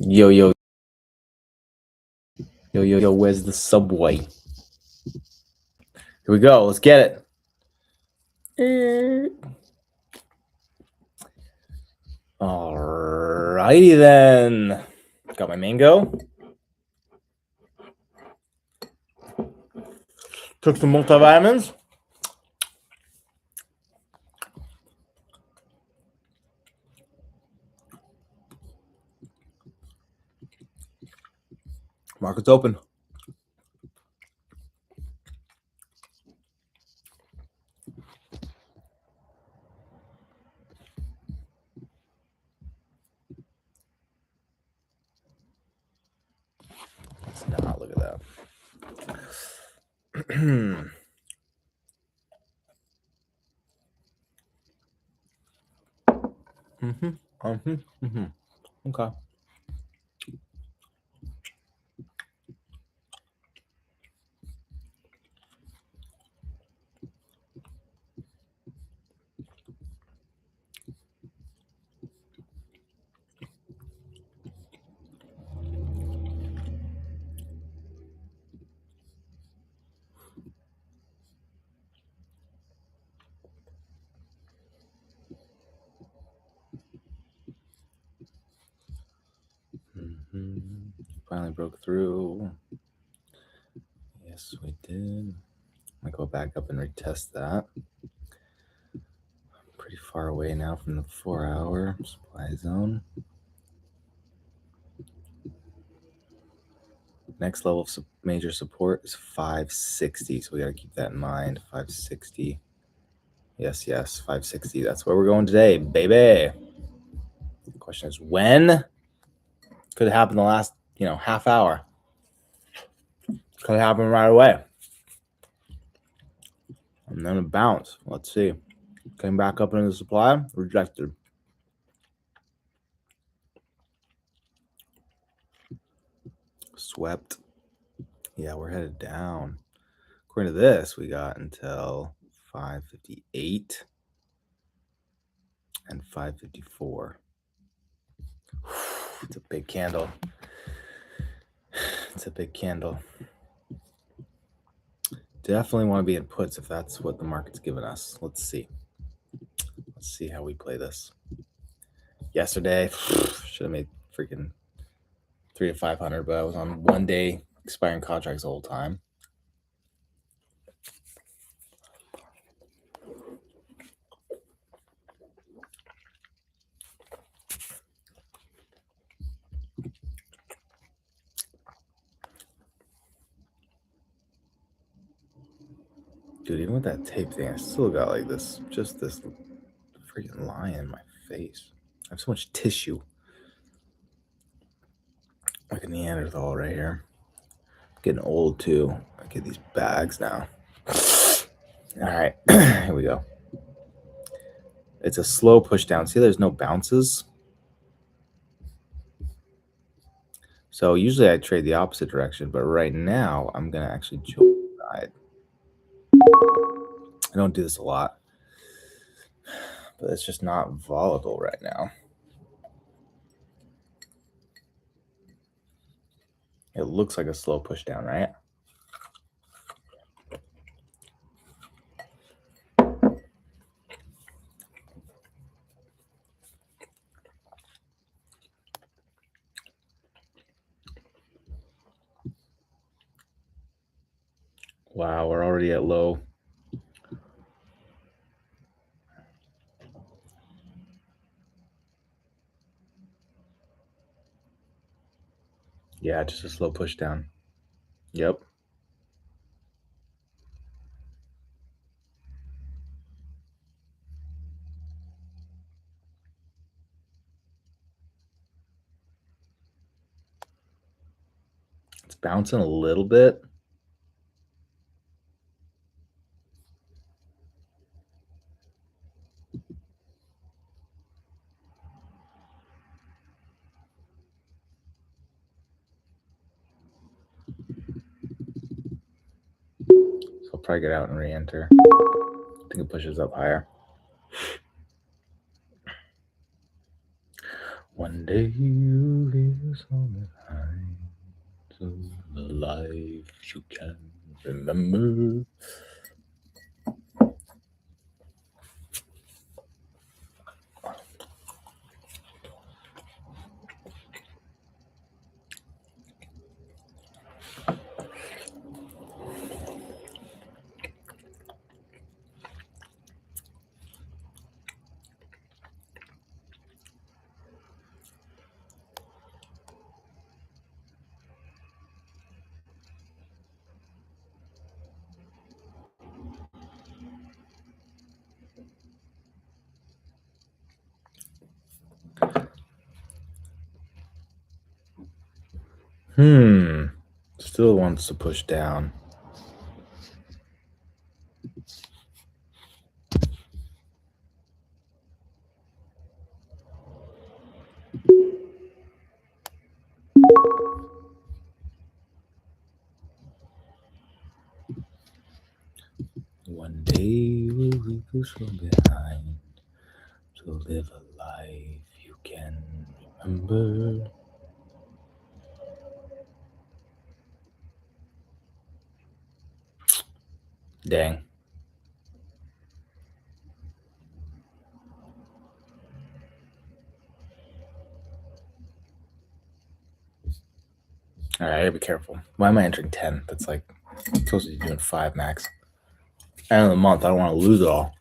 Yo, yo, yo, yo, yo, where's the subway? Here we go. Let's get it. Alrighty then. Got my mango. Took some multivitamins. Market's open. Let's not look at that. Okay. Finally broke through. Yes, we did. I go back up and retest that. Pretty far away now from the 4-hour supply zone. Next level of major support is 560, so we got to keep that in mind. 560. Yes, 560. That's where we're going today, baby. The question is when? Could have happened the last, half hour. Could have happened right away. And then a bounce. Let's see. Came back up into the supply. Rejected. Swept. Yeah, we're headed down. According to this, we got until 558 and 554. It's a big candle. It's a big candle. Definitely want to be in puts if that's what the market's giving us. Let's see. Let's see how we play this. Yesterday, should have made freaking 300 to 500, but I was on 1 day expiring contracts the whole time. Dude, even with that tape thing, I still got like this, just this freaking line in my face. I have so much tissue. Like a Neanderthal right here. I'm getting old too. I get these bags now. All right, here we go. It's a slow push down. See, there's no bounces. So usually I trade the opposite direction, but right now I'm going to actually join the side. I don't do this a lot, but it's just not volatile right now. It looks like a slow push down, right? Wow, we're already at low. Yeah, just a slow push down. Yep. It's bouncing a little bit. So I'll probably get out and re-enter. I think it pushes up higher. One day you to the life you can remember. Still wants to push down. One day will we push from behind to live a life you can remember. Dang. All right, I gotta be careful. Why am I entering 10? That's like, I'm supposed to be doing 5 max. End of the month, I don't want to lose it all.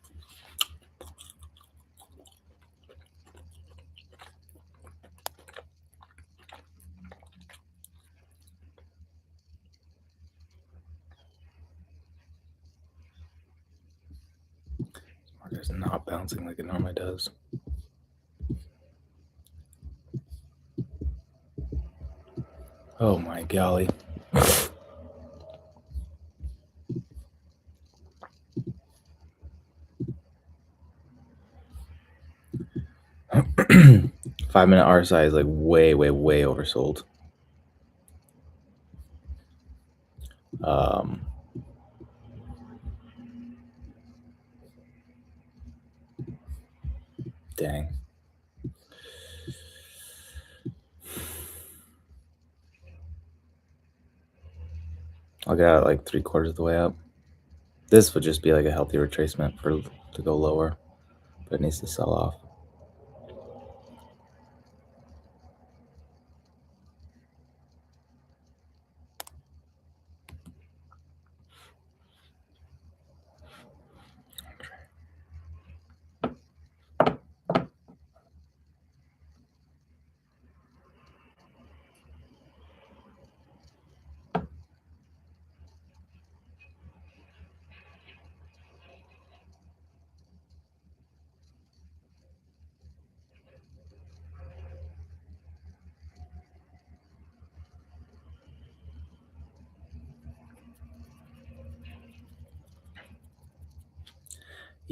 Market's not bouncing like it normally does. Oh my golly. Five-minute RSI is like way oversold. Dang. I'll get out like 3/4 of the way up. This would just be like a healthy retracement to go lower, but it needs to sell off.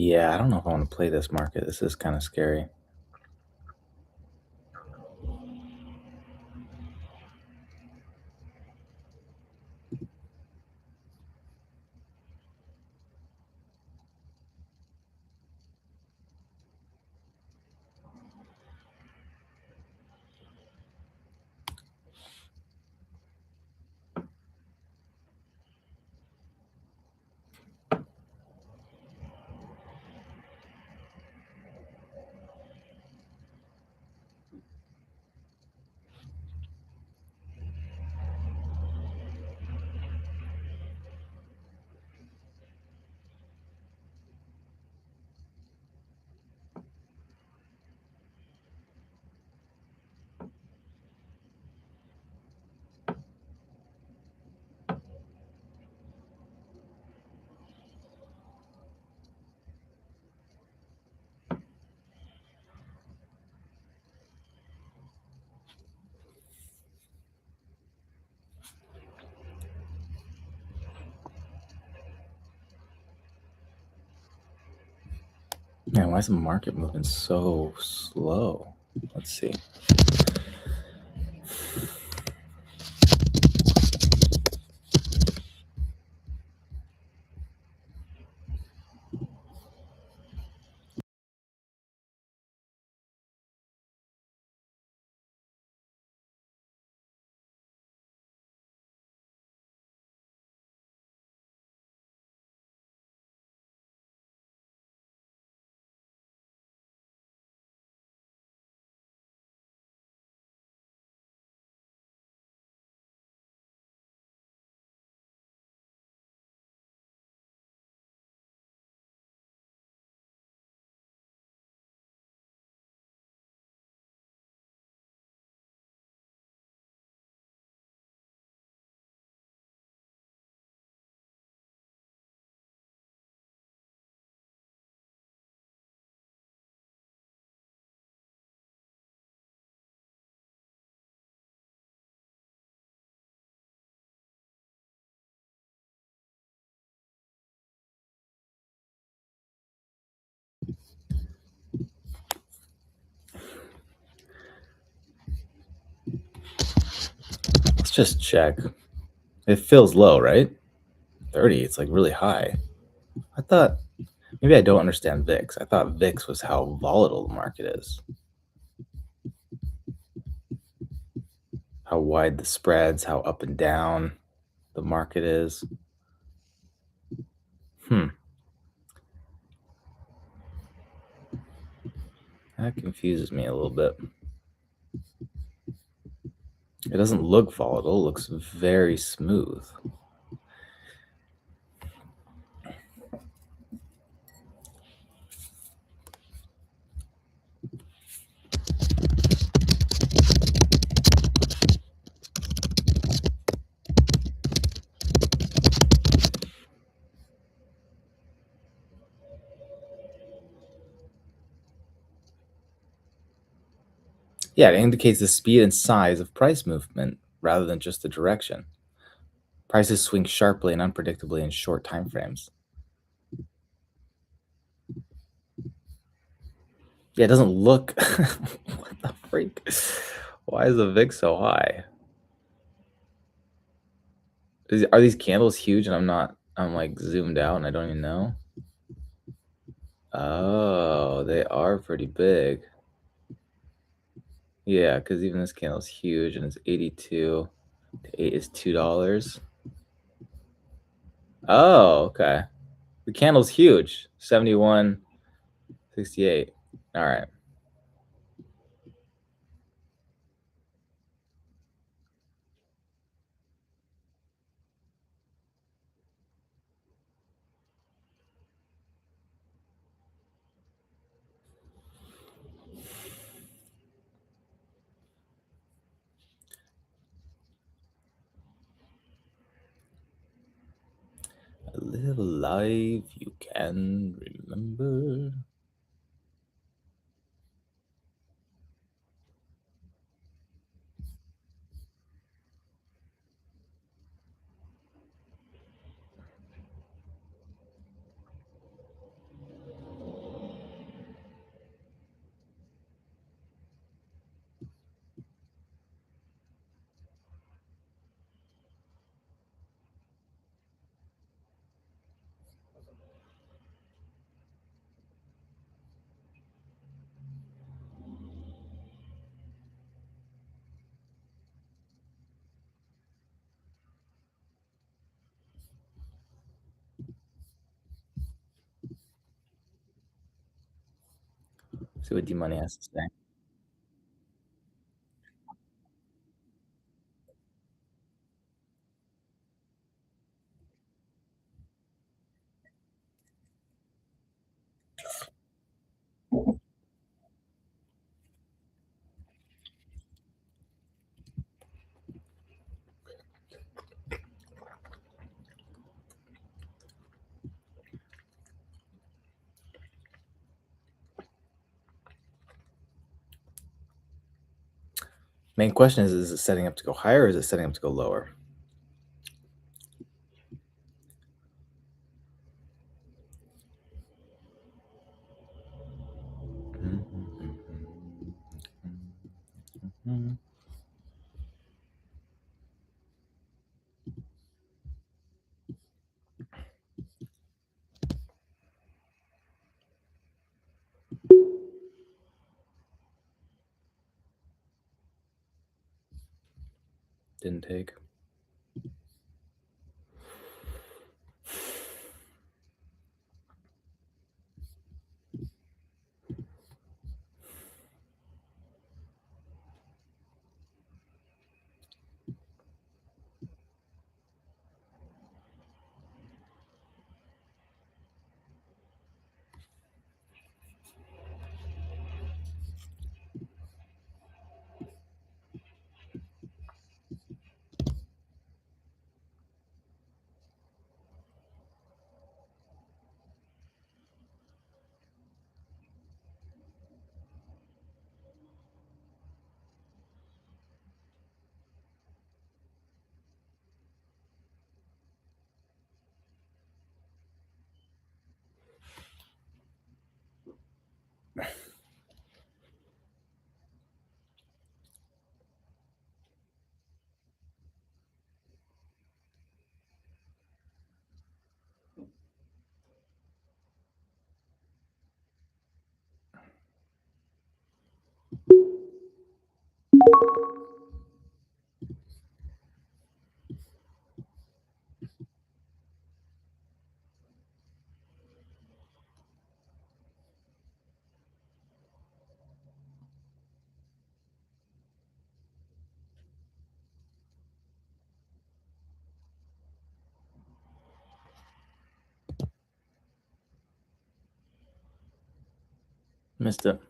Yeah, I don't know if I want to play this market. This is kind of scary. Man, why is the market moving so slow? Let's see. just check. It feels low, right? 30, it's like really high. I thought, maybe I don't understand VIX. I thought VIX was how volatile the market is. How wide the spreads, how up and down the market is. That confuses me a little bit. It doesn't look volatile, it looks very smooth. Yeah, it indicates the speed and size of price movement rather than just the direction. Prices swing sharply and unpredictably in short time frames. Yeah, it doesn't look. What the freak? Why is the VIX so high? Are these candles huge and I'm like zoomed out and I don't even know? Oh, they are pretty big. Yeah, because even this candle's huge and it's 82. The 8 is $2. Oh, okay. The candle's huge. 71.68. All right. Live a life you can remember. See what D-Money has to say. Main question is it setting up to go higher or is it setting up to go lower? Didn't take. Missed it.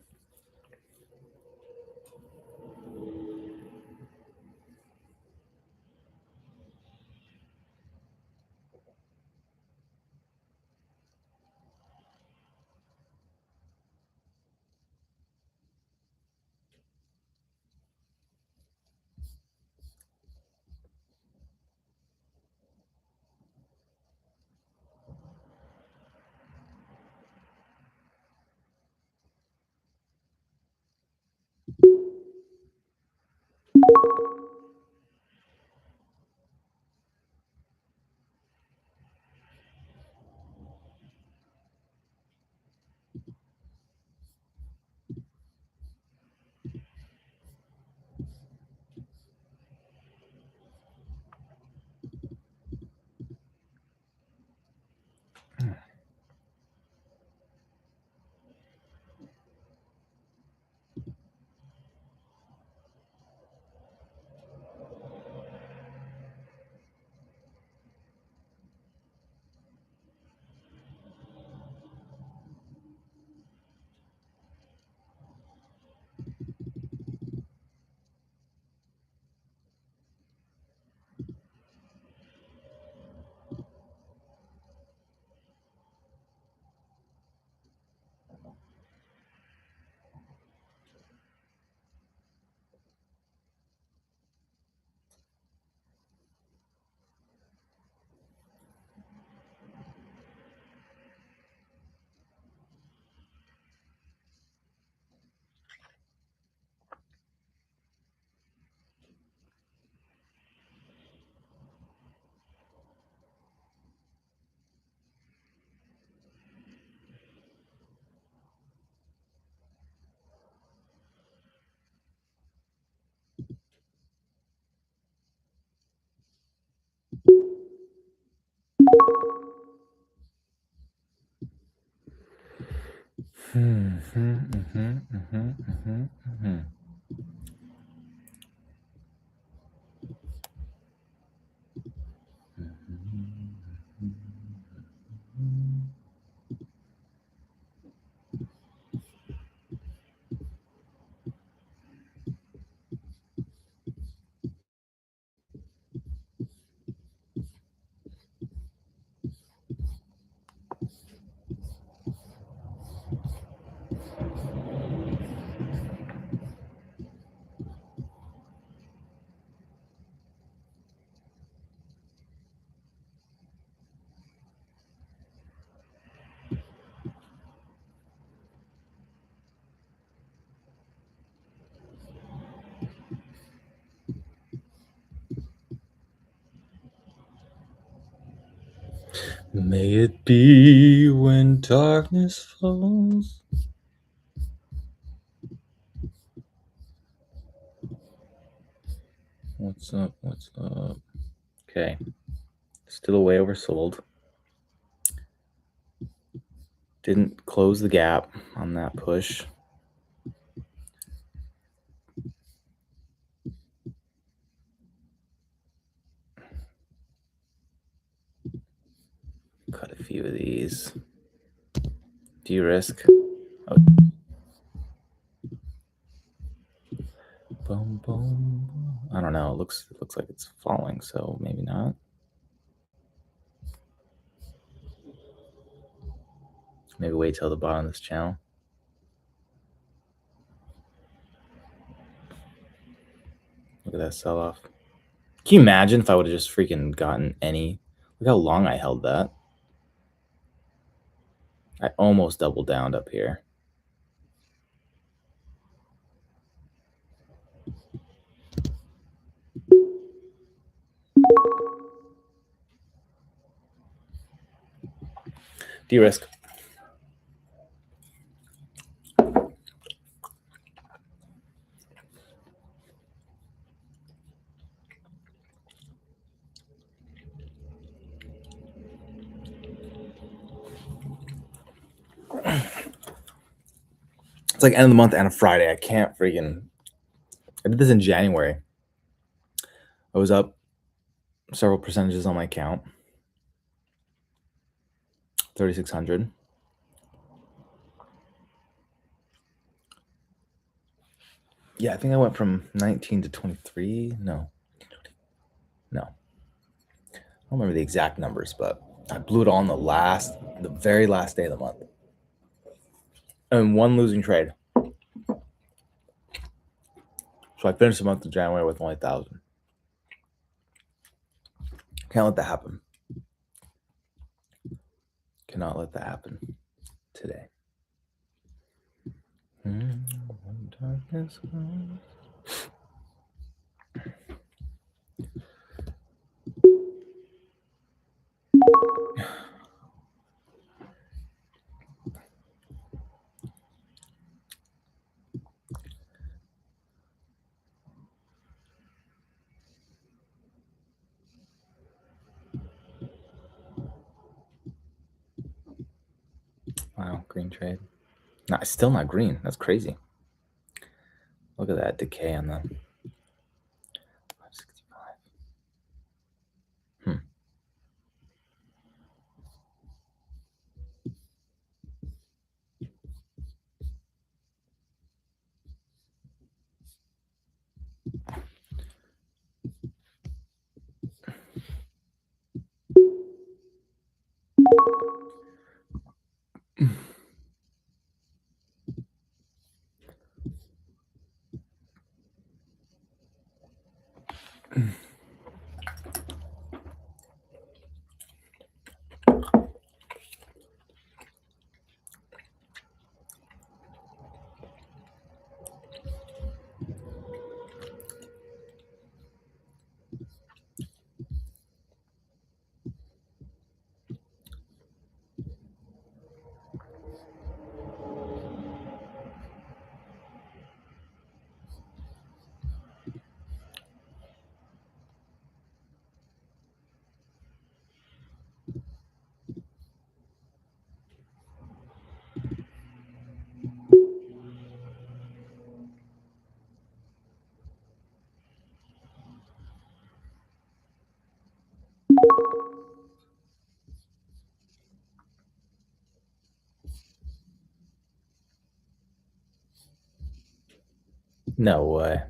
May it be when darkness falls. What's up? What's up? Okay. Still way oversold. Didn't close the gap on that push. Cut a few of these. Do you risk? Oh. Boom, boom. I don't know. It looks like it's falling, so maybe not. Maybe wait till the bottom of this channel. Look at that sell-off. Can you imagine if I would have just freaking gotten any? Look how long I held that. I almost doubled down up here. De-risk. It's like end of the month and a Friday. I can't freaking. I did this in January. I was up several percentages on my account. 3,600. Yeah, I think I went from 19 to 23. No. I don't remember the exact numbers, but I blew it all on the very last day of the month. And one losing trade. So I finished the month of January with only 1,000. Can't let that happen. Cannot let that happen today. Darkness comes. Wow, green trade. No, it's still not green. That's crazy. Look at that decay on the 565. No way.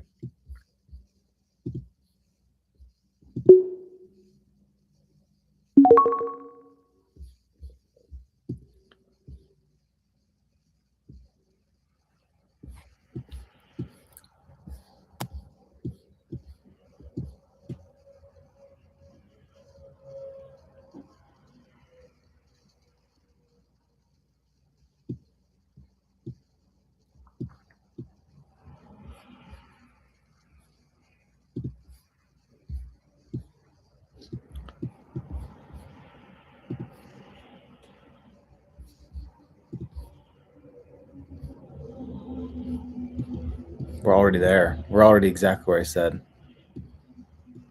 We're already there. We're already exactly where I said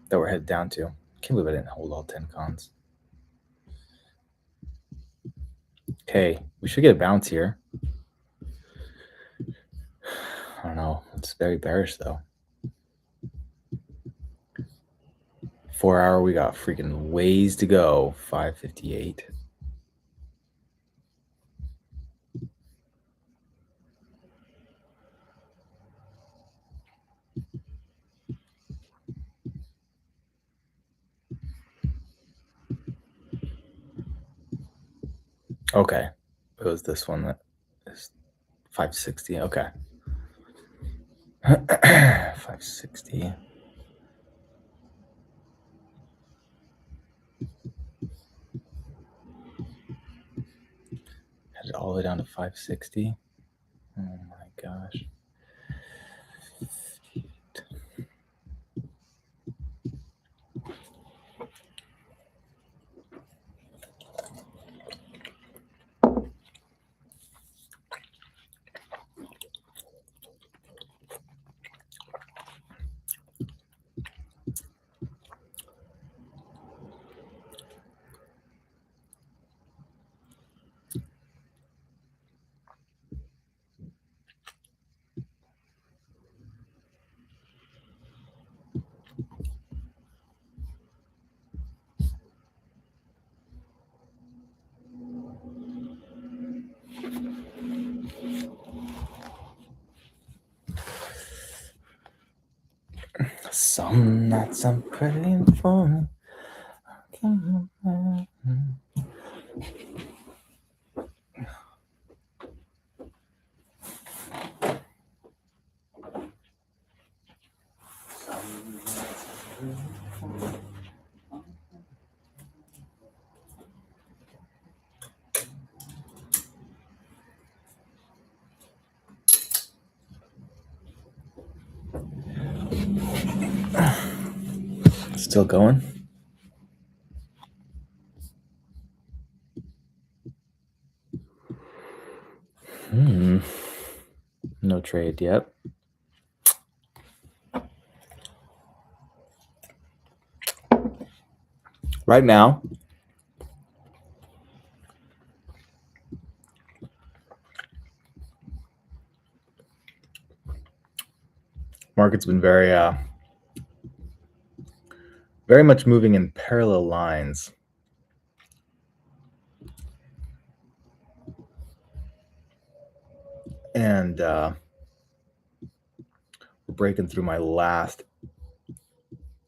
that we're headed down to. Can't believe I didn't hold all 10 cons. Okay, we should get a bounce here. I don't know. It's very bearish though. 4 hour, we got freaking ways to go. 558. Okay. It was this one that is 560. Okay. 560. Had it all the way down to 560. Oh my gosh. Some nights I'm praying for. Still going? No trade yet. Right now, market's been very much moving in parallel lines. And we're breaking through my last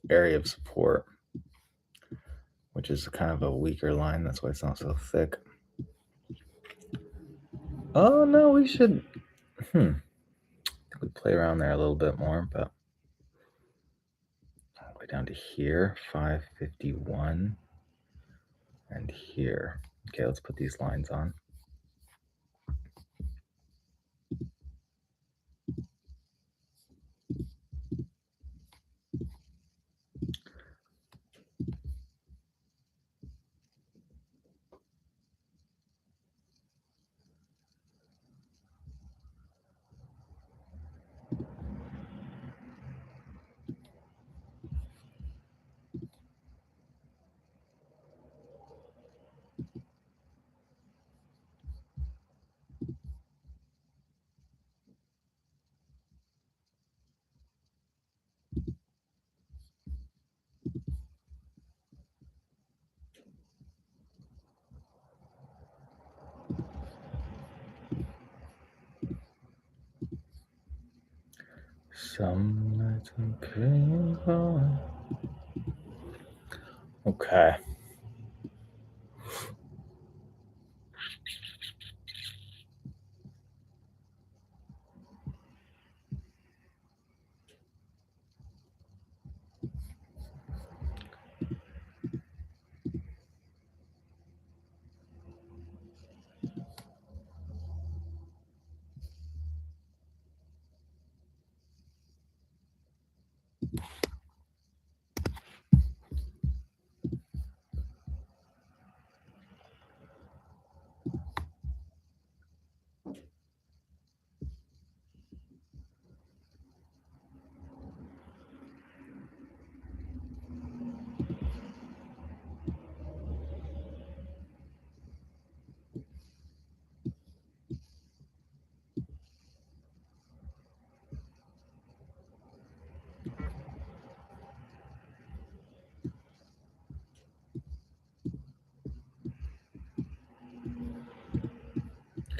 area of support, which is kind of a weaker line. That's why it's not so thick. Oh, no, we should... I think we play around there a little bit more, but all the way down to here, 551, and here. Okay, let's put these lines on. Some nights I'm praying for. Okay.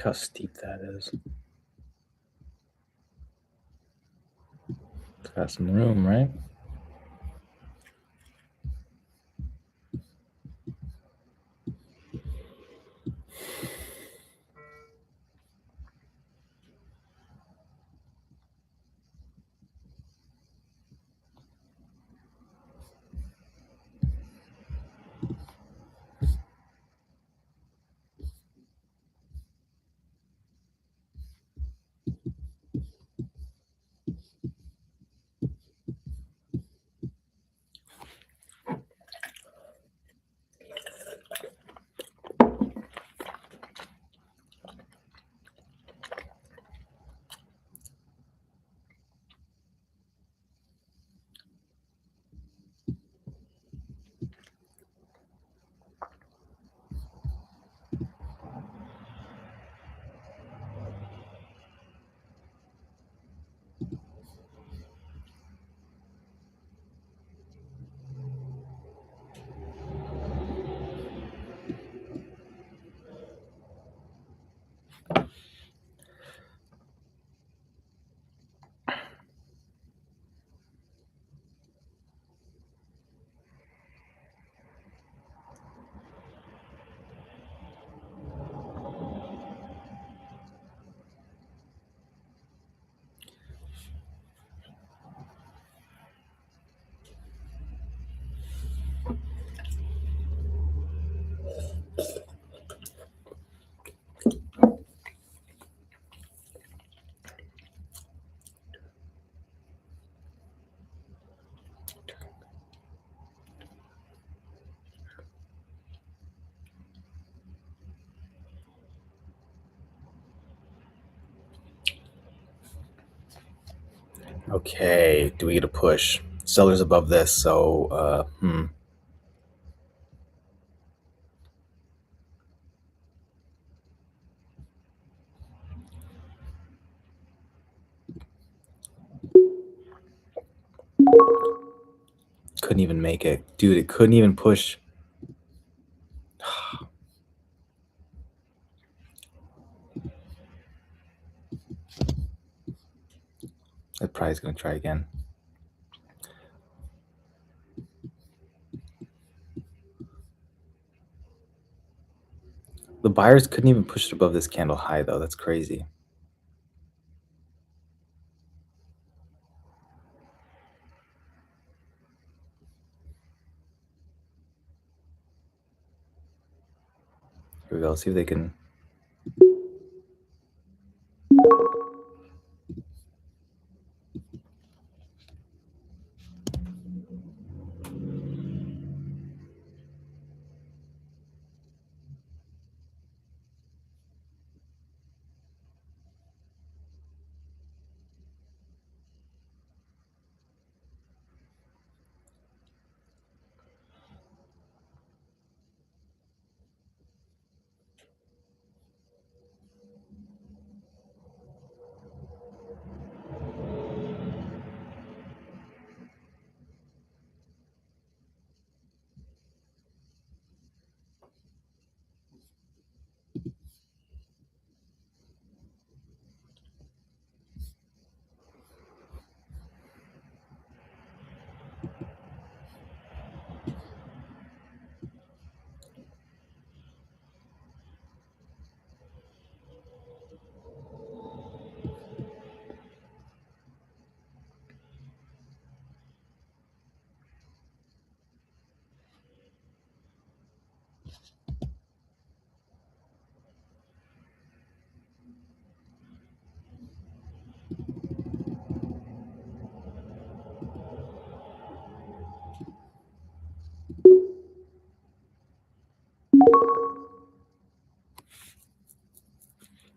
Look how steep that is. It's got some room, right? Okay, do we get a push? Sellers above this, so couldn't even make it. Dude, it couldn't even push. That probably is going to try again. The buyers couldn't even push it above this candle high, though. That's crazy. Here we go. Let's see if they can.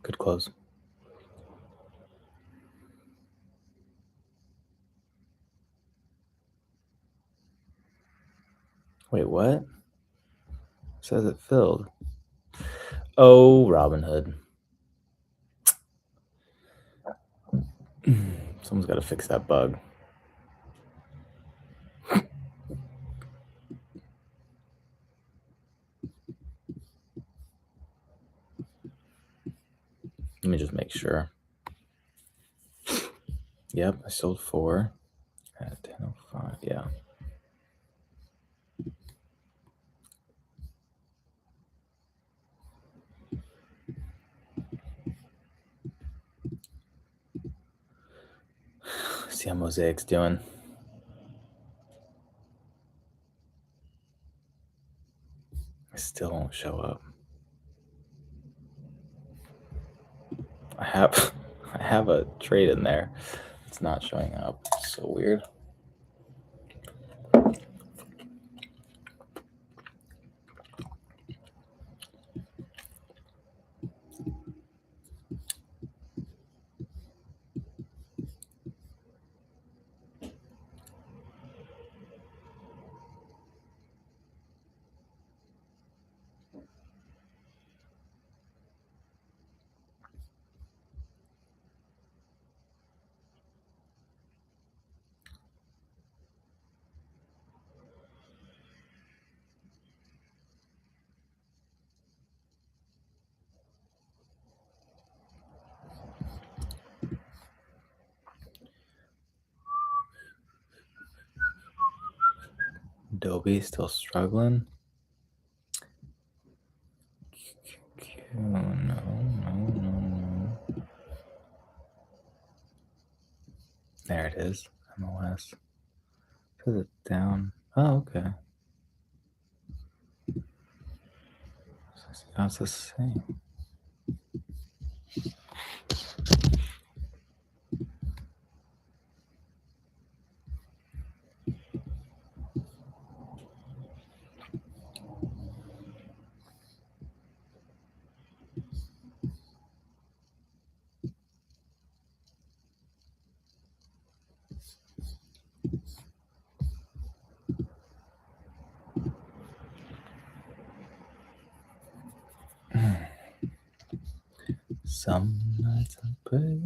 Good close. Wait, what? It says it filled. Oh, Robinhood. Someone's got to fix that bug. Let me just make sure. Yep, I sold 4 at 10:05. Yeah. See how Mosaic's doing. I still won't show up. I have a trade in there. It's not showing up. It's so weird. Adobe still struggling. QQQ, no. There it is. MOS. Put it down. Oh, okay. That's the same. Some nights I pray.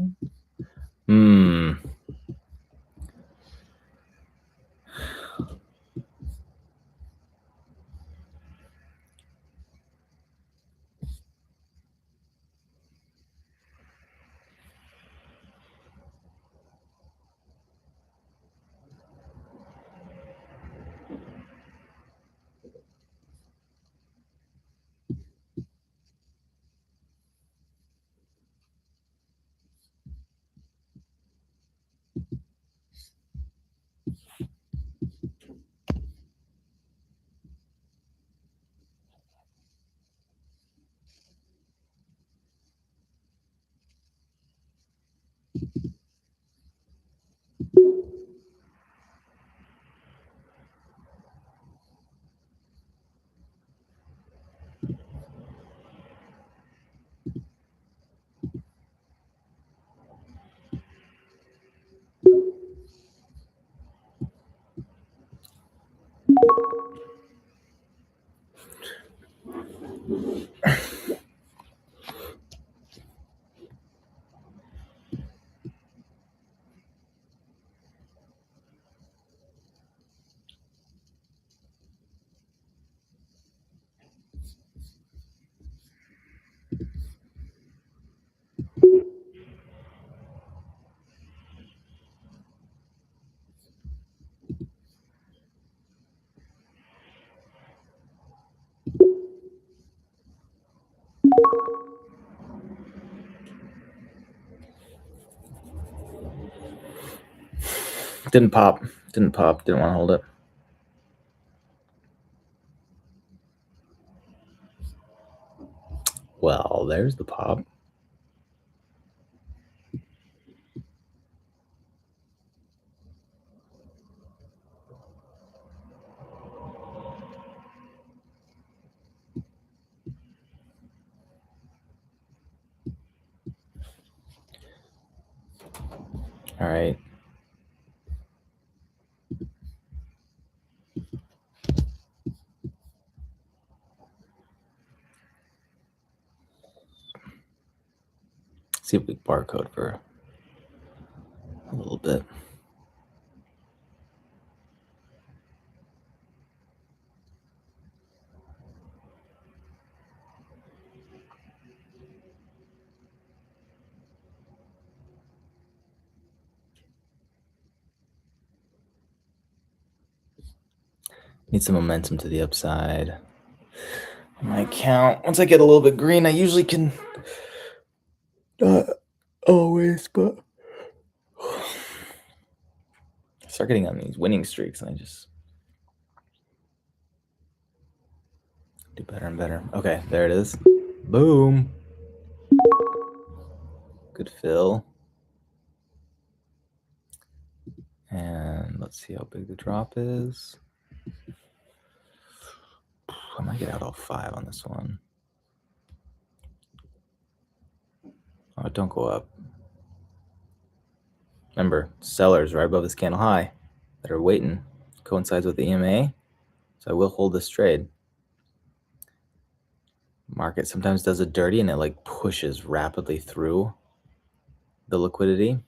Didn't pop. Didn't want to hold it. Well, there's the pop. All right. See if we barcode for a little bit. Need some momentum to the upside. On my account, once I get a little bit green, I usually can. Not always, but start getting on these winning streaks, and I just do better and better. Okay, there it is. Boom. Good fill. And let's see how big the drop is. I might get out all 5 on this one. Oh, don't go up. Remember, sellers right above this candle high that are waiting. Coincides with the EMA. So I will hold this trade. Market sometimes does it dirty and it like pushes rapidly through the liquidity.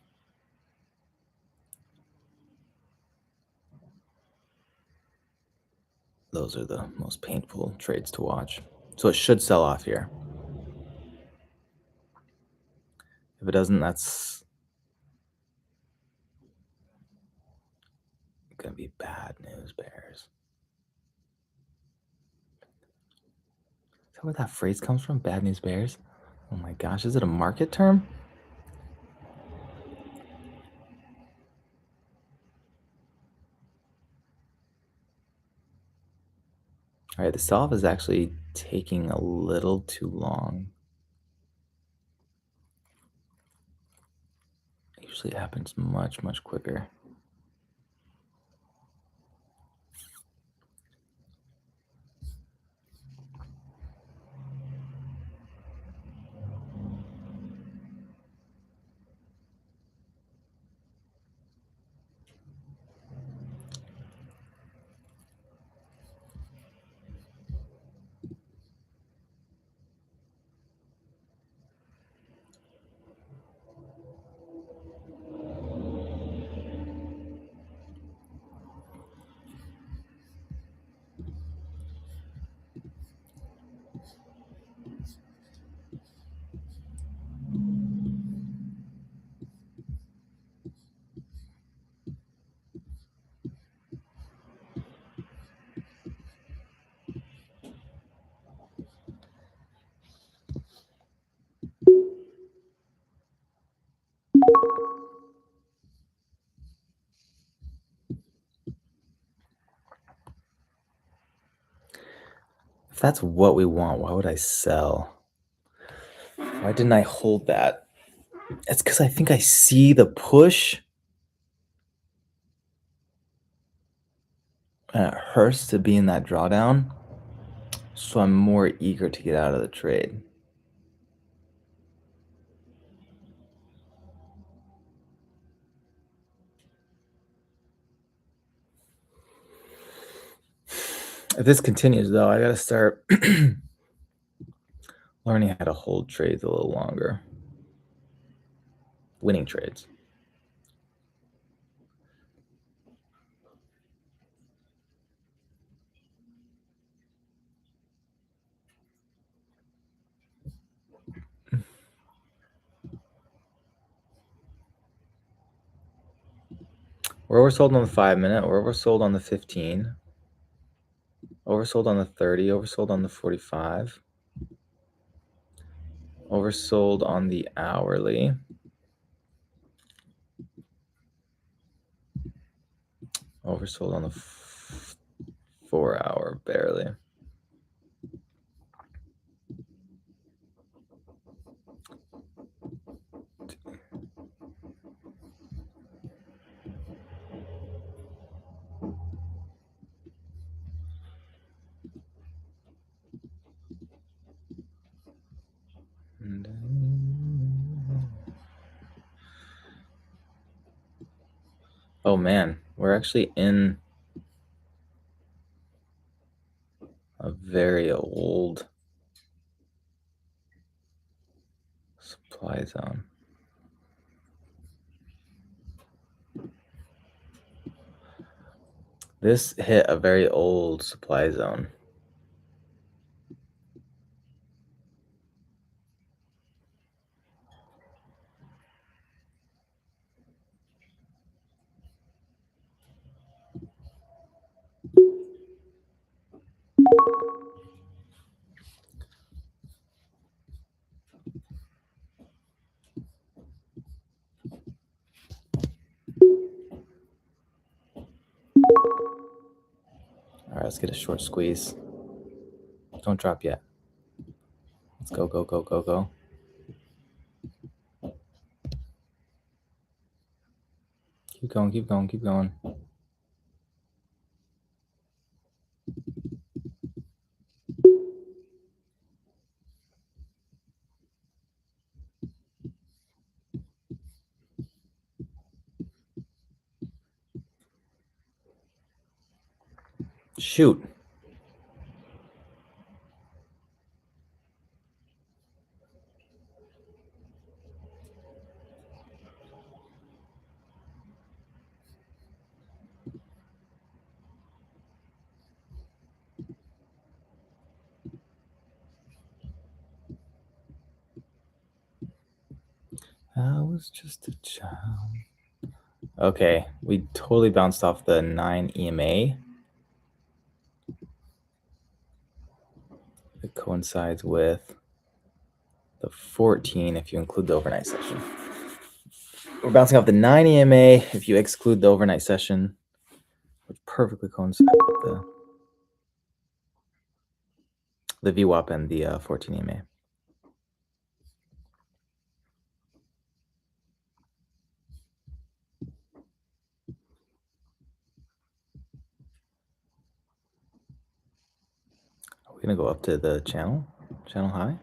Those are the most painful trades to watch. So it should sell off here. If it doesn't, that's going to be bad news bears. Is that where that phrase comes from? Bad news bears? Oh my gosh, is it a market term? All right, the sell-off is actually taking a little too long. Usually it happens much, much quicker. that's what we want, why would I sell? Why didn't I hold that? It's because I think I see the push. And it hurts to be in that drawdown. So I'm more eager to get out of the trade. If this continues, though, I got to start learning how to hold trades a little longer. Winning trades. We're oversold on the 5-minute. We're oversold on the 15. Oversold on the 30. Oversold on the 45. Oversold on the hourly. Oversold on the 4-hour, barely. Oh man, we're actually in a very old supply zone. This hit a very old supply zone. All right, let's get a short squeeze. Don't drop yet. Let's go, go, go, go, go. Keep going, keep going, keep going. Shoot. I was just a child. Okay, we totally bounced off the 9 EMA. It coincides with the 14 if you include the overnight session. We're bouncing off the 9 EMA if you exclude the overnight session, which perfectly coincides with the VWAP and the 14 EMA. Are we gonna go up to the channel high?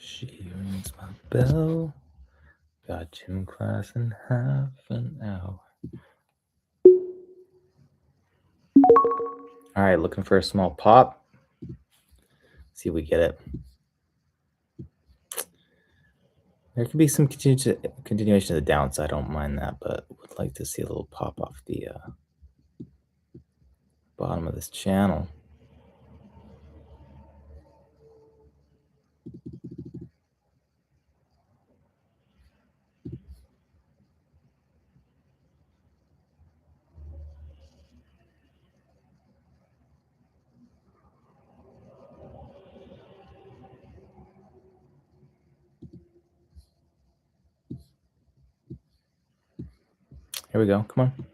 She rings my bell. Got gym class in half an hour. All right, looking for a small pop. See if we get it. There could be some continuation of the downside. I don't mind that, but would like to see a little pop off the bottom of this channel. Here we go. Come on.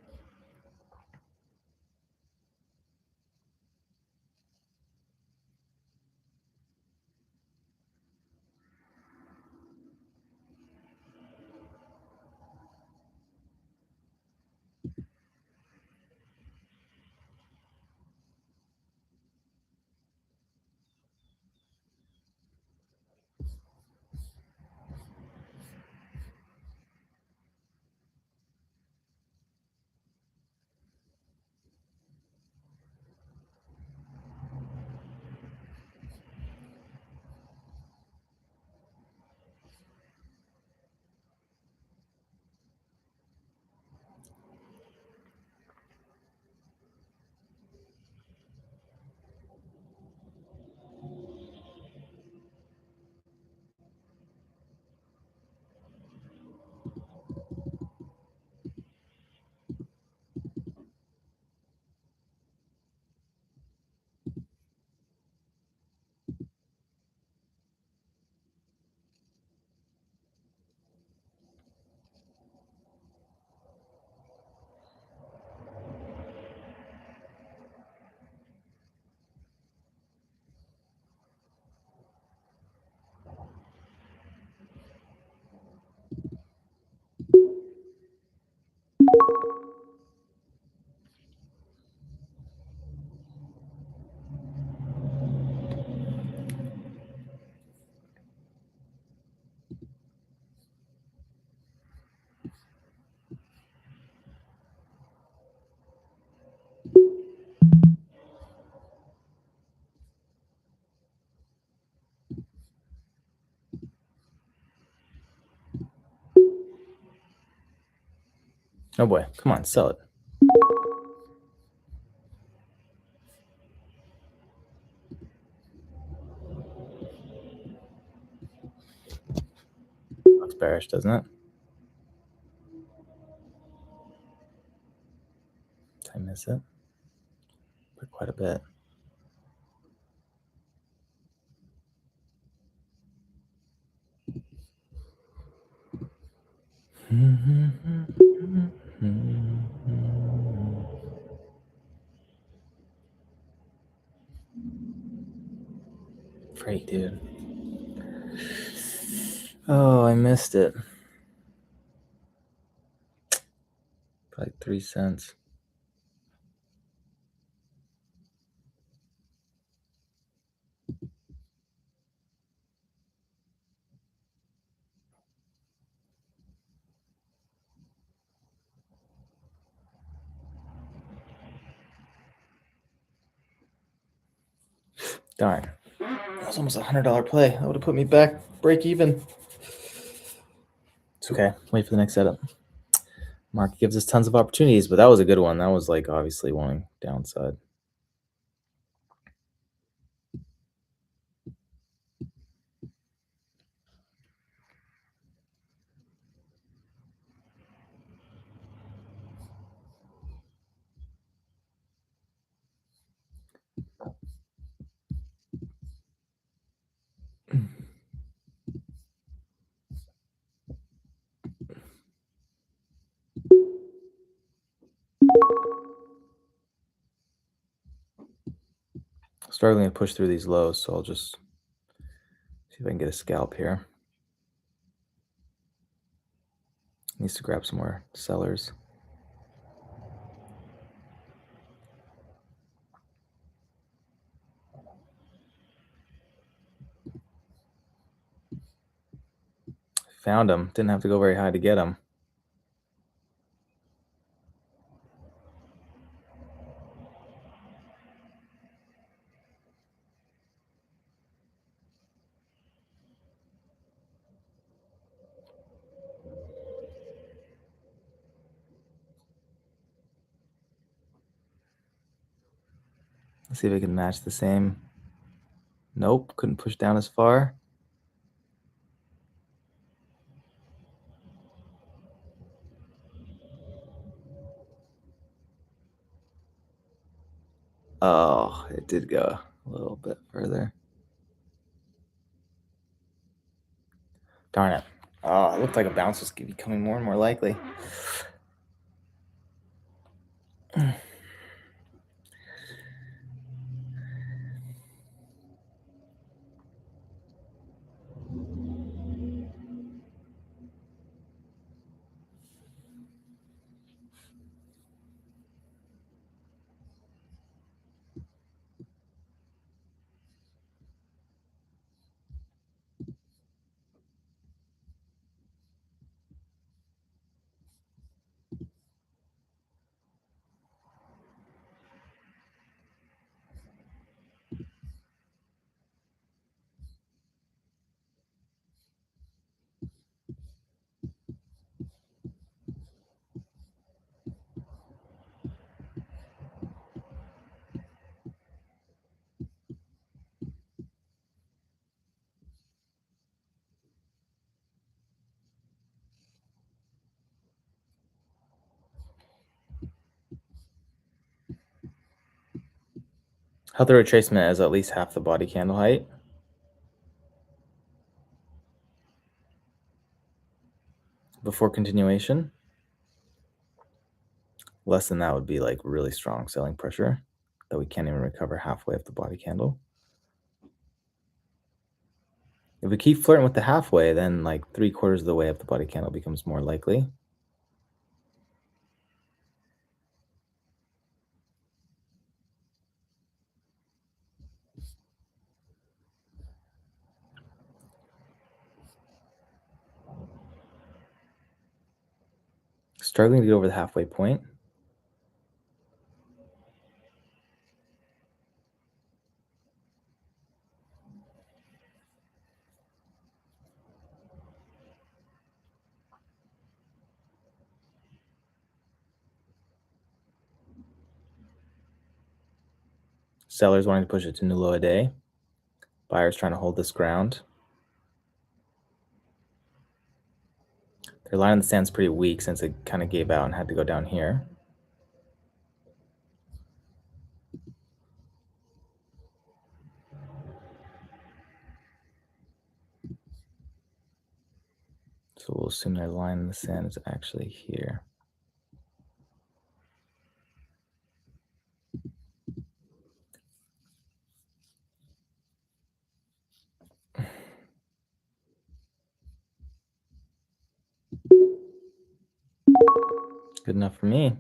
Oh boy, come on, sell it. Looks bearish, doesn't it? Did I miss it? By quite a bit. Great, dude. Oh, I missed it. Like 3 cents. Darn. That was almost $100 play. That would have put me back break even. It's okay. Wait for the next setup. Market gives us tons of opportunities, but that was a good one. That was like obviously wanting downside. Struggling to push through these lows, so I'll just see if I can get a scalp here. Needs to grab some more sellers. Found him. Didn't have to go very high to get him. Let's see if I can match the same. Nope, couldn't push down as far. Oh, it did go a little bit further. Darn it. Oh, it looked like a bounce was becoming more and more likely. Held the retracement as at least half the body candle height. Before continuation. Less than that would be like really strong selling pressure that we can't even recover halfway of the body candle. If we keep flirting with the halfway, then like 3/4 of the way up the body candle becomes more likely. Struggling to get over the halfway point. Sellers wanting to push it to new low a day. Buyers trying to hold this ground. Their line in the sand's pretty weak since it kind of gave out and had to go down here. So we'll assume their line in the sand is actually here. Good enough for me.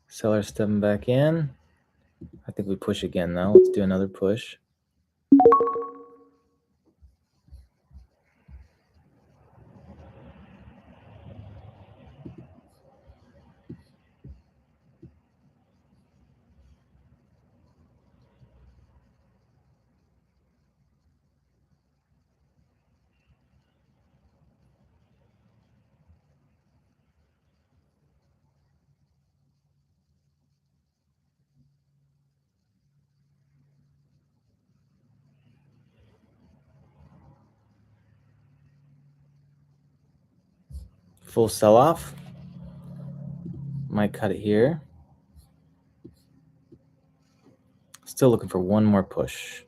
Seller stepping back in. I think we push again though. Let's do another push. Full sell-off. Might cut it here. Still looking for one more push.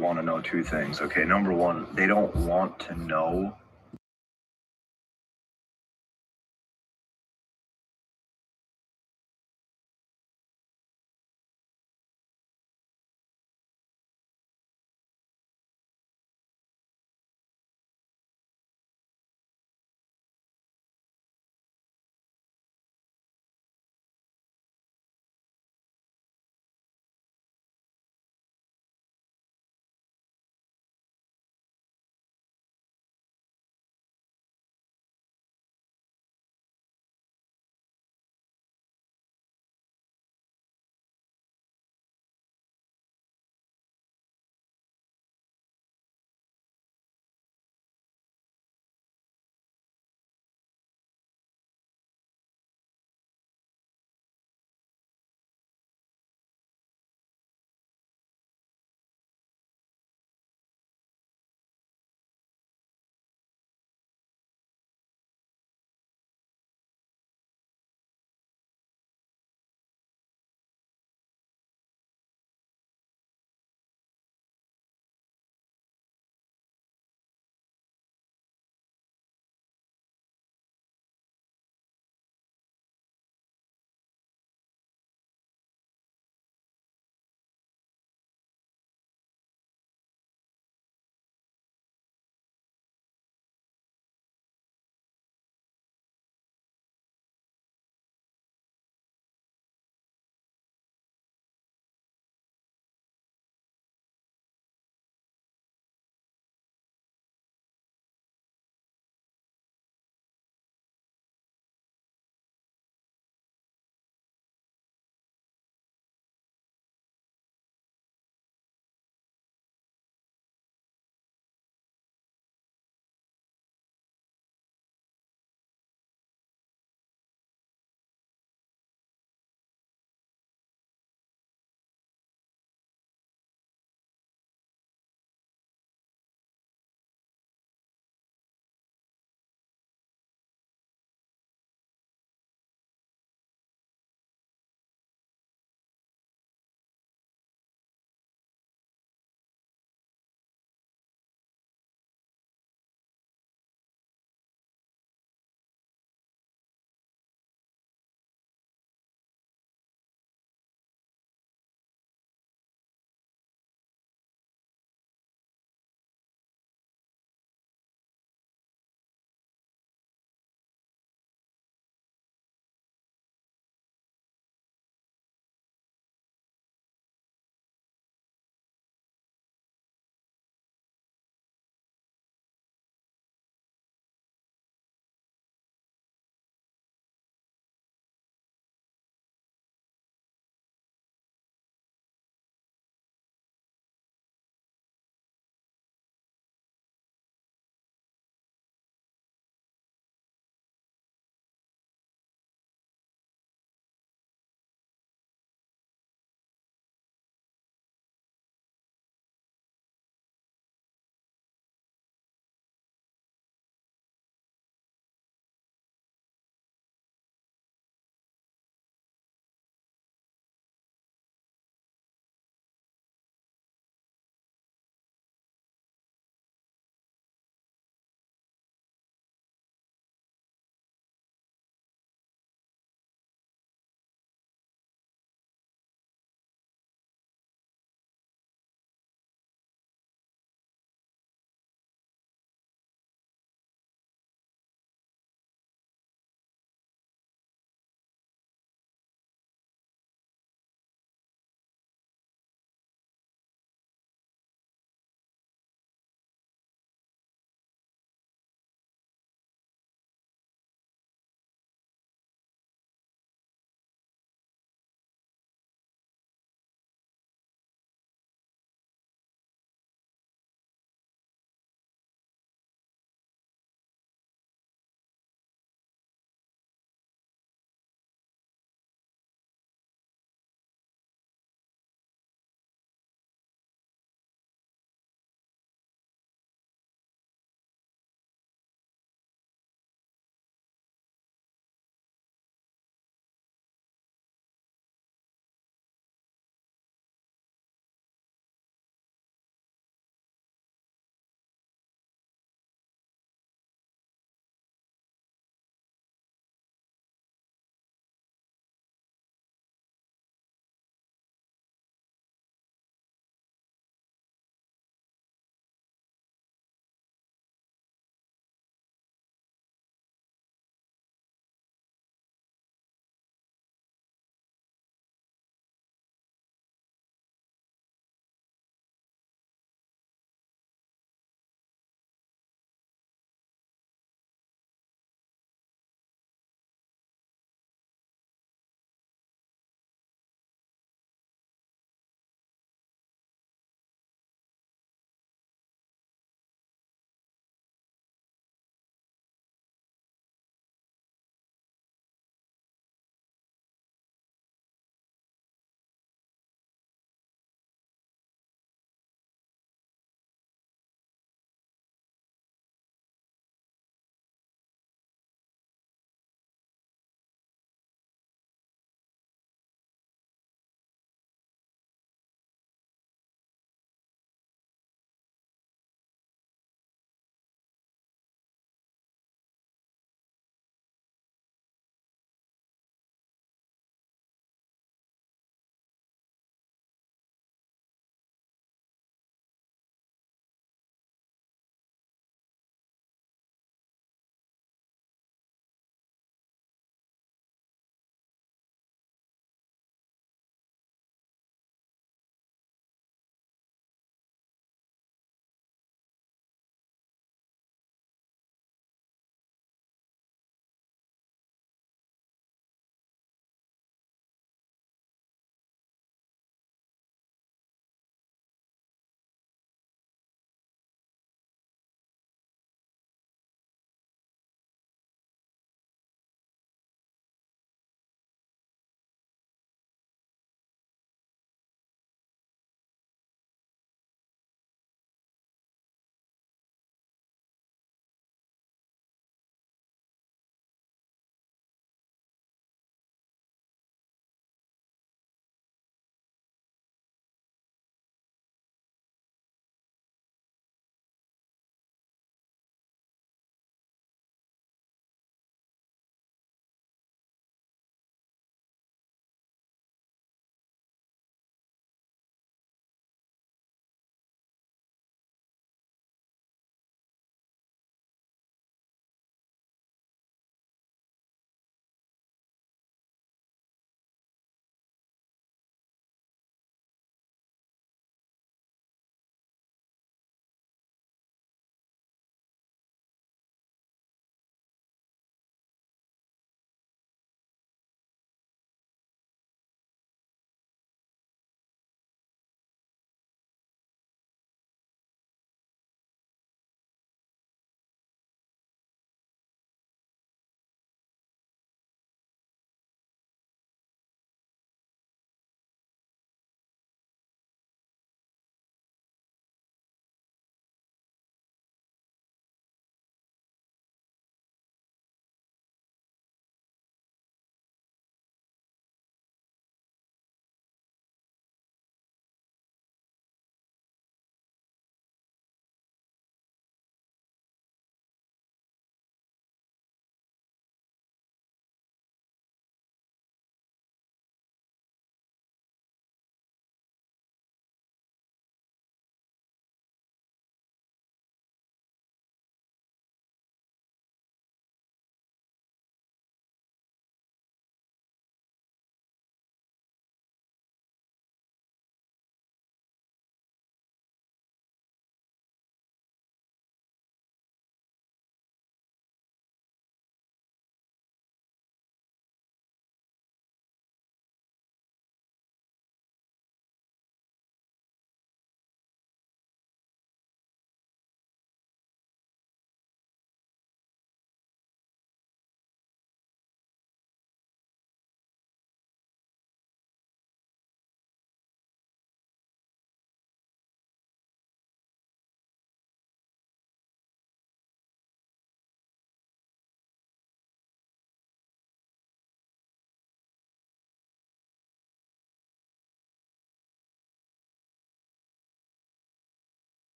want to know two things. Okay, number one, they don't want to know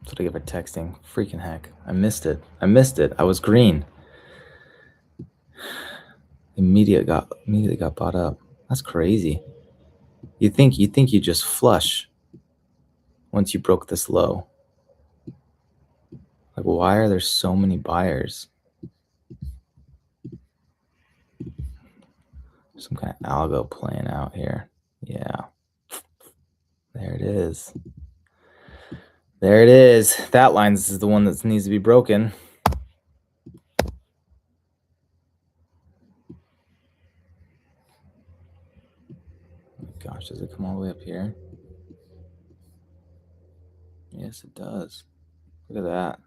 That's what I get for texting. Freaking heck. I missed it. I was green. Immediately got bought up. That's crazy. You think you just flush once you broke this low. Like, why are there so many buyers? Some kind of algo playing out here. Yeah. There it is. There it is. That line is the one that needs to be broken. Gosh, does it come all the way up here? Yes, it does. Look at that.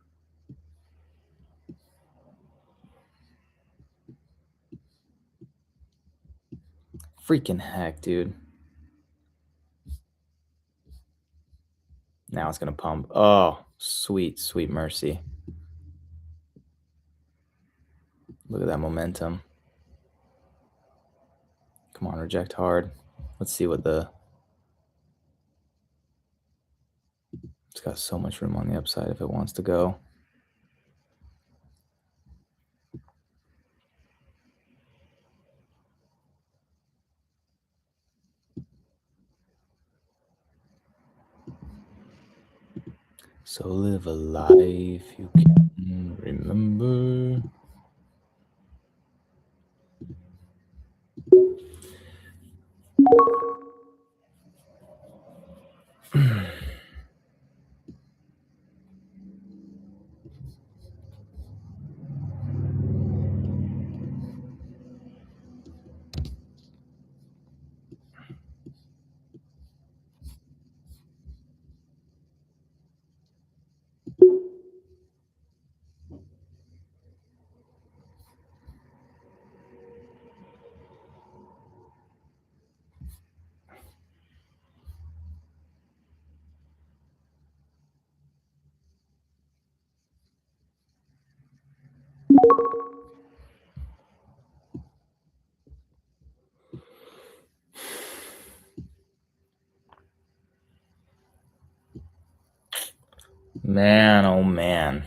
Freaking heck, dude. Now it's going to pump. Oh, sweet, sweet mercy. Look at that momentum. Come on, reject hard. Let's see what the... It's got so much room on the upside if it wants to go. So live a life you can remember. Man, oh man.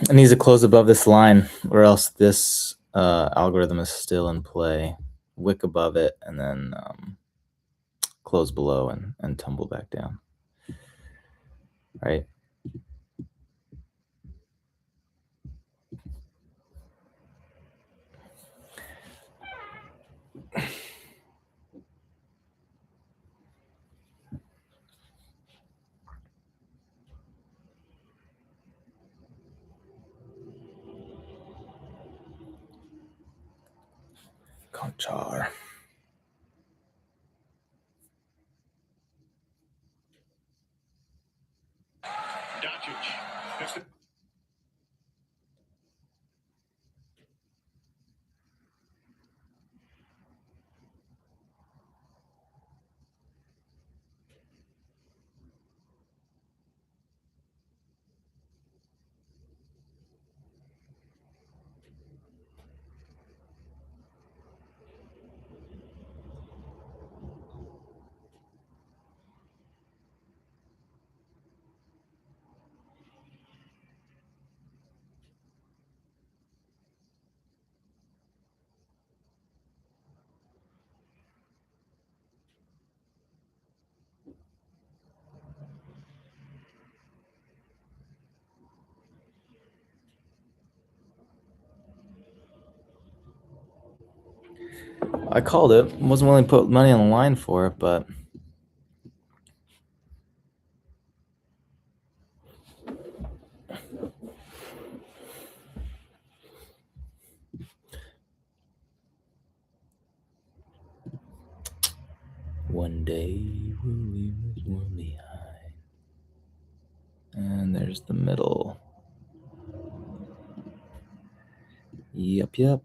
It needs to close above this line, or else this algorithm is still in play. Wick above it, and then close below and tumble back down. Right? Conchar. I called it. Wasn't willing to put money on the line for it, but one day we'll leave this world behind. And there's the middle. Yep. Yep.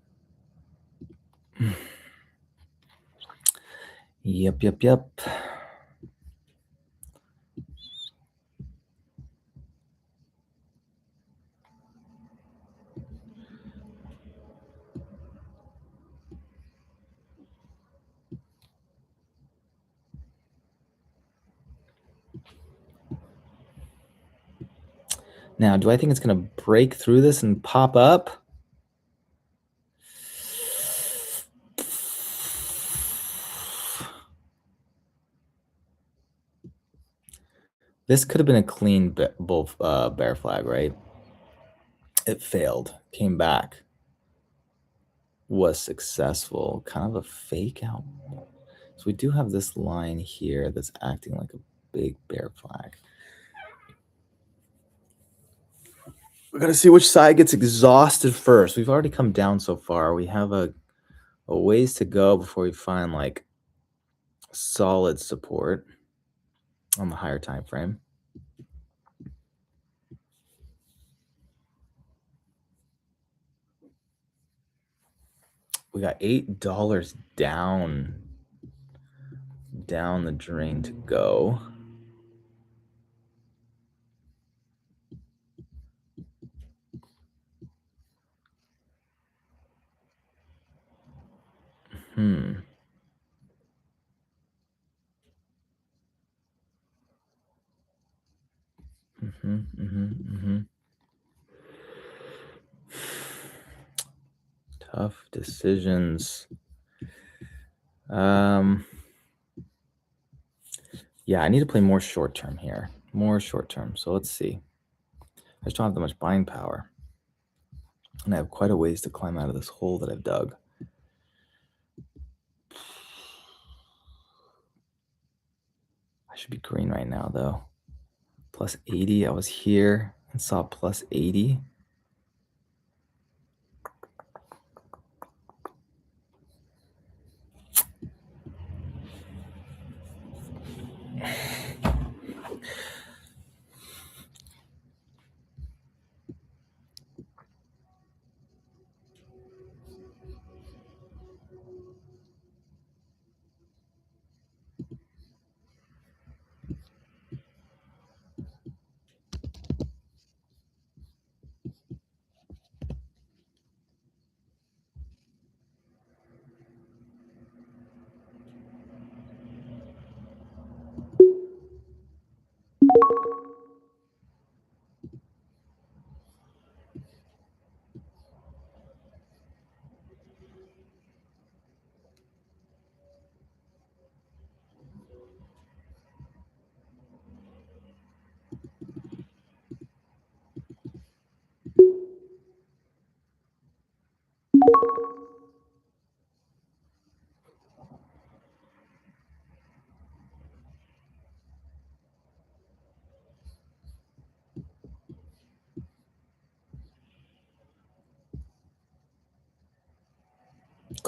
Now, do I think it's going to break through this and pop up? This could have been a clean bear flag, right? It failed, came back, was successful, kind of a fake out. So we do have this line here that's acting like a big bear flag. We're going to see which side gets exhausted first. We've already come down so far. We have a ways to go before we find like solid support on the higher time frame. We got $8 down the drain to go. Tough decisions. Yeah, I need to play more short term here. More short term. So let's see. I just don't have that much buying power. And I have quite a ways to climb out of this hole that I've dug. I should be green right now, though. Plus 80. I was here and saw plus 80.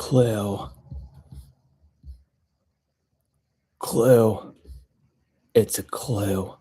clue. Clue. It's a clue.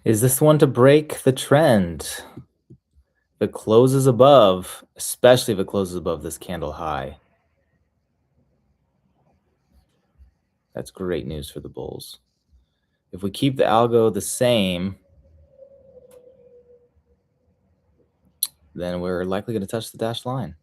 Is this one to break the trend? If it closes above, especially if it closes above this candle high, that's great news for the bulls. If we keep the algo the same, then we're likely going to touch the dashed line.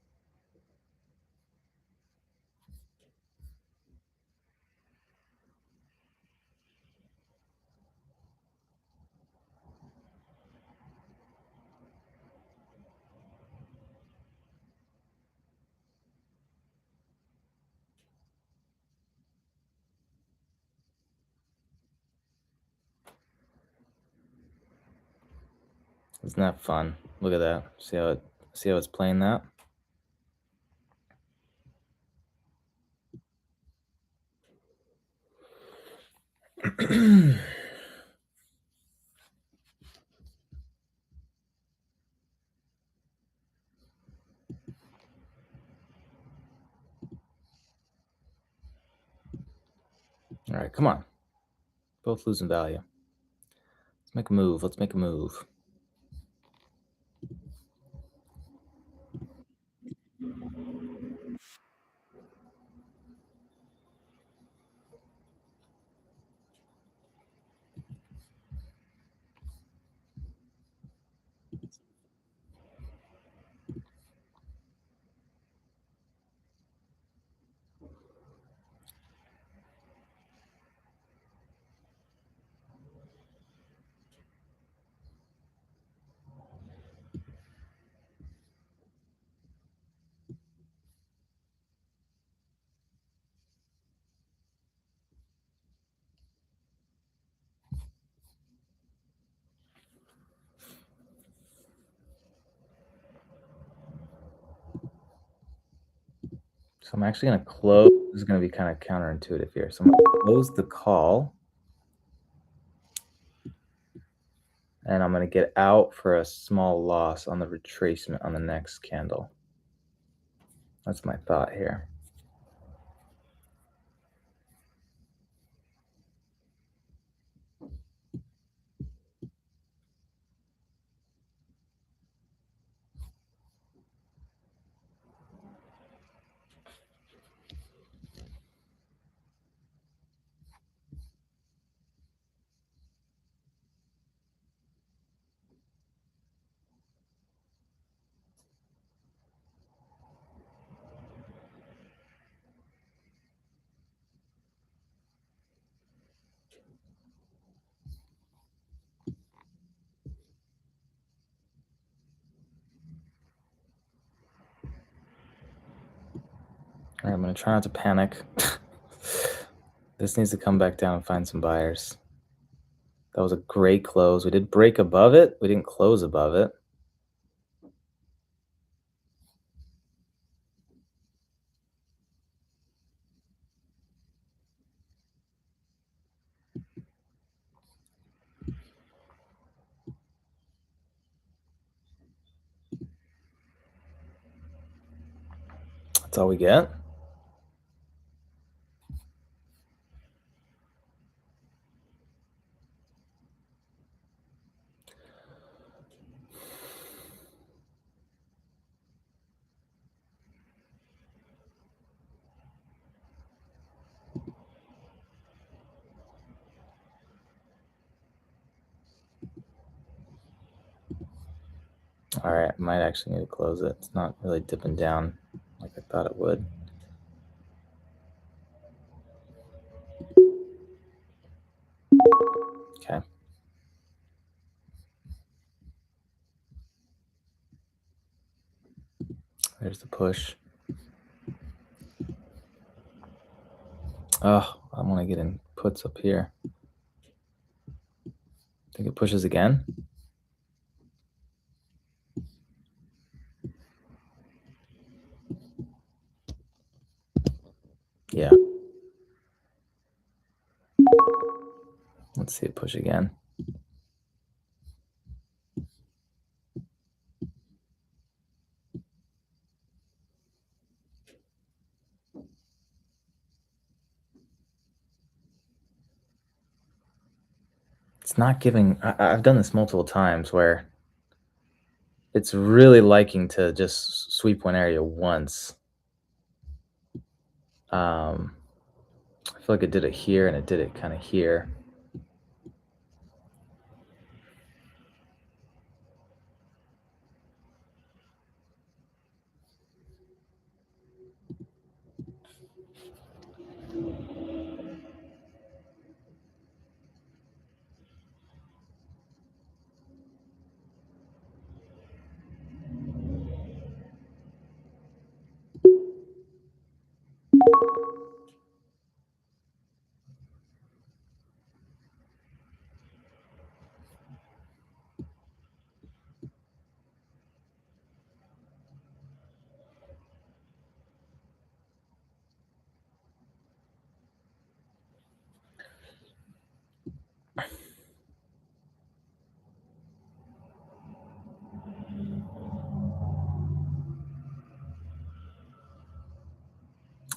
Isn't that fun? Look at that. See how it's playing that? All right, come on. Both losing value. Let's make a move. Let's make a move. So I'm actually going to close. This is going to be kind of counterintuitive here. So I'm going to close the call. And I'm going to get out for a small loss on the retracement on the next candle. That's my thought here. All right, I'm going to try not to panic. This needs to come back down and find some buyers. That was a great close. We did break above it. We didn't close above it. That's all we get. All right, I might actually need to close it. It's not really dipping down like I thought it would. Okay. There's the push. Oh, I want to get in puts up here. Think it pushes again? Yeah. Let's see it push again. It's not giving. I've done this multiple times where it's really liking to just sweep one area once. I feel like it did it here and it did it kind of here.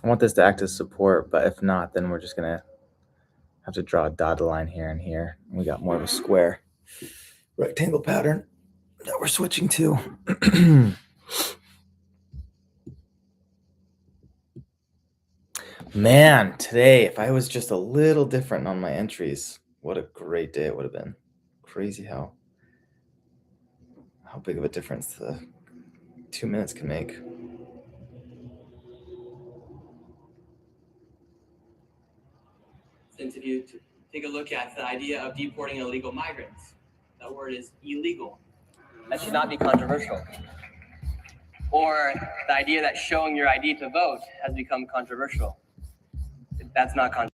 I want this to act as support, but if not, then we're just going to have to draw a dotted line here and here. We got more of a square rectangle pattern that we're switching to. Man, today, if I was just a little different on my entries, what a great day it would have been. Crazy how big of a difference the 2 minutes can make. Interview to take a look at the idea of deporting illegal migrants. That word is illegal. That should not be controversial. Or the idea that showing your ID to vote has become controversial. That's not controversial.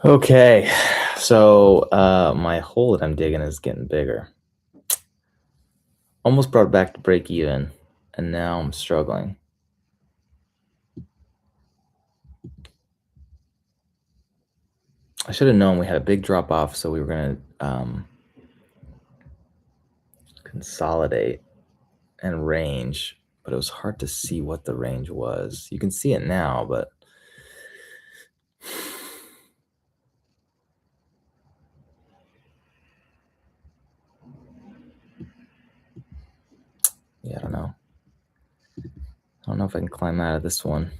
Okay, so my hole that I'm digging is getting bigger. Almost brought it back to break even, and now I'm struggling. I should have known we had a big drop off, so we were going to consolidate and range, but it was hard to see what the range was. You can see it now, but yeah, I don't know. I don't know if I can climb out of this one.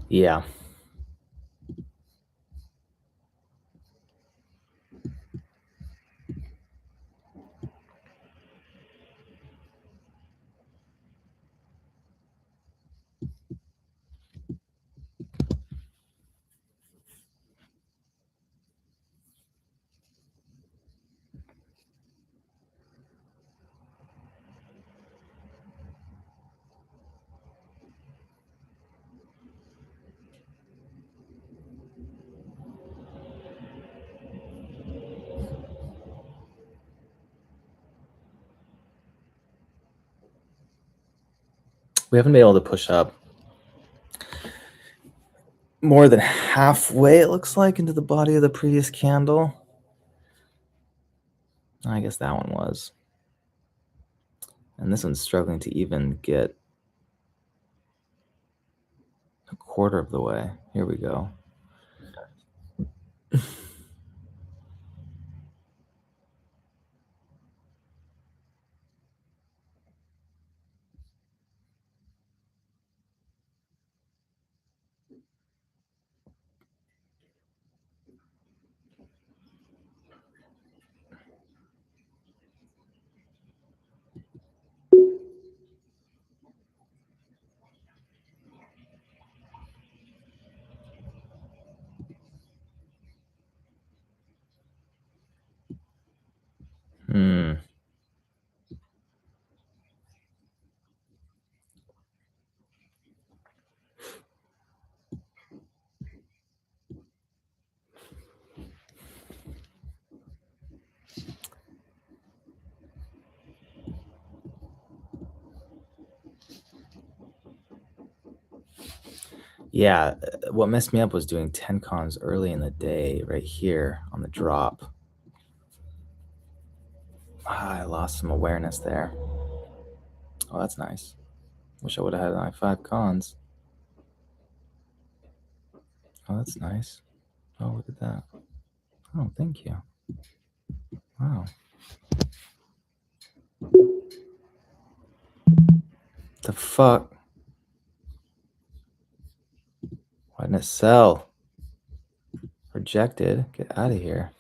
Yeah. We haven't been able to push up more than halfway, it looks like, into the body of the previous candle. I guess that one was. And this one's struggling to even get a quarter of the way. Here we go. Yeah, what messed me up was doing 10 cons early in the day right here on the drop. I lost some awareness there. Oh, that's nice. Wish I would have had my 5 cons. Oh, that's nice. Oh, look at that. Oh, thank you. Wow. The fuck? Why didn't it sell? Rejected. Get out of here.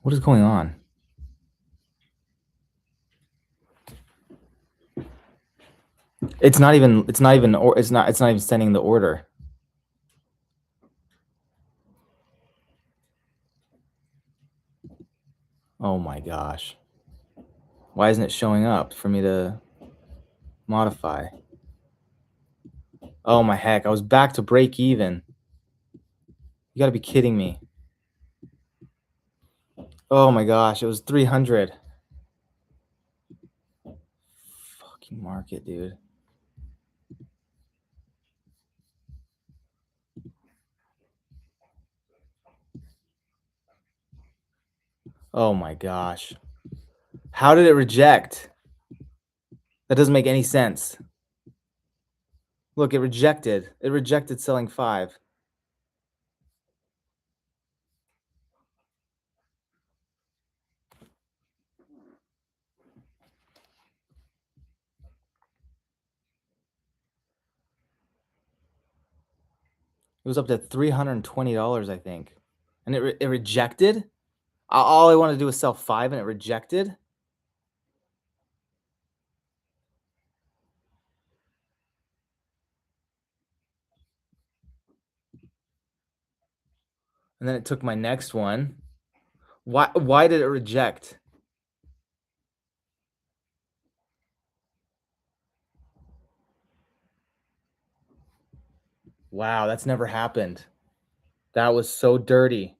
What is going on? It's not even sending the order. Oh my gosh. Why isn't it showing up for me to modify? Oh my heck, I was back to break even. You gotta be kidding me. Oh my gosh, it was 300. Fucking market, dude. Oh my gosh. How did it reject? That doesn't make any sense. Look, it rejected. It rejected selling 5. It was up to $320, I think. And it rejected? All I wanted to do was sell 5 and it rejected? And then it took my next one. Why did it reject? Wow, that's never happened. That was so dirty.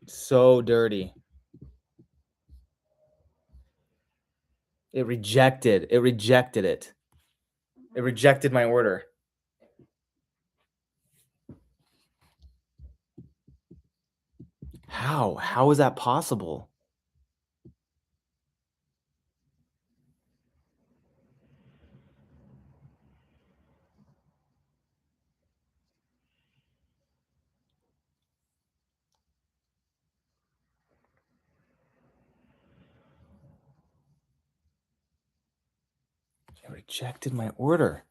So dirty. It rejected. It rejected it. It rejected my order. How? How is that possible? It rejected my order.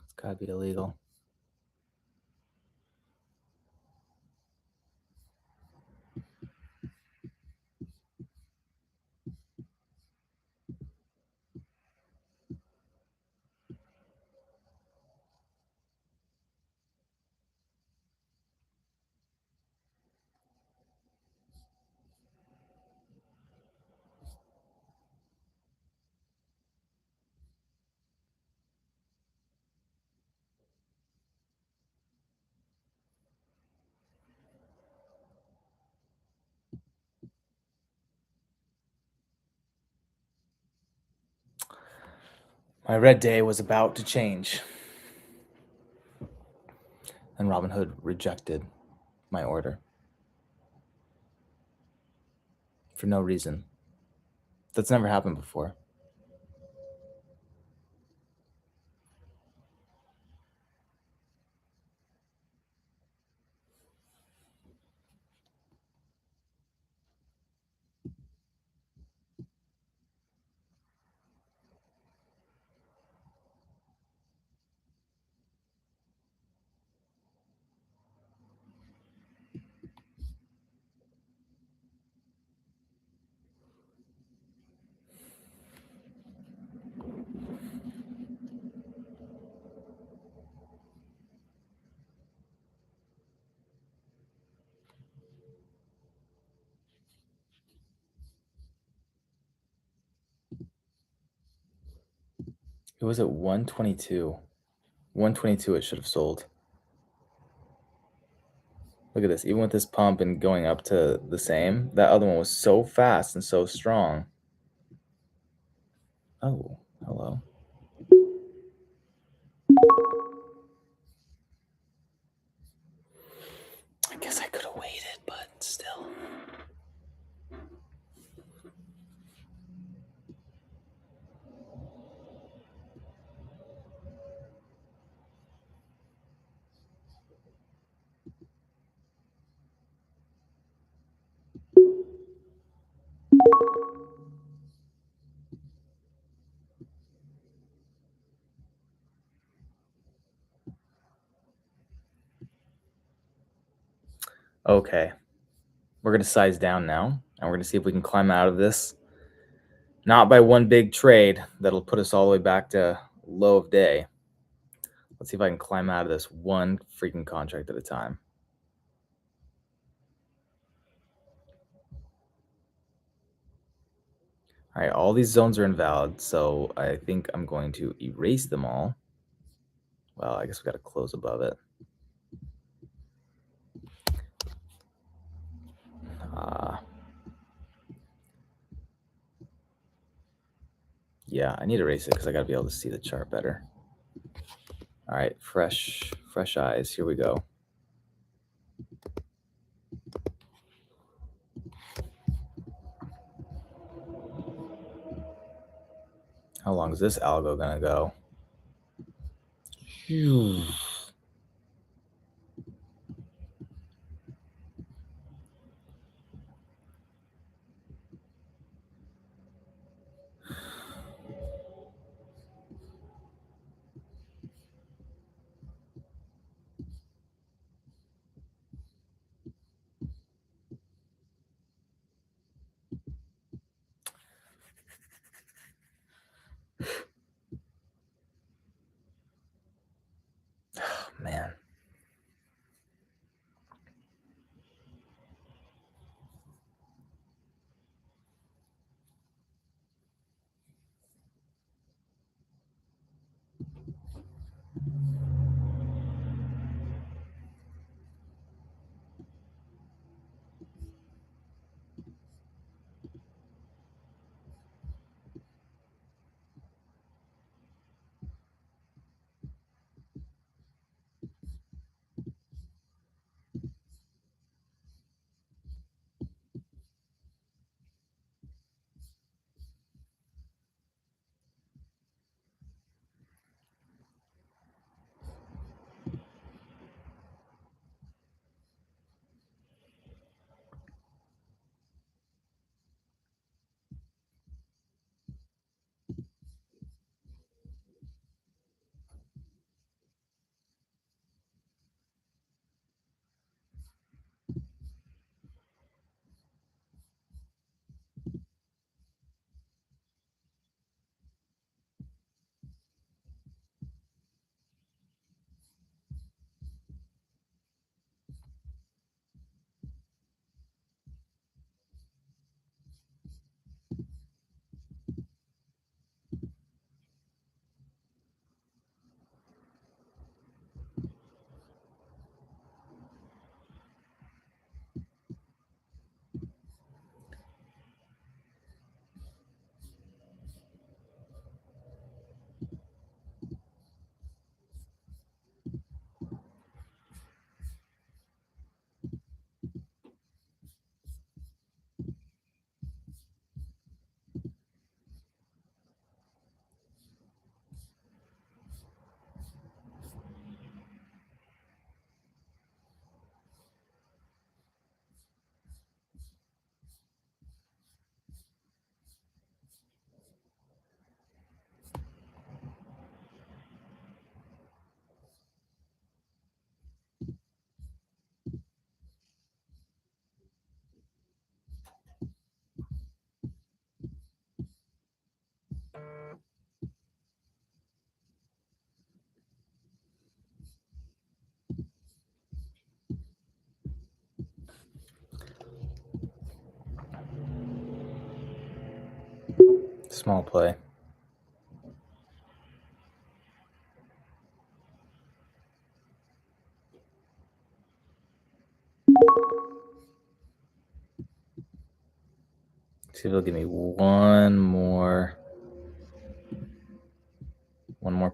It's gotta be illegal. My red day was about to change. And Robinhood rejected my order. For no reason. That's never happened before. It was at 122. 122 it should have sold. Look at this. Even with this pump and going up to the same, that other one was so fast and so strong. Oh, hello. I guess I could have waited, but still. Okay. We're going to size down now, and we're going to see if we can climb out of this. Not by one big trade that'll put us all the way back to low of day. Let's see if I can climb out of this one freaking contract at a time. All right, all these zones are invalid, so I think I'm going to erase them all. Well, I guess we got to close above it. Yeah, I need to erase it because I got to be able to see the chart better. All right, fresh eyes. Here we go. How long is this algo gonna go? Oh, man. Small play. See if it'll give me one more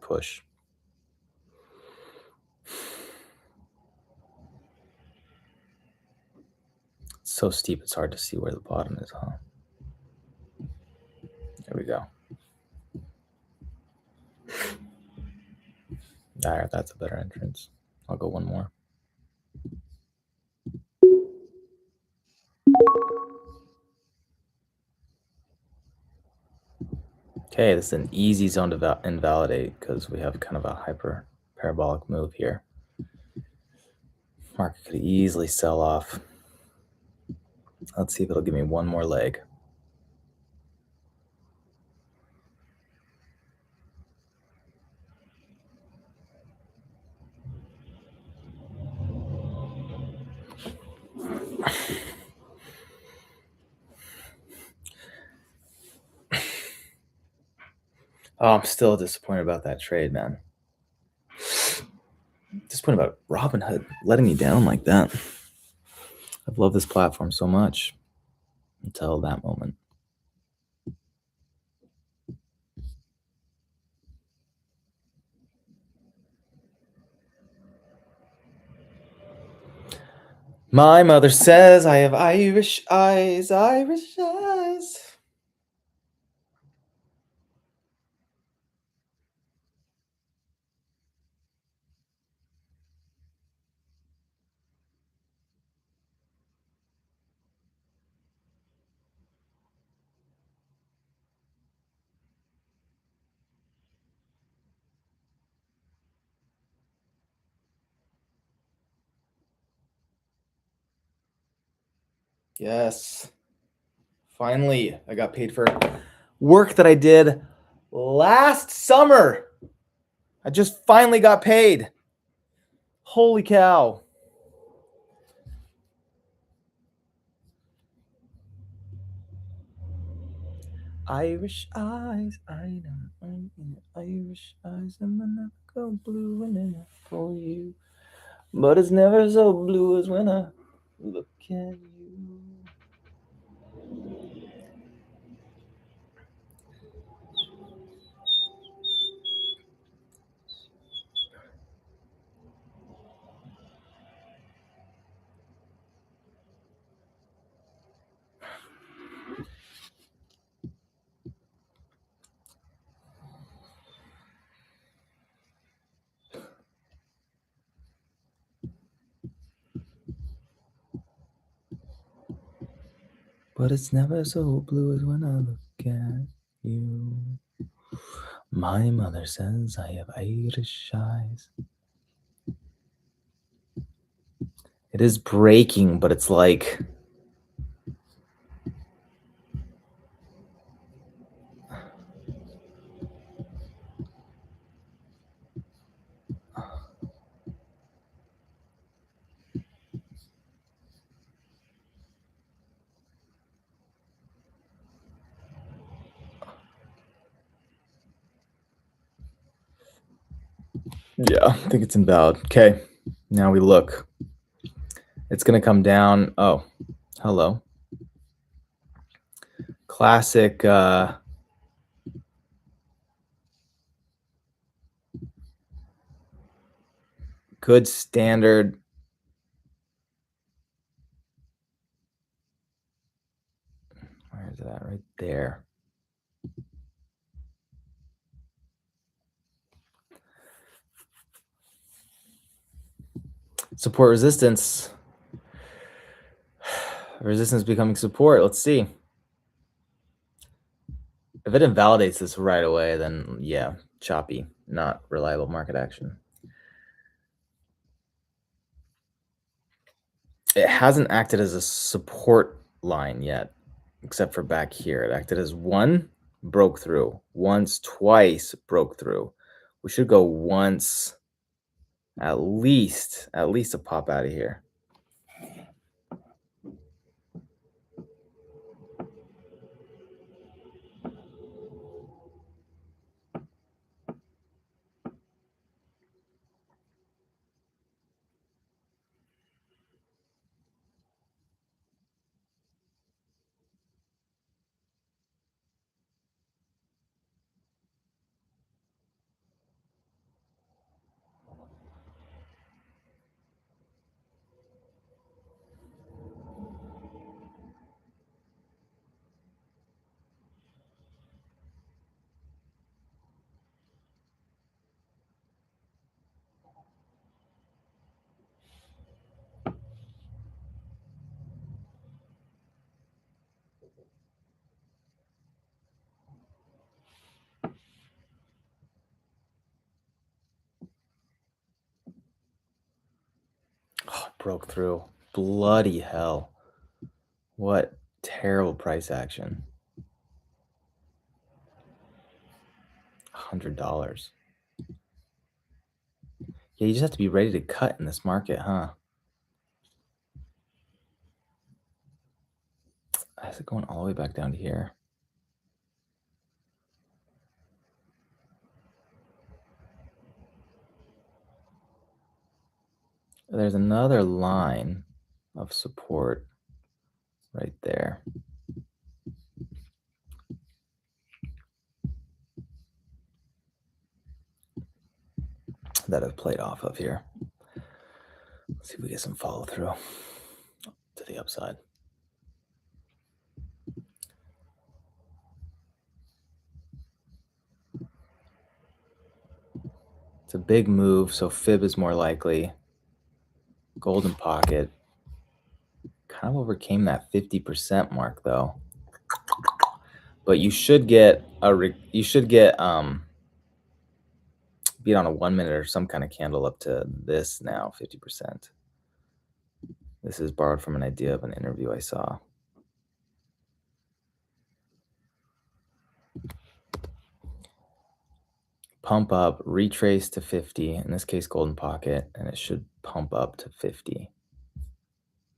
push. It's so steep, it's hard to see where the bottom is, huh? There we go. All right, that's a better entrance. I'll go one more. Okay, this is an easy zone to invalidate because we have kind of a hyper parabolic move here. Market could easily sell off. Let's see if it'll give me one more leg. Oh, I'm still disappointed about that trade, man. Disappointed about Robinhood letting me down like that. I've loved this platform so much until that moment. My mother says I have Irish eyes, Irish eyes. Yes. Finally, I got paid for work that I did last summer. I just finally got paid. Holy cow. Irish eyes, I know, Irish eyes, and then I go blue when I for you. But it's never so blue as when I look at you. But it's never so blue as when I look at you. My mother says I have Irish eyes. It is breaking, but it's like... Yeah, I think it's invalid. Okay, now we look. It's going to come down. Oh, hello. Classic good standard. Where is that? Right there. Support resistance. Resistance becoming support. Let's see. If it invalidates this right away, then yeah, choppy, not reliable market action. It hasn't acted as a support line yet, except for back here. It acted as one, broke through. Once, twice, broke through. We should go once, at least a pop out of here. broke through. Bloody hell. What terrible price action. $100. Yeah, you just have to be ready to cut in this market, huh? Is it going all the way back down to here? There's another line of support right there. That I've played off of here. Let's see if we get some follow through to the upside. It's a big move, so fib is more likely. Golden pocket kind of overcame that 50% mark though. But you should get beat on a 1 minute or some kind of candle up to this now, 50%. This is borrowed from an idea of an interview I saw. Pump up, retrace to 50, in this case golden pocket, and it should pump up to 50.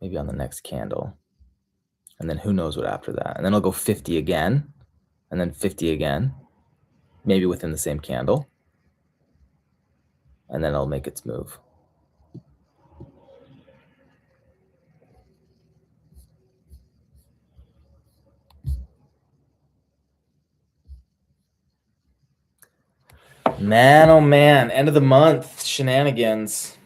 Maybe on the next candle. And then who knows what after that. And then it'll go 50 again, and then 50 again, maybe within the same candle. And then it'll make its move. Man, oh man, end of the month shenanigans.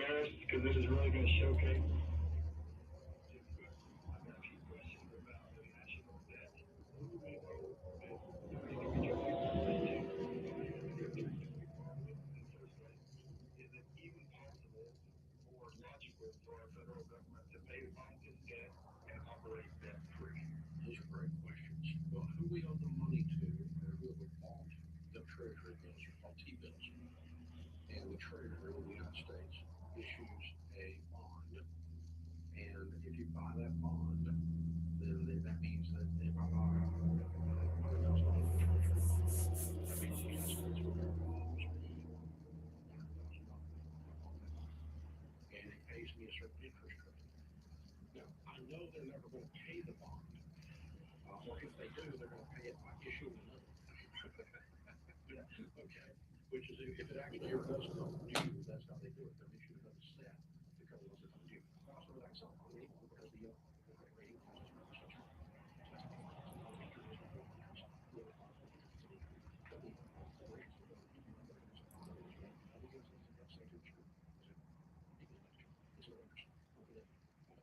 Harris, because this is really going to showcase. Those are great questions. Well, who we owe the money to, or who we bought the Treasury bills, are called T-bills. And the Treasury of the United States issues a bond. And if you buy that bond, then that means that if I buy $100,000 of Treasury, that means the United States of America owes me $100,000. And it pays me a certain interest rate. Now, I know they're never going to pay the bond. Or if they do, they're going to pay it by issuing another. Okay. Which is if it actually ever does come due, that's how they do it. They'll issue another set to cover those that come due. Also, that's not only because the credit rating agencies are such a. So that's how they find out. All the major risk report because whoever files the interest is illegal. But the corporations that go to keep you under is all the interest rate. All the interest is the same to the school. Equal lecture. It's no interest.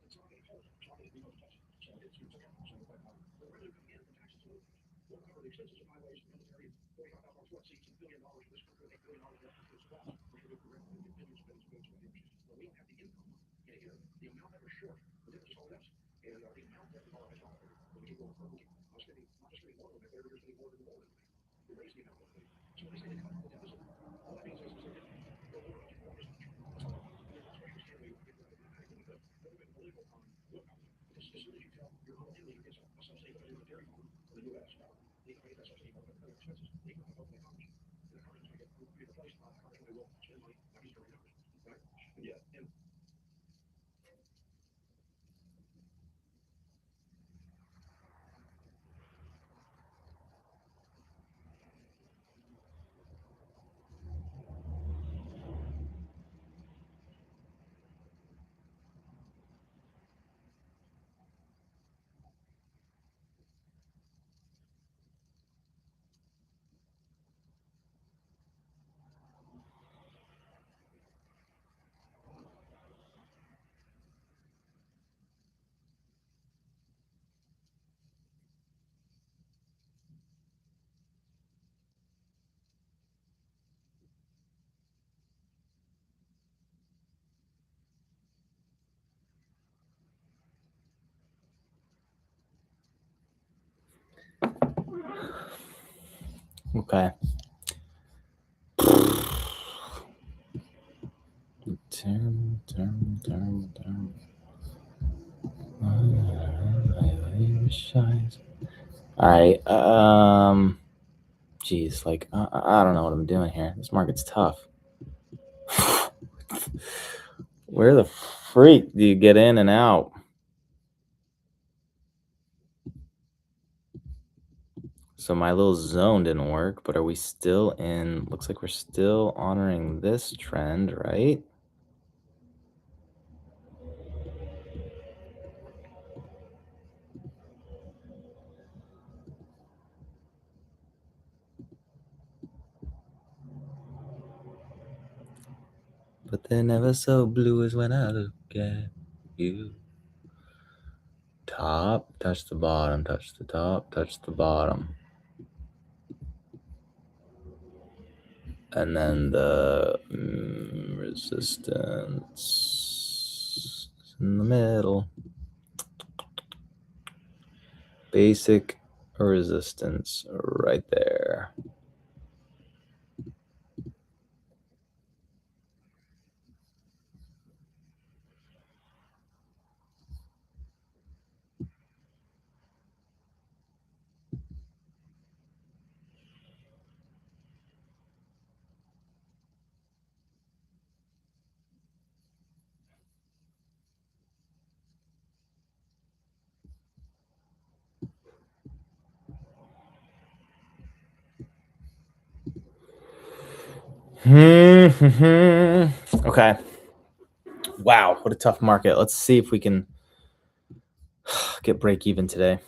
It's not getting close. It's not getting close. So it's account. So if I the revenue coming in from taxes alone will cover the expenses of highways, military, $45,000 flood seats, $1 billion for this country, $8 billion of electrical supplies, which are good for billions of billions of billions. Well, we don't have the income in here. The amount that we're short, the difference is all this. And the amount that we borrow is not covered. But we keep going further. I'm spending, not just spending more than they're spending more than more than we raise the amount of money. So when they say they cut the deficit, all that means is they didn't go over budget quite as much. That's all. And then the last question is, can we get rid of it? Because they've been illegal on milk company. As soon as you tell your whole enemy gets a subsidy put into the dairy farm for the U.S. government, they can get that subsidy for other expenses. They can vote in Congress. And the Congress is going to get replaced by the Congress who will spend money like he's doing numbers. Right? Yeah. And Okay. All right. Geez, like I don't know what I'm doing here. This market's tough. Where the freak do you get in and out? So my little zone didn't work, but are we still in? Looks like we're still honoring this trend, right? But they're never so blue as when I look at you. Top, touch the bottom, touch the top, touch the bottom. And then the resistance in the middle. Basic resistance right there. Okay. Wow, what a tough market. Let's see if we can get break even today.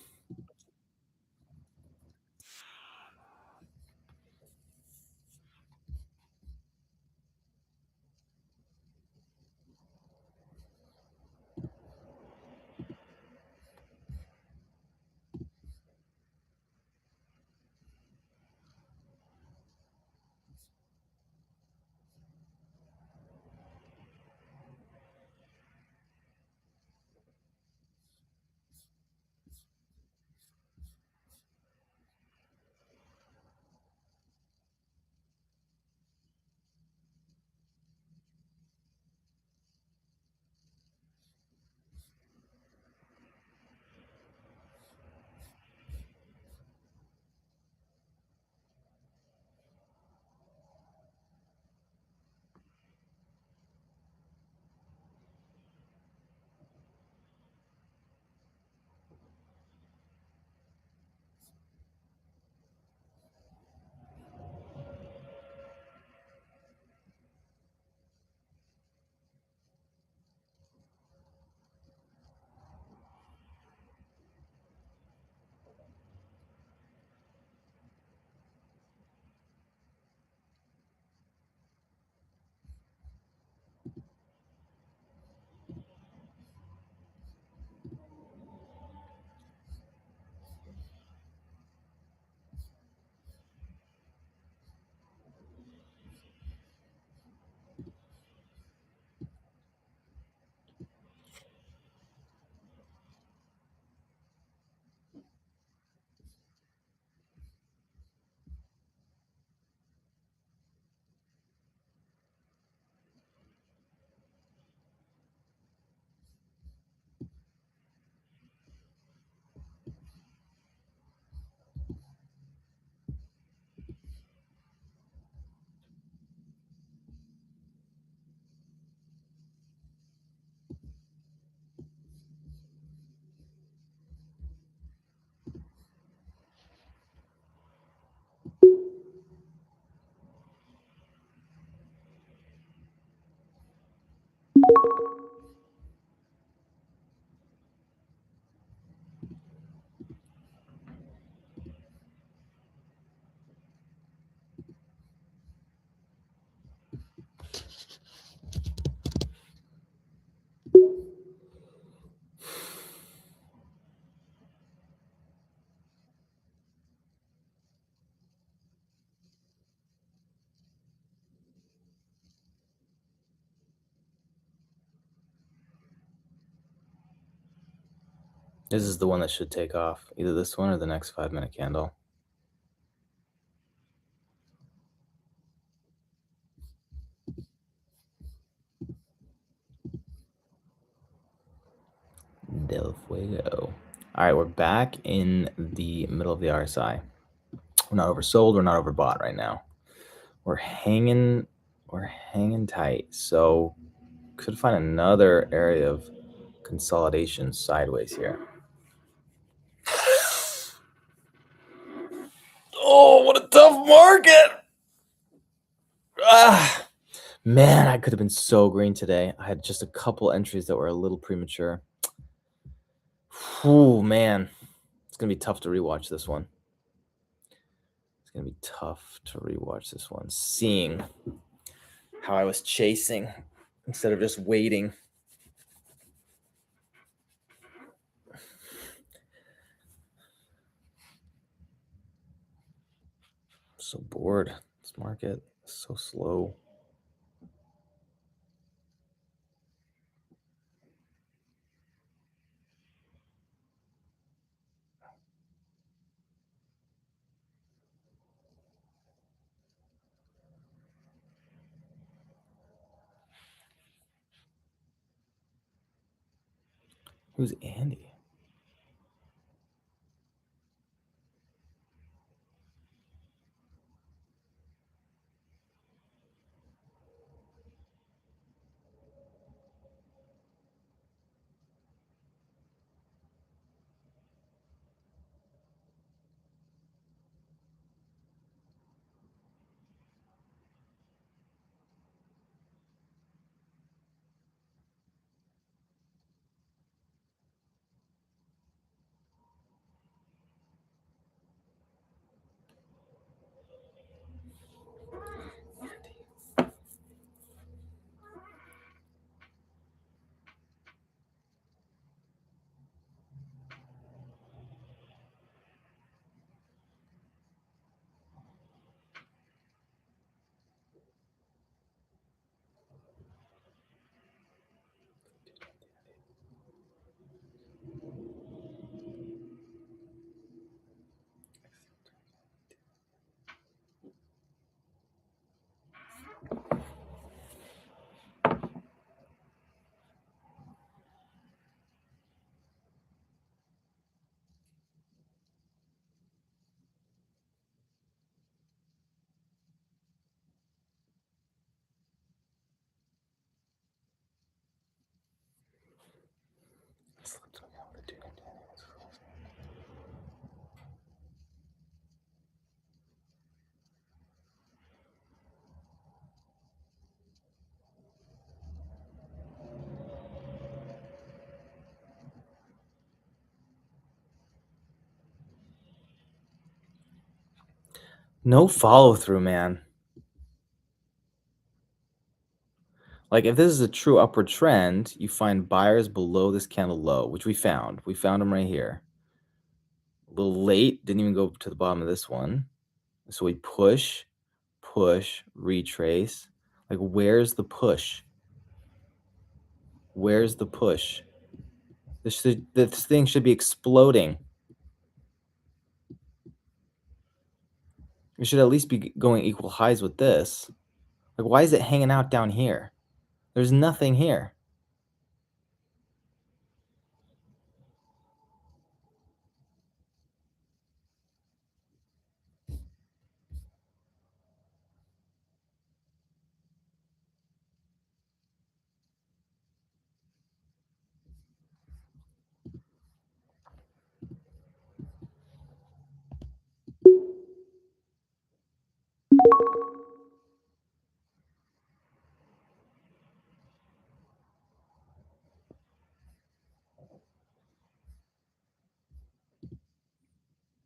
This is the one that should take off. Either this one or the next 5-minute candle. Del Fuego. All right, we're back in the middle of the RSI. We're not oversold. We're not overbought right now. We're hanging tight. So could find another area of consolidation sideways here. Oh, what a tough market! Man, I could have been so green today. I had just a couple entries that were a little premature. Whew, man. It's going to be tough to rewatch this one. It's going to be tough to rewatch this one. Seeing how I was chasing instead of just waiting. I'm so bored. This market is so slow. Who's Andy? No follow through, man. Like if this is a true upward trend, you find buyers below this candle low, which we found. We found them right here. A little late, didn't even go to the bottom of this one. So we push, retrace. Like where's the push? Where's the push? This thing should be exploding. It should at least be going equal highs with this. Like why is it hanging out down here? There's nothing here.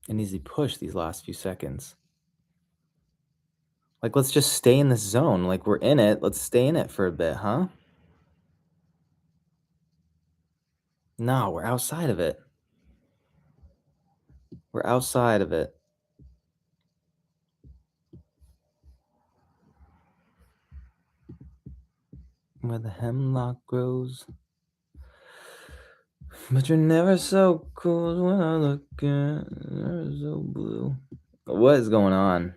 It needs to push these last few seconds. Like, let's just stay in this zone. Like, we're in it. Let's stay in it for a bit, huh? No, we're outside of it. We're outside of it. Where the hemlock grows. But you're never so cool when I look at you're so blue. What is going on?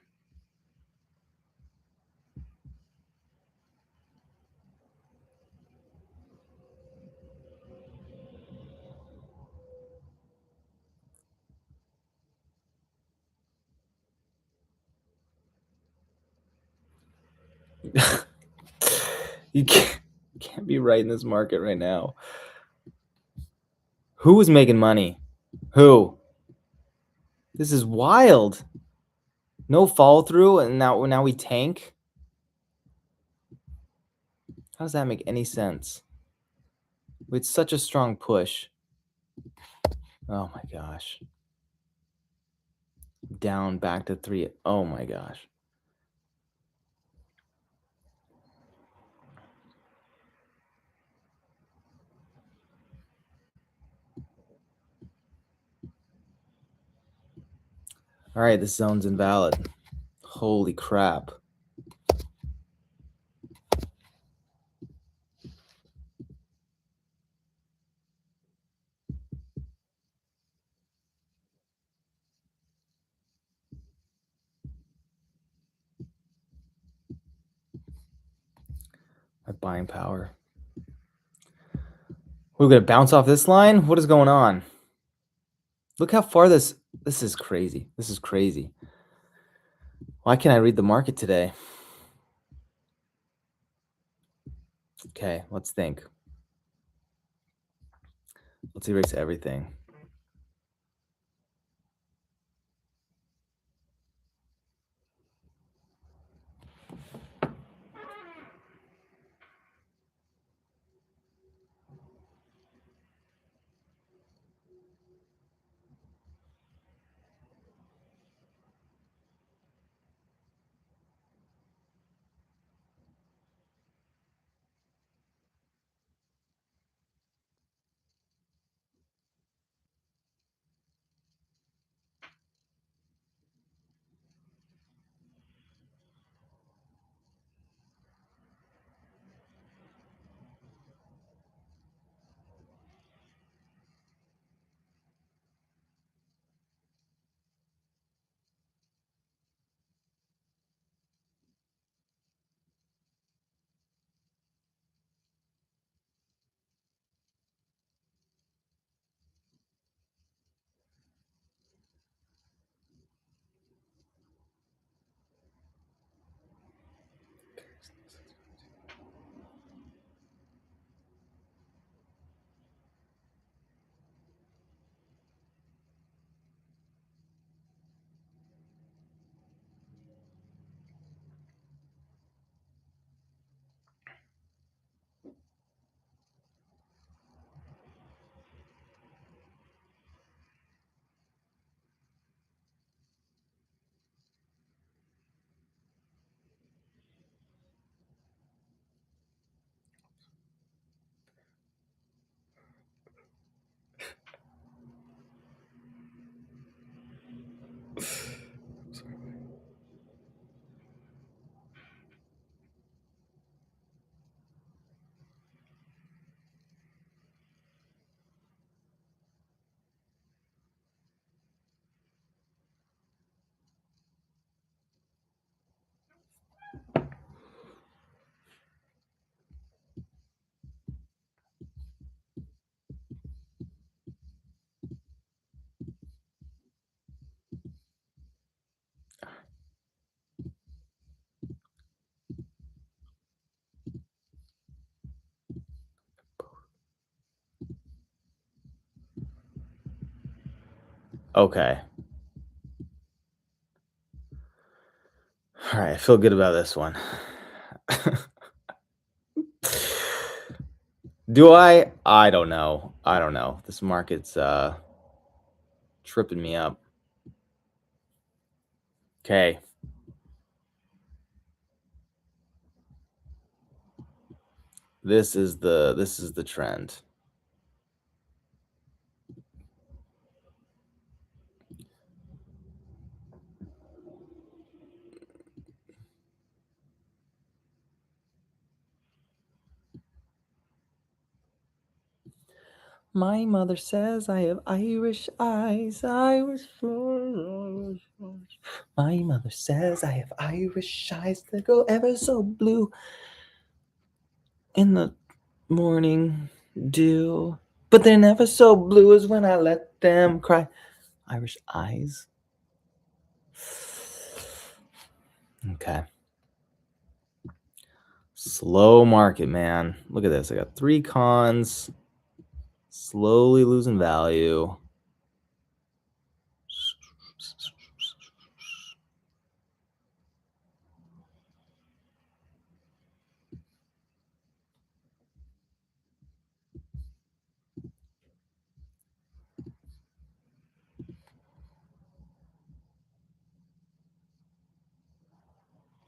you can't be right in this market right now. Who is making money? Who? This is wild. No follow through, and now we tank. How does that make any sense? It's such a strong push. Oh my gosh. Down back to 3. Oh my gosh. All right, this zone's invalid. Holy crap. My buying power. We're gonna bounce off this line? What is going on? Look how far this is crazy. This is crazy. Why can't I read the market today? Okay, let's think. Let's erase everything. Okay. All right, I feel good about this one. Do I? I don't know. I don't know. This market's tripping me up. Okay. This is the trend. My mother says I have Irish eyes, Irish flowers. My mother says I have Irish eyes that go ever so blue in the morning dew, but they're never so blue as when I let them cry. Irish eyes. Okay. Slow market, man. Look at this. I got 3 cons. Slowly losing value.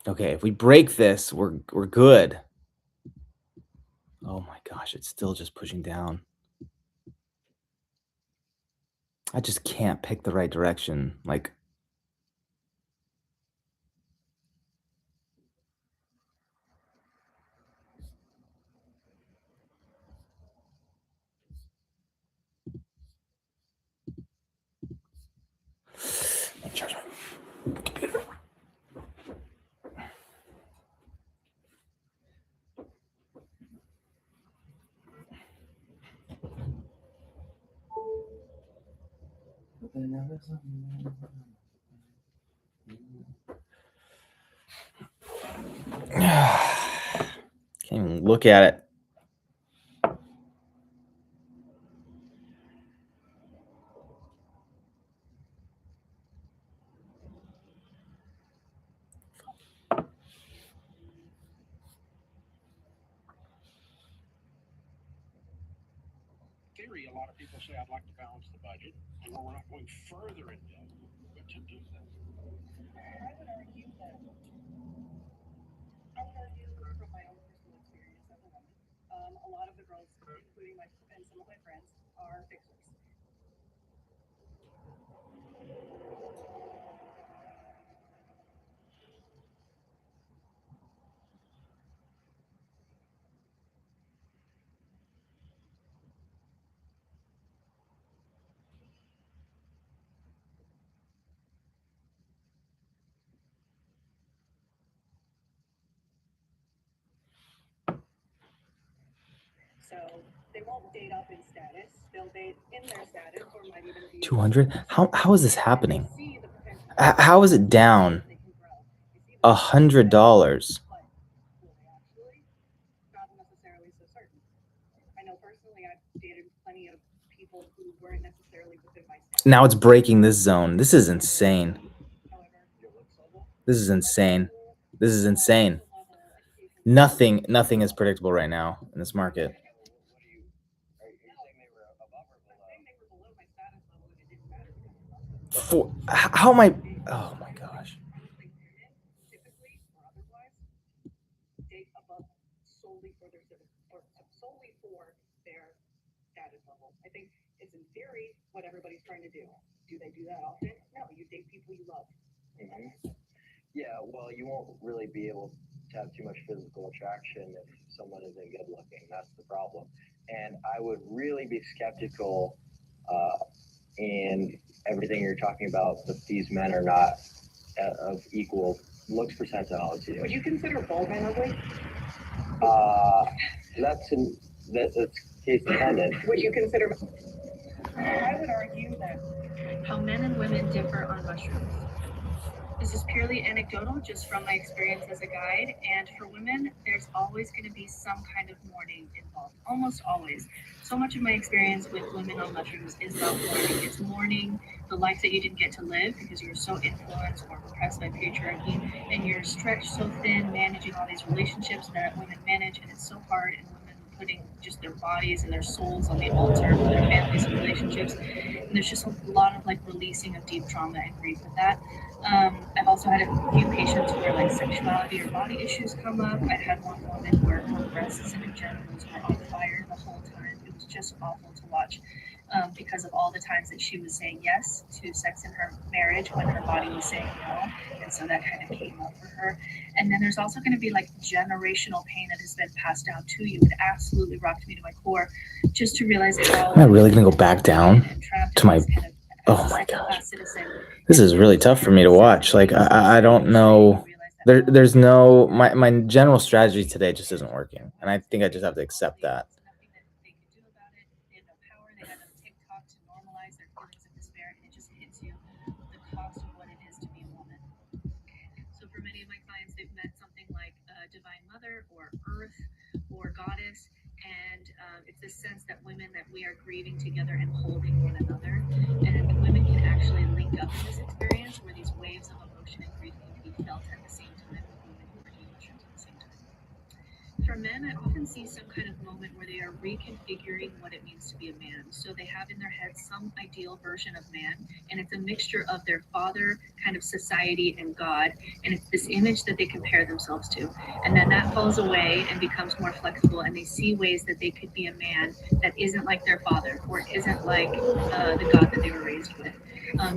Okay, if we break this, we're good. Oh my gosh, it's still just pushing down. I just can't pick the right direction. Like, let me charge my computer. Can't even look at it. Theory, a lot of people say I'd like to balance the budget, and we're not going further in debt, but to do that. I would argue from my own personal experience as a woman, a lot of the girls, including and some of my friends, are fixers. So they won't date up in status. They'll date in their status, or might even be 200? How is this happening? see the potential. How is it down They can grow. They see the $100? but will they actually? Not necessarily so certain. I know personally, I've dated plenty of people who weren't necessarily within my status. Now it's breaking this zone. This is insane. However, This is insane. This is insane. Nothing is predictable right now in this market. How am I? Oh my gosh. typically or otherwise date above solely for their status level. I think it's in theory what everybody's trying to do. Do they do that often? No, you date people you love. Yeah, well, you won't really be able to have too much physical attraction if someone isn't good looking. That's the problem. And I would really be skeptical in everything you're talking about that these men are not of equal looks percentile to you. Would you consider bald men ugly? That's case dependent. Would you consider? I would argue that how men and women differ on mushrooms. This is purely anecdotal, just from my experience as a guide. And for women, there's always going to be some kind of mourning involved, almost always. So much of my experience with women on mushrooms is about mourning. It's mourning the life that you didn't get to live because you were so influenced or oppressed by patriarchy, and you're stretched so thin managing all these relationships that women manage, and it's so hard, and women putting just their bodies and their souls on the altar for their families and relationships. And there's just a lot of like releasing of deep trauma and grief with that. I've also had a few patients where like sexuality or body issues come up. I had one woman where her breasts and her genitals were on fire the whole time. It was just awful to watch. because of all the times that she was saying yes to sex in her marriage when her body was saying no. And so that kind of came up for her. And then there's also going to be like generational pain that has been passed down to you. It absolutely rocked me to my core just to realize how. Am I really going to go back down to my... Oh my gosh. This is really tough for me to watch. Like, I don't know. There's no... My general strategy today just isn't working. And I think I just have to accept that. So for many of my clients, they've met something like a divine mother or earth or goddess. And it's this sense that women, that we are grieving together and holding one another. And women can actually link up in this experience where these waves of emotion and grief can be felt at the same time with women who are doing mushrooms at the same time. For men, I often see some kind of moment where they are reconfiguring what it means to be a man. So they have in their head some ideal version of man, and it's a mixture of their father, kind of society, and God, and it's this image that they compare themselves to. And then that falls away and becomes more flexible, and they see ways that they could be a man that isn't like their father, or isn't like the God that they were raised with,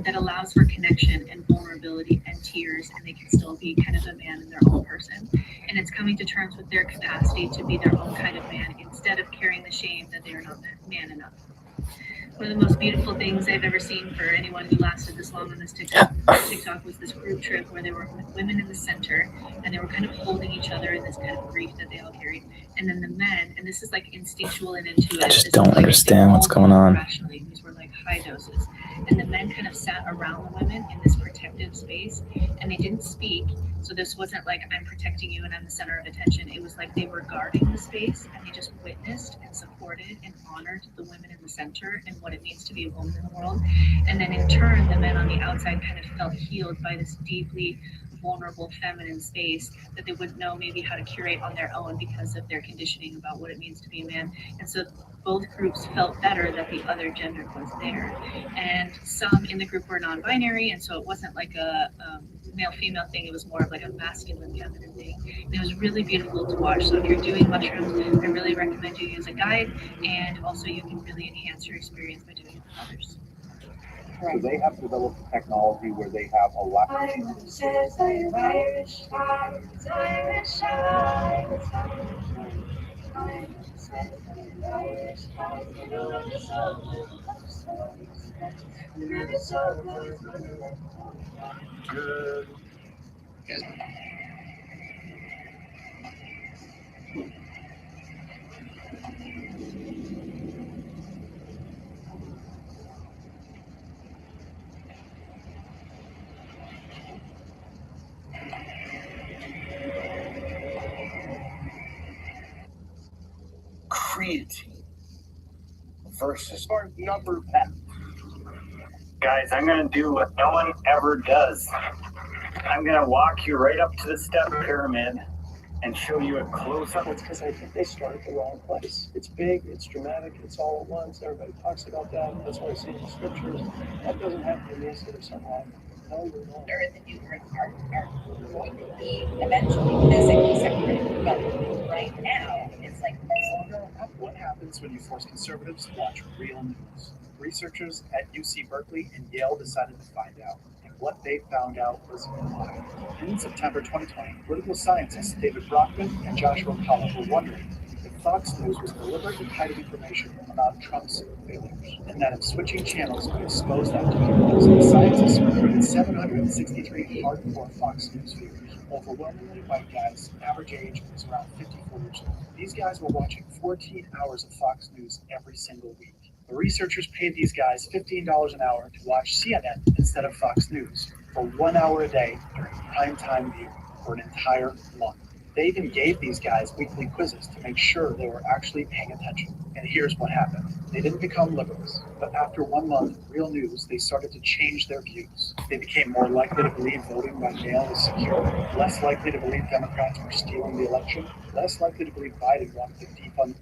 that allows for connection and vulnerability and tears, and they can still be kind of a man in their own person. And it's coming to terms with their capacity to be their own kind of man instead of carrying the shame that they are not man enough. One of the most beautiful things I've ever seen for anyone who lasted this long on this TikTok was this group trip where they were with women in the center, and they were kind of holding each other in this kind of grief that they all carried. And then the men, and this is like instinctual and intuitive. I just don't understand what's going on. Rationally, these were like high doses. And the men kind of sat around the women in this protective space, and they didn't speak. So this wasn't like, I'm protecting you and I'm the center of attention. It was like they were guarding the space, and they just witnessed and supported and honored the women in the center and what it means to be a woman in the world. And then in turn, the men on the outside kind of felt healed by this deeply vulnerable feminine space that they wouldn't know maybe how to curate on their own because of their conditioning about what it means to be a man. And so both groups felt better that the other gender was there. And some in the group were non-binary, and so it wasn't like a male-female thing, it was more of like a masculine feminine thing. And it was really beautiful to watch. So if you're doing mushrooms, I really recommend you use a guide, and also you can really enhance your experience by doing it with others. So they have developed technology where they have a lot. Good. Creatine versus our number 10. Guys, I'm going to do what no one ever does. I'm going to walk you right up to the step pyramid and show you a close-up. That's because I think they start at the wrong place. It's big, it's dramatic, it's all at once. Everybody talks about that. That's what I see in the scriptures. That doesn't happen in this or something. No, you're not. The new earth are going to be eventually physically separated. But right now, it's like what happens when you force conservatives to watch real news? Researchers at UC Berkeley and Yale decided to find out. And what they found out was wild. In September 2020, political scientists David Brockman and Joshua Collins were wondering if Fox News was deliberately hiding information about Trump's failures, and that if switching channels would expose that to people. So the scientists recruited 763 hardcore Fox News viewers, overwhelmingly white guys. Average age was around 54 years old. These guys were watching 14 hours of Fox News every single week. The researchers paid these guys $15 an hour to watch CNN instead of Fox News for 1 hour a day during primetime viewing for an entire month. They even gave these guys weekly quizzes to make sure they were actually paying attention. And here's what happened. They didn't become liberals, but after 1 month of real news, they started to change their views. They became more likely to believe voting by mail was secure, less likely to believe Democrats were stealing the election, less likely to believe Biden wanted to defund.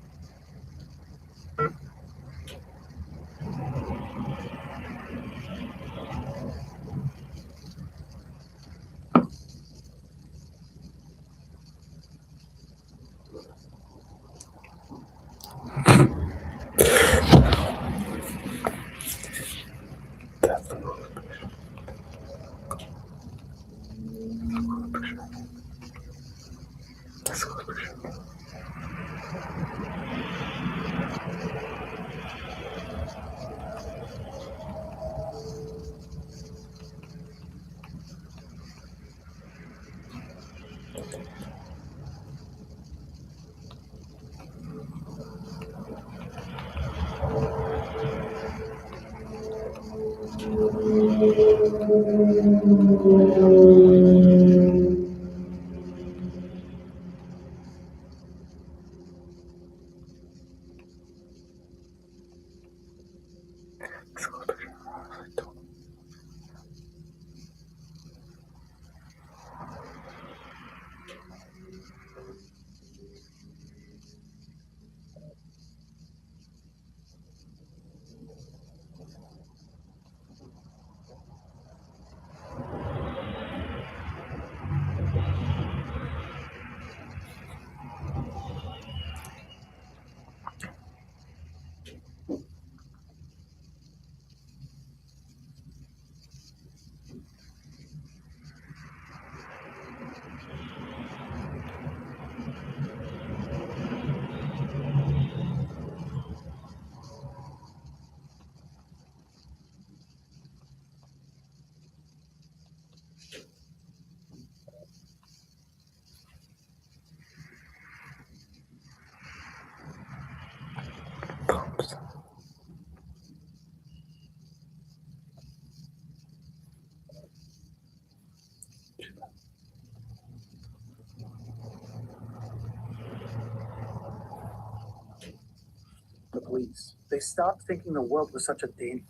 The police. They stopped thinking the world was such a danger.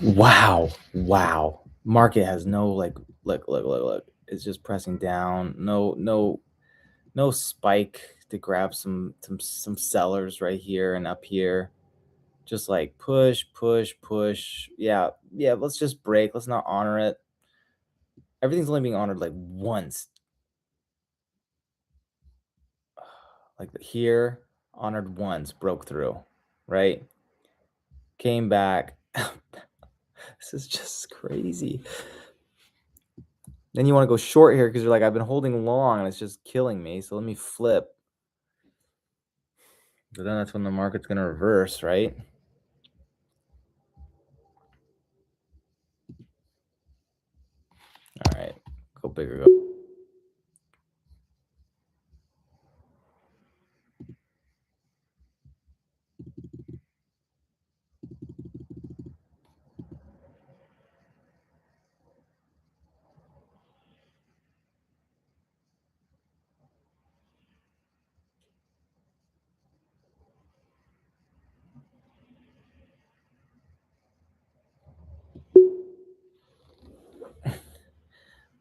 Wow. Wow. Market has no look. It's just pressing down. No spike to grab some sellers right here and up here. Just like push. Yeah, let's just break. Let's not honor it. Everything's only being honored like once. Like here, honored once, broke through, right? Came back. This is just crazy. Then you want to go short here because you're like, I've been holding long and it's just killing me. So let me flip. But then that's when the market's going to reverse, right? All right. Go bigger. Go.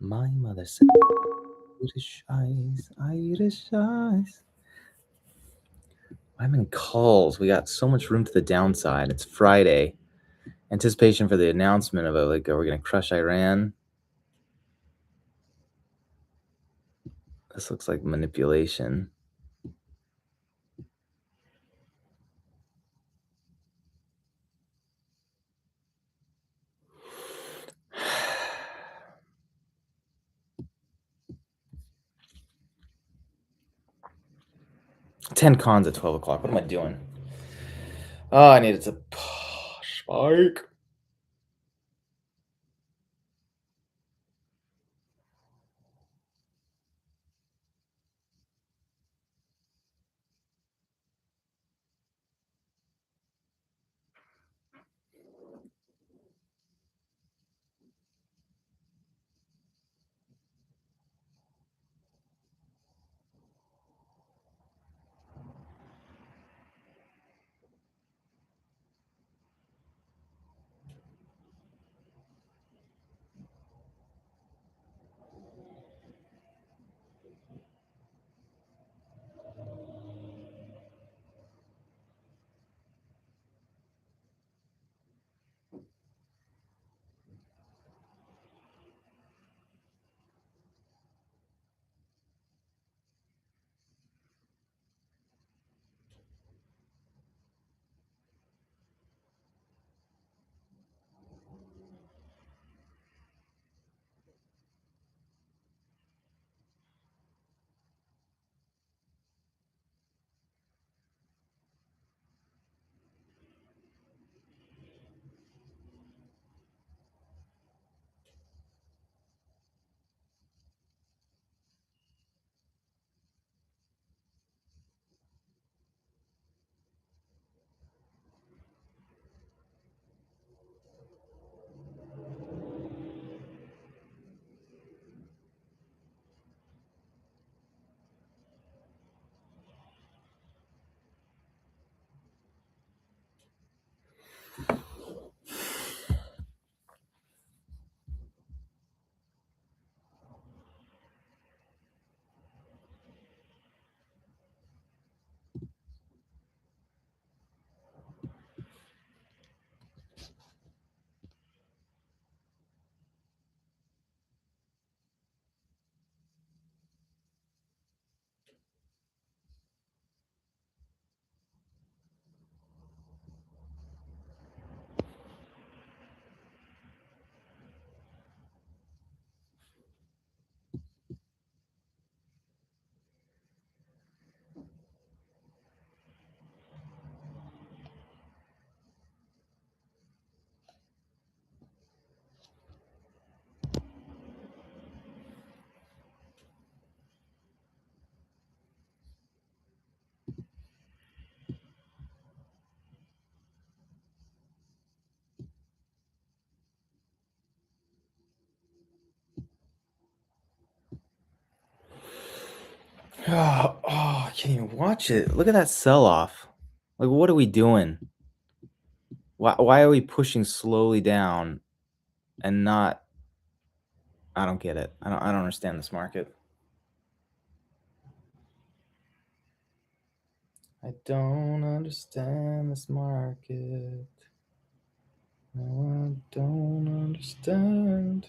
My mother said, Irish eyes. I'm in calls. We got so much room to the downside. It's Friday. Anticipation for the announcement of it. Like, are we going to crush Iran? This looks like manipulation. Ten cons at 12 o'clock. What am I doing? Oh, I needed to spike. Oh, I can't even watch it. Look at that sell-off. Like, what are we doing? Why are we pushing slowly down and not? I don't get it. I don't understand this market. I don't understand this market. No, I don't understand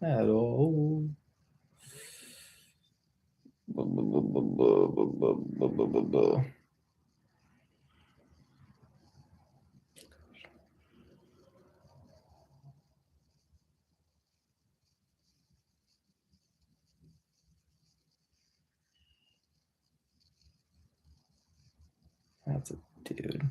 at all. That's a dude.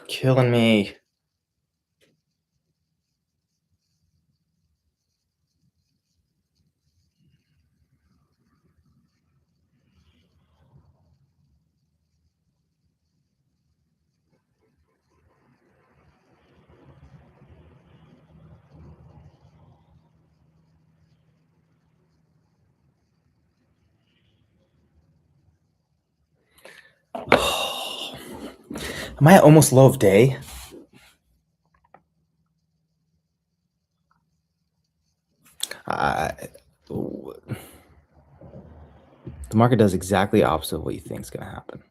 Killing me. Am I almost low of day? The market does exactly opposite of what you think is going to happen.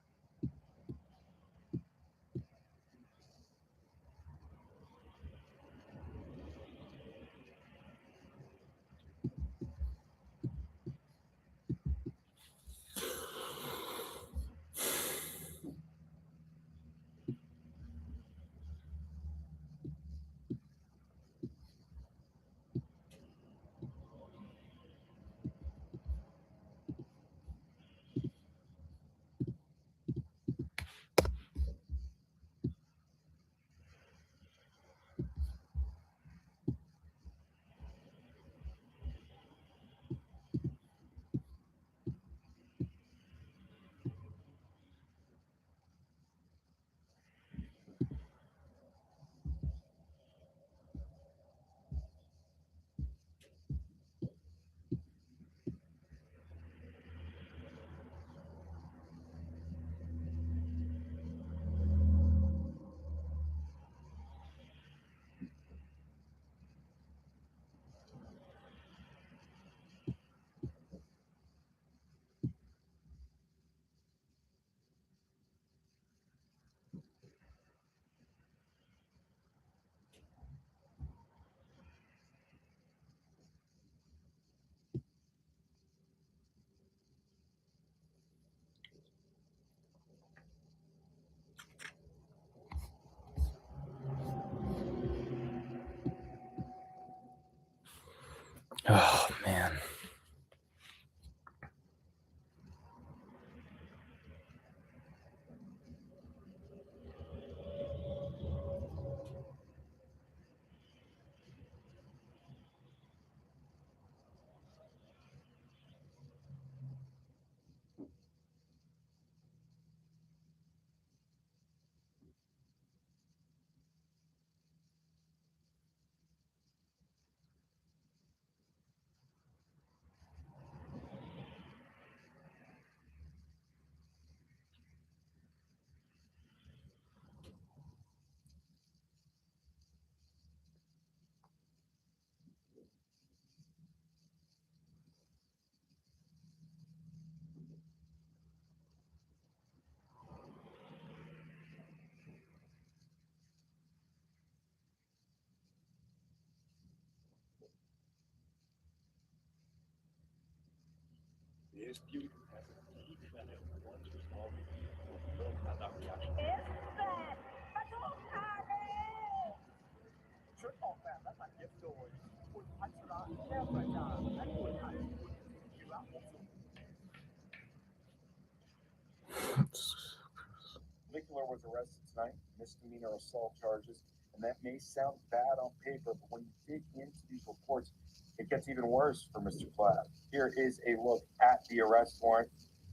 Lickler was arrested tonight, misdemeanor assault charges, and that may sound bad on paper, but when you dig into these reports, it gets even worse for Mr. Platt. Here is a look at the arrest warrant,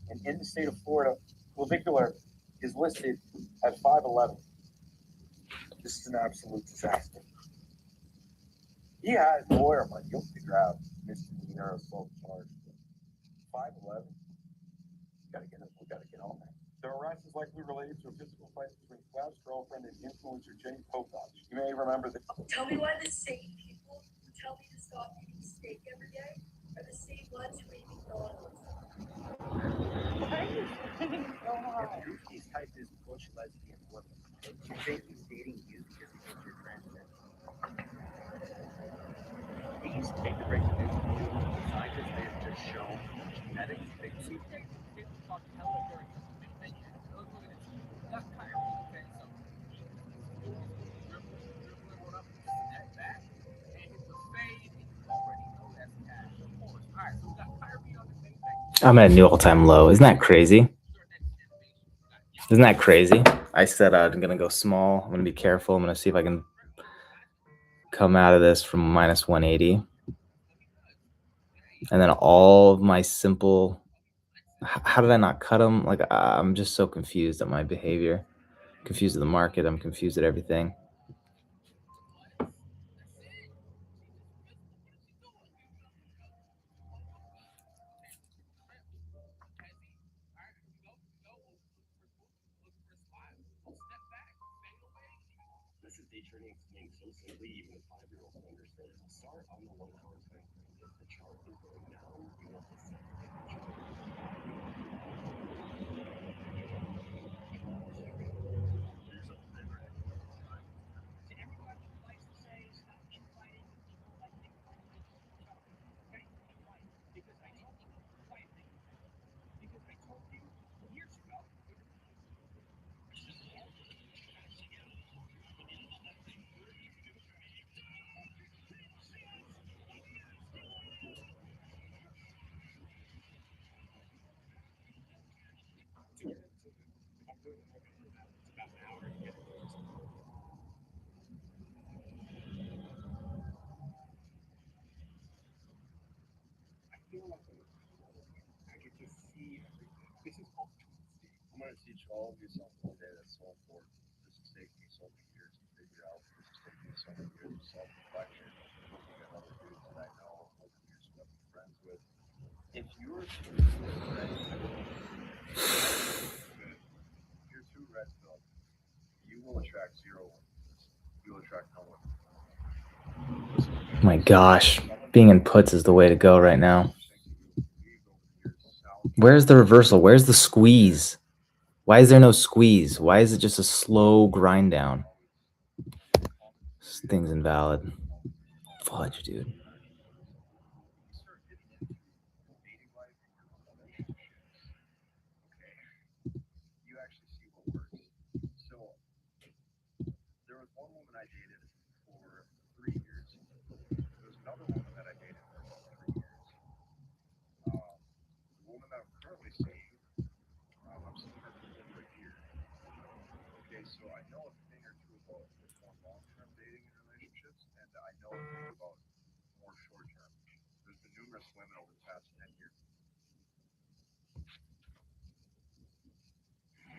and in the state of Florida, clavicular is listed at 5'11". This is an absolute disaster. He has lawyer money. You'll figure out misdemeanor assault charge. 5'11". We gotta get on that. The arrest is likely related to a physical fight between Platt's girlfriend and influencer Jenny Pocock. You may remember that. Tell me why the same people who tell me to stop eating steak every day are the same ones who eat McDonald's. If Goofy's type is butch lesbian woman, do you think he's dating you because he thinks you're transgender? He's take the break to do. Scientists have just shown genetics. I'm at a new all-time low. Isn't that crazy? Isn't that crazy? I said I'm going to go small. I'm going to be careful. I'm going to see if I can come out of this from minus 180. And then all of my simple... How did I not cut them? Like, I'm just so confused at my behavior. Confused at the market. I'm confused at everything. This is day trading explained so simply, even a 5-year-old can understand. Start on the 1-hour time frame. If the chart is going down, you want to sell. I'm going to teach all of you something today that's so important. This has taken me so many years to figure out. This has taken me so many years of self-reflection, looking at other dudes that I know, looking at who I'm friends with. If you're too red pill, you will attract zero one. You will attract no one. My gosh, being in puts is the way to go right now. Where's the reversal? Where's the squeeze? Why is there no squeeze? Why is it just a slow grind down? This thing's invalid. Fudge, dude. You actually see what works. So there was one woman I dated for 3 years. There was another woman that I dated for about 3 years. The woman that I'm currently seeing, I'm seeing her for over a year. Okay, so I know a thing or two about more long-term dating and relationships, and I know a thing about more short-term. There's been numerous women over the past 10 years.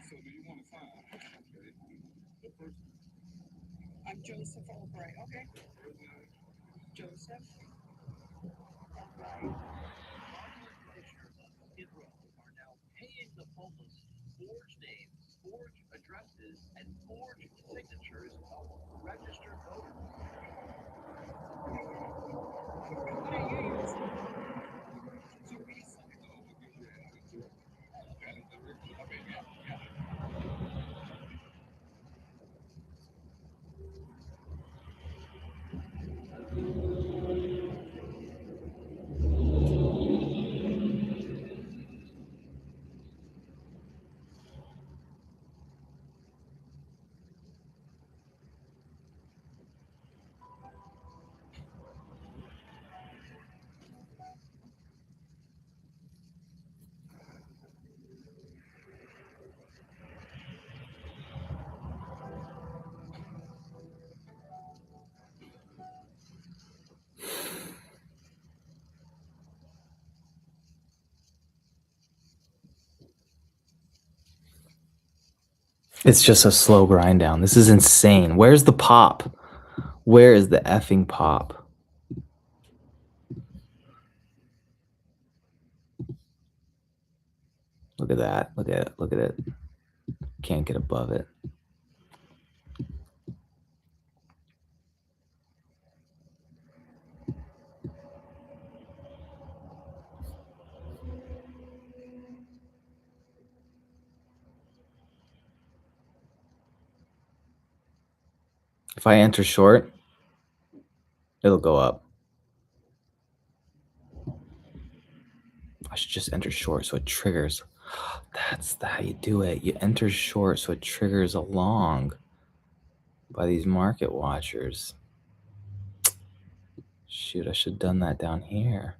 So do you want to find the person? I'm Joseph Albright. Okay. Joseph. Albright. Are now paying the homeless forged names, forged addresses, and forged signatures of registered voters. It's just a slow grind down. This is insane. Where's the pop? Where is the effing pop? Look at that. Look at it. Look at it. Can't get above it. If I enter short, it'll go up. I should just enter short so it triggers. That's how you do it. You enter short so it triggers along by these market watchers. Shoot, I should have done that down here.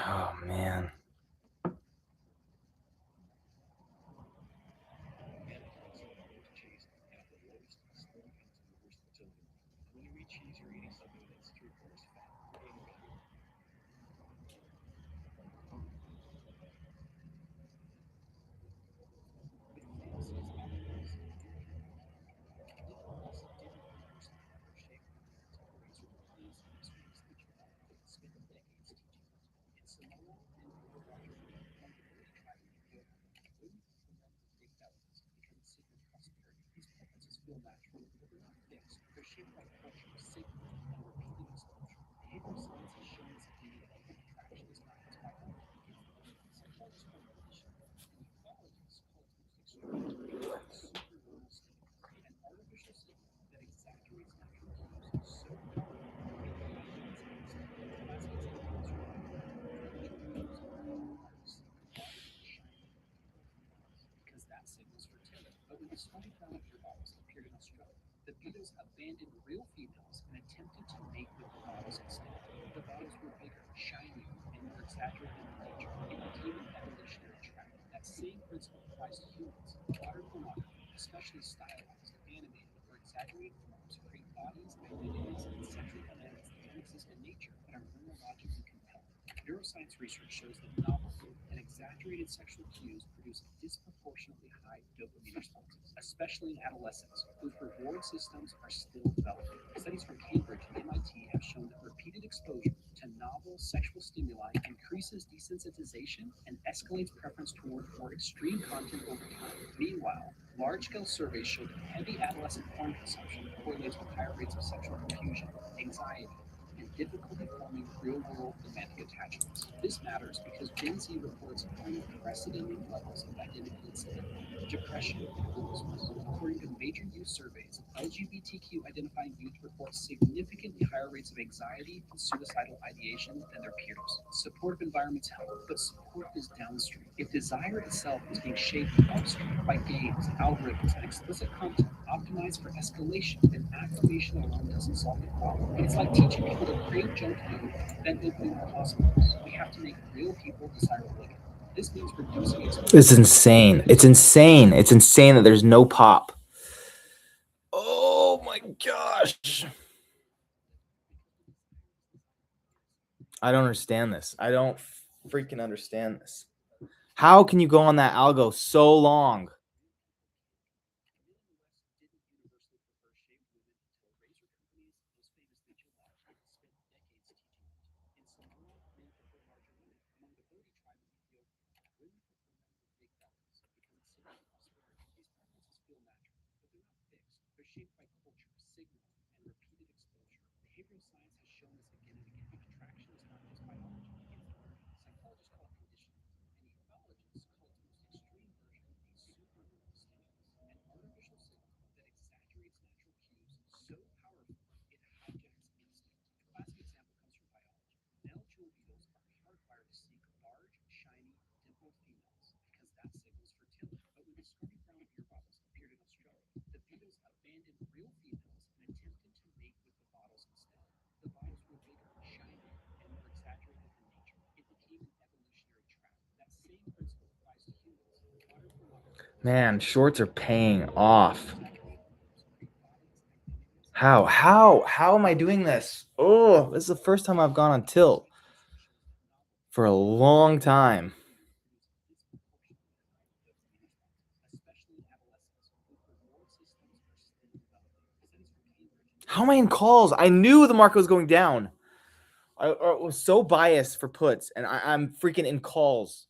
Oh, man. When you eat cheese, you're eating something that's 3/4 fat, 80 pure. With fantasies about this, little else didn't universally prefer shape movement until razor companies and space nature that spent decades teaching it. In Samoa and over larger women among the Birdi tribe in Ethiopia, women prefer men with big bellies because it signals prosperity. These preferences feel natural, but they're not fixed. They're shaped by culture, signal, and repeated exposure. Behavioral science has shown this innate attraction is not just biology, it's learned. Psychologists call it conditioning, and ufologists call its most extreme version supernatural stimulus, an artificial signal that exaggerates natural cues so powerfully it manipulates the instinct. Classic examples are temperature cues require to see large, shiny, purple beetles because that signals fertility. But when the spongy brown beer bottles appeared in Australia, the beetles abandoned real females and attempted to mate with the bottles instead. The bottles were bigger, shinier, and more exaggerated in nature. It became an evolutionary trap. That same principle applies to humans. Modern pornography, especially stylized, animated, or exaggerated forms, create bodies, identities, and sexual dynamics that don't exist in nature but are neurologically compelling. Neuroscience research shows that novelty and exaggerated sexual cues produce disproportionately high dopamine responses, especially in adolescents, whose reward systems are still developing. Studies from Cambridge and MIT have shown that repeated exposure to novel sexual stimuli increases desensitization and escalates preference toward more extreme content over time. Meanwhile, large-scale surveys show that heavy adolescent porn consumption correlates with higher rates of sexual confusion, anxiety, and difficulty forming real-world romantic attachments. This matters because Gen Z reports unprecedented levels of identity instability, depression, and hopelessness. According to major youth surveys, LGBTQ-identifying youth report significantly higher rates of anxiety and suicidal ideation than their peers. Supportive environments help, but support is downstream. If desire itself is being shaped upstream by games, algorithms, and explicit content optimized for escalation, then affirmation alone doesn't solve the problem. It's like teaching people to crave junk food, then opening the cosmos. We have to make real people desire living. This means reducing exposure. It's insane. It's insane. It's insane that there's no pop. Oh my gosh. I don't understand this. I don't freaking understand this. How can you go on that algo so long? They're shaped by culture, signal, and repeated Behavioral science has shown this again and again. Attraction is not just biology, it's learning. Psychologists call it conditioning, and neurologists call its most extreme version a superneural stimulus, an artificial signal that exaggerates natural cues so powerfully it hijacks instinct. A classic example comes from biology. Male jewel beetles are hardwired to seek large, shiny, dimpled females because that signals fertility. But when discarded brown beer bottles appeared in Australia, the beetles abandoned real females and attempted to mate with the bottles instead. The bottles were bigger, shinier, and more exaggerated than nature. It became an evolutionary trap. That same principle applies to humans. Modern pornography. Man, shorts are paying off. How am I doing this? Oh, this is the first time I've gone on tilt for a long time. How am I in calls? I knew the market was going down. I was so biased for puts, and I'm freaking in calls.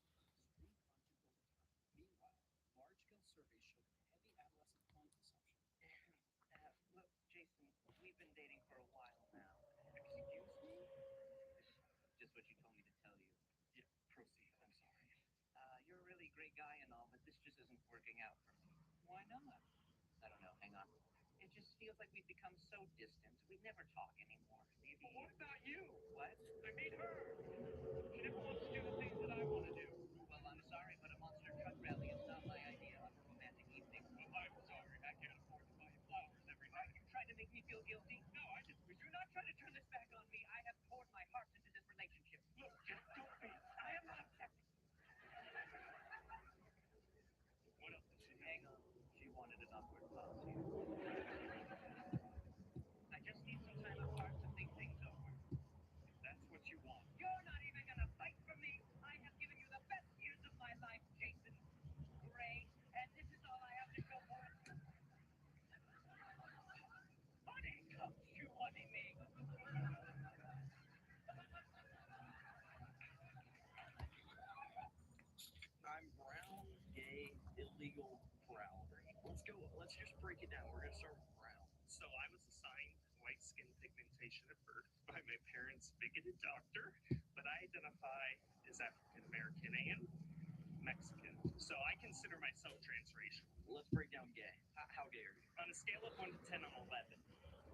Look, Jason, we've been dating for a while now. Excuse me? Just what you told me to tell you. Yeah, proceed. I'm sorry. You're a really great guy and all, but this just isn't working out for me. Why not? I don't know. Hang on. It just feels like we've become so distant. We never talk anymore. Maybe. But what about you? What? I mean her. She never wants to do the things that I want to do. Well, I'm sorry, but a monster truck rally is not my idea of a romantic evening. Well, I'm sorry. I can't afford to buy you flowers every night. Are you trying to make me feel guilty? No, I just wish you're not trying to turn this back on me. I have poured my heart into this relationship. Look, just don't be. I am not accepting. What else did she hang on? She wanted an upward policy. I just need some time apart to think things over. If that's what you want. You're not even gonna fight for me. I have given you the best years of my life, Jason Gray, and this is all I have to show for it. Honey, come you honey me. I'm brown, gay, illegal, brown. Let's go. Let's just break it down. We're gonna start with brown. So I was assigned white skin pigmentation at birth by my parents' bigoted doctor, but I identify as African American and Mexican. So I consider myself transracial. Let's break down gay. How gay are you? On a scale of 1 to 10, I'm 11.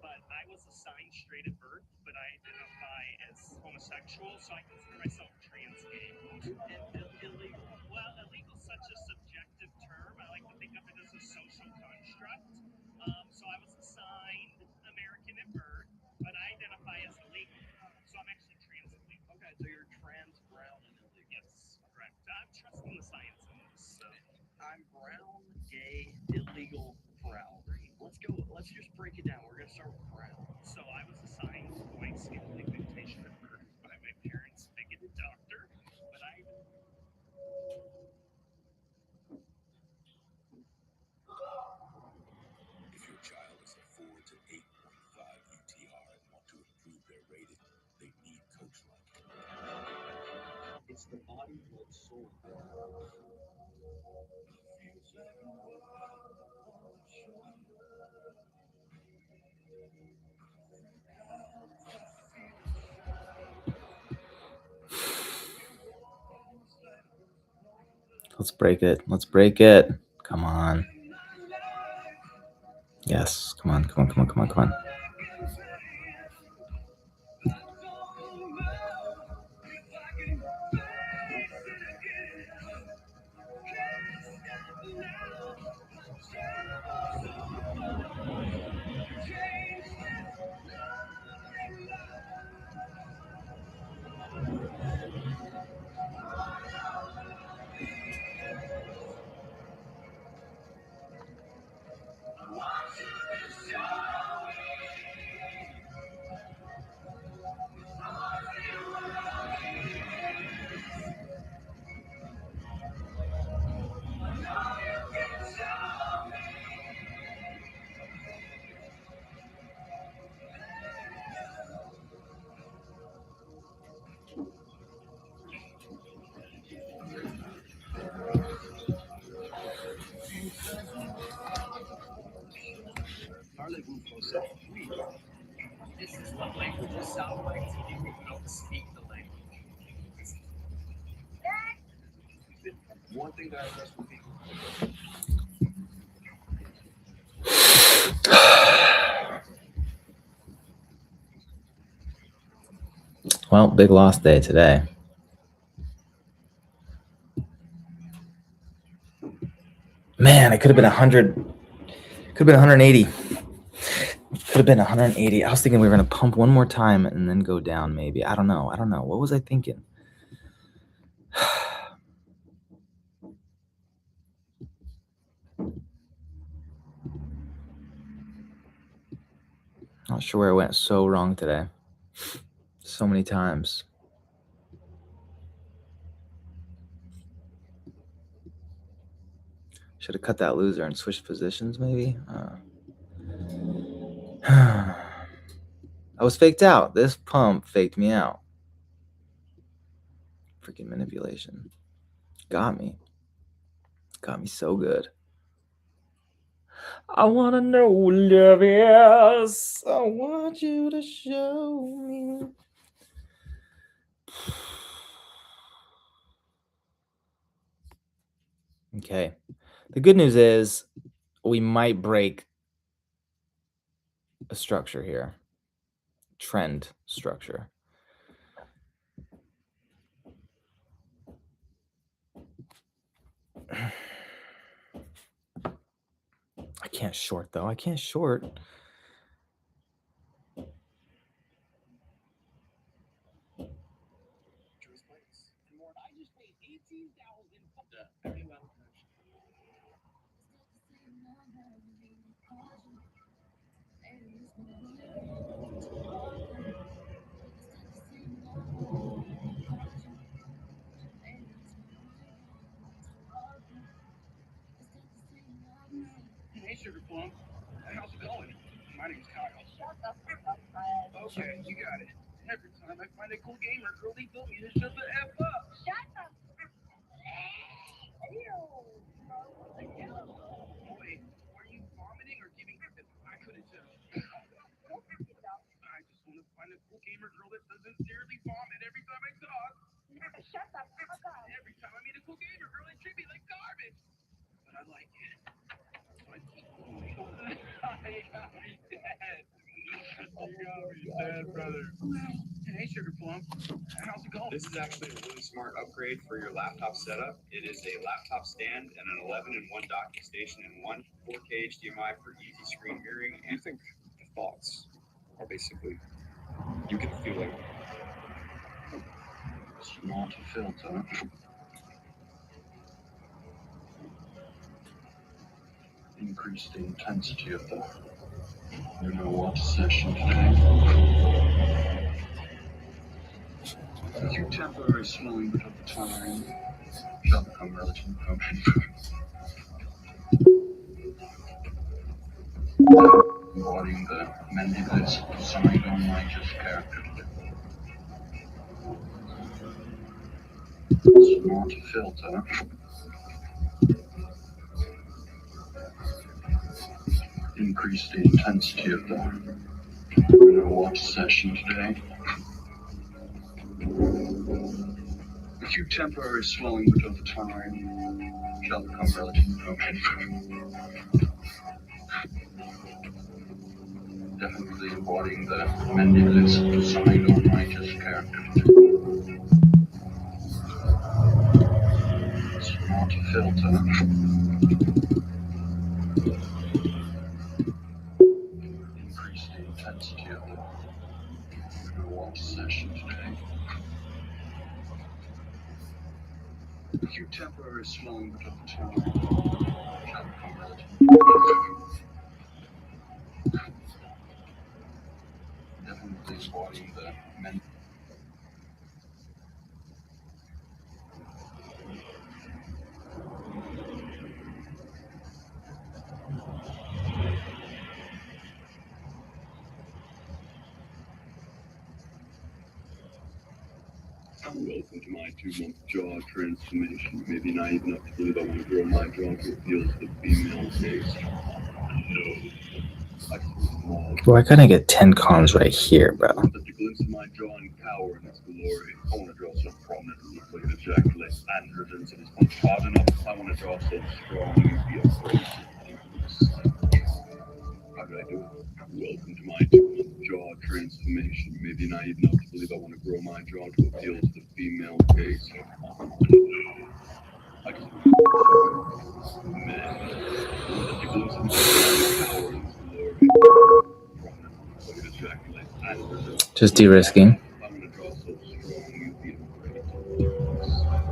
But I was assigned straight at birth, but I identify as homosexual, so I consider myself trans gay. Illegal. Well, illegal is such a subjective term. I like to think of it as a social construct. So I was assigned American at birth, but I identify as illegal. So I'm actually trans illegal. Okay, so you're trans, brown, and illegal. Yes, correct. I'm trusting the science in this. So I'm brown, gay, illegal, brown. Let's go. Let's just break it down. We're gonna start with brown. So I was assigned white skin pigmentation at birth by my parents' bigoted doctor, but I. If your child is a 4 to 8.5 UTR and want to improve their rating, they need coach like him. It's the body, blood, soul. Let's break it. Let's break it. Come on. Yes. Come on. Come on. Come on. Come on. Come on. This is what languages sound like to you who don't speak the language. One thing that I guess would be Well, big loss day today. Man, it could have been 100. Could have been 180. Could have been 180. I was thinking we were going to pump one more time and then go down maybe. I don't know. What was I thinking? Not sure where I went so wrong today. So many times. Should have cut that loser and switched positions maybe. I was faked out. This pump faked me out. Freaking manipulation. Got me. Got me so good. I want to know what love is. I want you to show me. Okay. The good news is we might break a structure here. Trend structure. I can't short though. I can't short. Hey, Sugar Plum. How's it going? My name's Kyle. Okay, you got it. Every time I find a cool gamer girl, they tell me to shut the F up. Shut up. Wait, were you vomiting or giving? I couldn't tell. I just want to find a cool gamer girl that doesn't sincerely vomit every time I talk. Shut the fuck up. Every time I meet a cool gamer girl, they treat me like garbage. But I like it. So I keep going. You got me dead, brother. Hey, Sugar Plum. How's it going? This is actually a really smart upgrade for your laptop setup. It is a laptop stand and an 11-in-1 docking station and one 4K HDMI for easy screen mirroring. And I think the thoughts are basically, you get the feeling. Smart filter. Increase the intensity of the water session today. A few temporary swelling, but over time shall become relatively permanent. Embodying the mandibular's side-on-righteous character. Smart filter. Increase the intensity of the water session today. A few temporary swelling, but over time shall become relatively permanent. Definitely embodying the mandibular's side-on-righteous character. Smart filter. Increase the intensity of the water session today. A few temporary swelling, but over time shall become relatively permanent. Definitely embodying the mandibular. Welcome to my 2-month jaw transformation. You may be naive enough to believe I want to grow my jaw to appeal to the female taste. No. Well, I gotta get 10 cons right here, bro. Such a glimpse of my jaw and power in its glory. I want to draw so prominent and look like an ejaculate androgens in his punch hard enough. I want to draw so strong you'd be afraid to think of the sight. How did I do it? Welcome to my 2-month jaw transformation. You may be naive enough to believe I want to grow my jaw to appeal to the female gaze. I just man. Such a glimpse of my jaw and power in its glory. Prominent and look like an ejaculate androgens. Just de-risking. I'm gonna draw so strong you'd be afraid to look at the sight.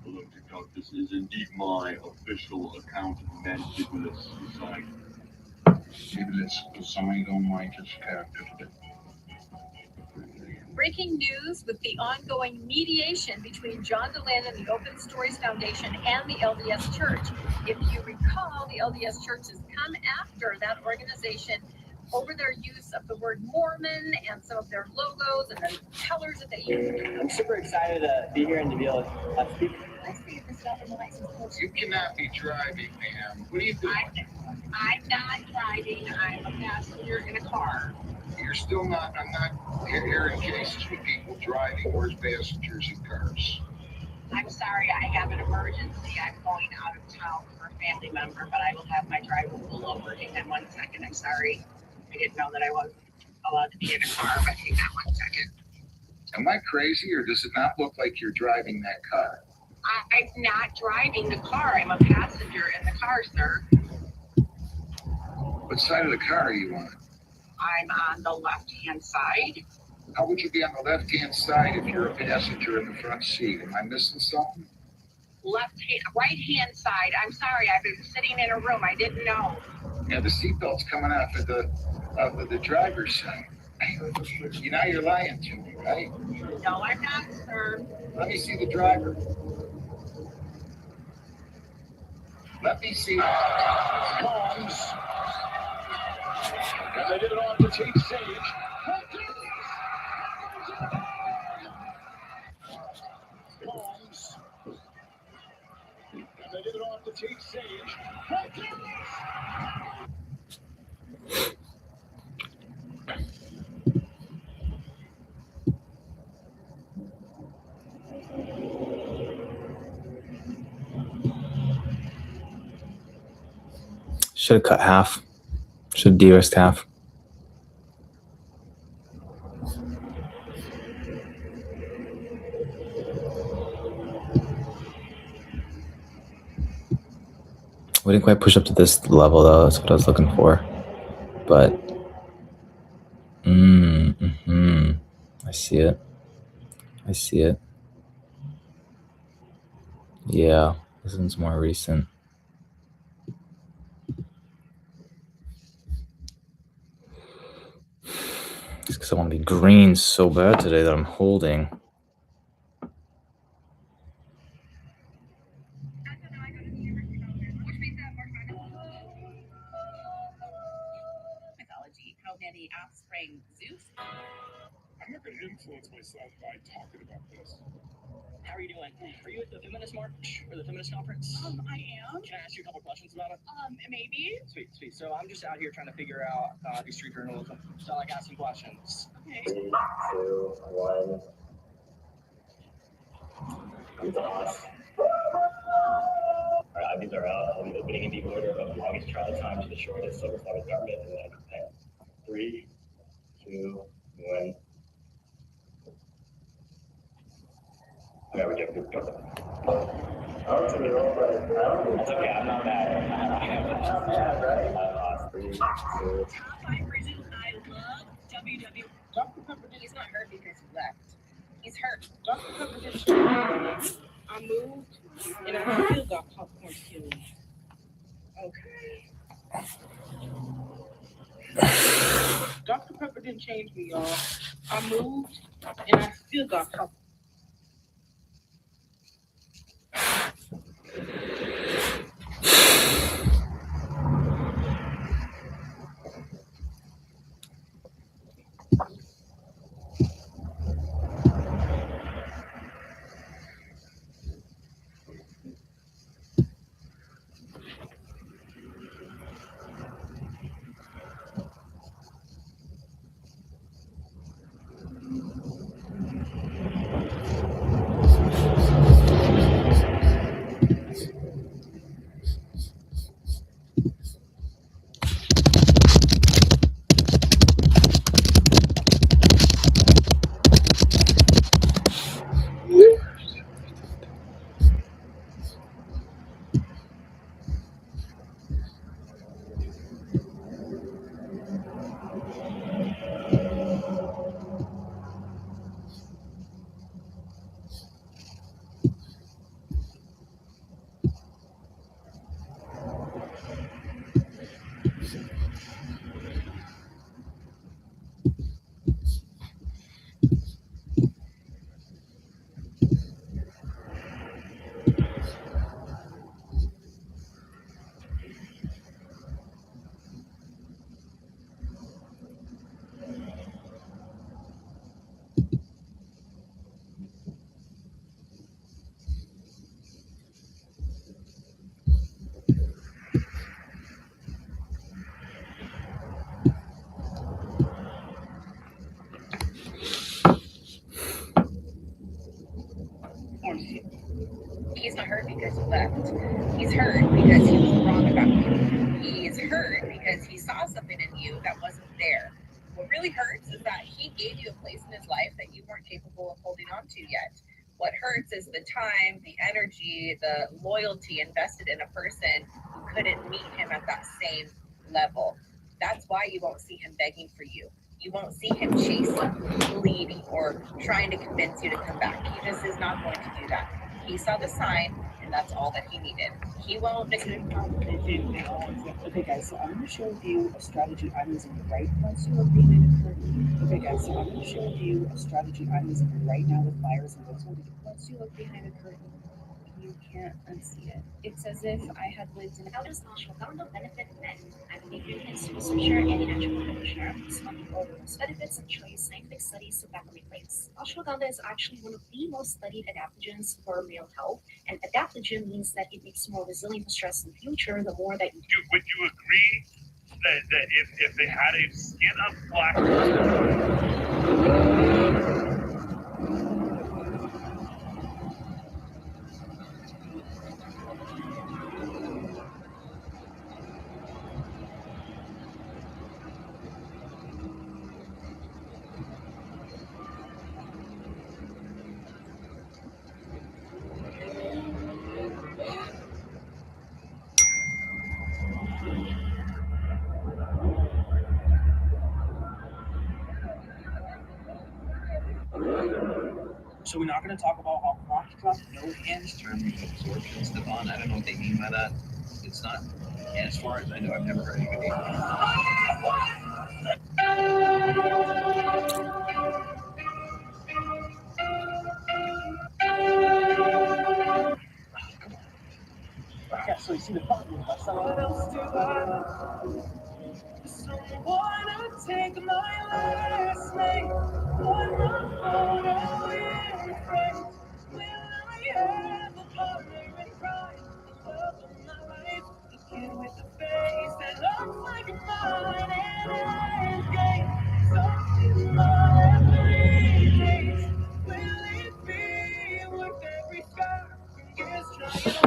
Look, this is indeed my official account of Mandibulas design. Mandibulas design on my character today. Breaking news with the ongoing mediation between John DeLand and the Open Stories Foundation and the LDS Church. If you recall, the LDS Church has come after that organization over their use of the word Mormon and some of their logos and the colors that they use. I'm super excited to be here and to be able to speak. Let's figure this out in the license plate. You cannot be driving, ma'am. What are you doing? I'm not driving, I'm a passenger in a car. You're still not, I'm not hearing cases with people driving. Where's passengers in cars? I'm sorry, I have an emergency. I'm going out of town for a family member, but I will have my driver pull over. Hang on 1 second, I'm sorry. I didn't know that I wasn't allowed to be in a car, but hang on 1 second. Am I crazy, or does it not look like you're driving that car? I'm not driving the car. I'm a passenger in the car, sir. What side of the car are you on? I'm on the left-hand side. How would you be on the left-hand side if you're a passenger in the front seat? Am I missing something? Right-hand side. I'm sorry, I've been sitting in a room. I didn't know. Yeah, the seatbelt's coming off of the driver's side. Now you're lying to me, right? No, I'm not, sir. Let me see the driver. Let me see. Combs. And they did it on to Chief Sage. Combs. And they did it on to Chief Sage. Should have cut half. Should have de-risked half. We didn't quite push up to this level though. That's what I was looking for. But I see it. I see it. Yeah, this one's more recent. Just because I want to be green so bad today that I'm holding. Mythology, how many offspring Zeus? I'm not going to influence myself by talking about this. How are you doing? Are you at the feminist march or the feminist conference? I am. Can I ask you a couple questions about it? Maybe. Sweet. So I'm just out here trying to figure out these street journalism. So I like asking questions. Okay. 3, 2, 1. I'm Thomas. Alright, these are I'll be opening in the order of the longest trial time to the shortest silver flowered garment, and then 3, 2, 1. Okay, we get good. That's okay, I'm not mad. I'm not mad, right? 3, 2. Top 5 reasons I love WW. Dr. Pepper, he's not hurt because he left. He's hurt. Dr. Pepper didn't change. I moved and I still got popcorn killed. Okay. Dr. Pepper didn't change me, y'all. I moved and I still got popcorn. saw something in you that wasn't there. What really hurts is that he gave you a place in his life that you weren't capable of holding on to yet. What hurts is the time, the energy, the loyalty invested in a person who couldn't meet him at that same level. That's why you won't see him begging for you. You won't see him chasing, pleading, or trying to convince you to come back. He just is not going to do that. He saw the sign, and that's all that he needed. He won't. Okay, guys, so I'm going to share with you a strategy I'm using right once you agree to curtain. Okay, guys, so I'm going to share with you a strategy I'm using right now with buyers and those once you look behind a curtain, you can't unsee it. It's as if I had lived in. How does ashwagandha benefit men? I'm a nutrient researcher and a natural practitioner. Some people use benefits and show you scientific studies to back up my claims. Ashwagandha is actually one of the most studied adaptogens for male health, and adaptogen means that it makes you more resilient to stress in the future the more that you do. Would you agree that if they had a skin of black? So we're not going to talk about how clock drop no hands Term absorption, Stefan, I don't know what they mean by that. It's not, as far as I know, I've never heard anybody. Yeah, so you see the fucking what else do I someone to take my last name on my photo in front. Will I have a partner in crime? The love of my life, the kid with the face that looks like mine and game. Something more every day. Will it be worth every scar? Years trying to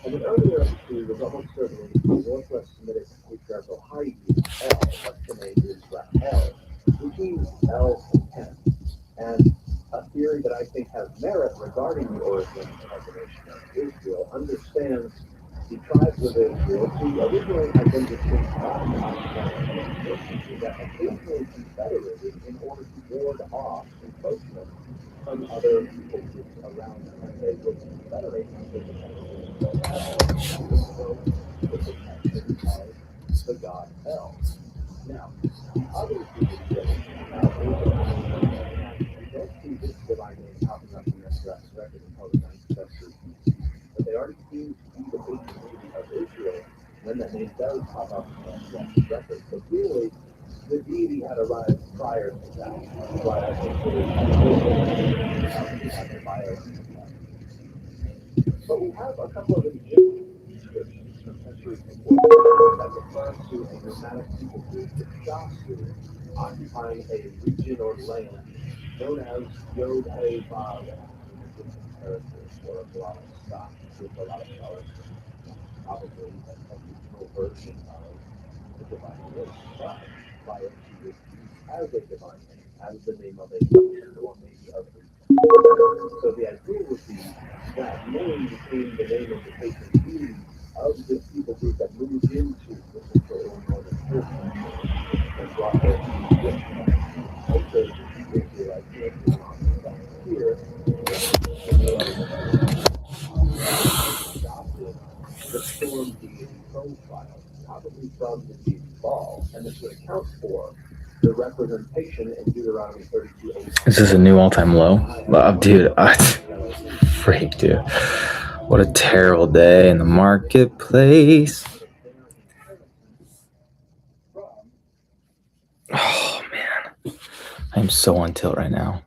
And an earlier entry was almost certainly the Northwest Semitic patriarchal Haiti, El, that's the name is Rahel, which means El content. And a theory that I think has merit regarding the origin of the nation of Israel understands The tribes of Israel, who originally had been distinct tribes that occasionally confederated in order to ward off encroachment from other people groups around them, and they would confederate until the the protection of the god El. Now, the other deity that we have is we don't see this divine name popping up in the Exodus record until the 9th century BC, but they already seem to be the patron deity of Israel when that name does pop up in the Exodus record. So clearly, the deity had arrived prior to that. That's why I think the bio. But we have a couple of Egyptian inscriptions from centuries before that refer to a nomadic people group, the Shasu, occupying a region or land known as Yod-Heh-Vav in Egyptian characters, or a lot of stock, with a lot of scholars probably a regional version of the divine name, but by it she was used as a divine name, as the name of a person or maybe of a. So the idea would be that name became the name of the patron deity of this people group that moved into the central or northern Turkey and brought their deity with them. And so the Israelites here adopted the storm deity profile, probably from the deity Baal, and this would account for the representation in Deuteronomy 32:8. This is a new all-time low. Dude, freak, dude. What a terrible day in the marketplace. Oh, man. I'm so on tilt right now.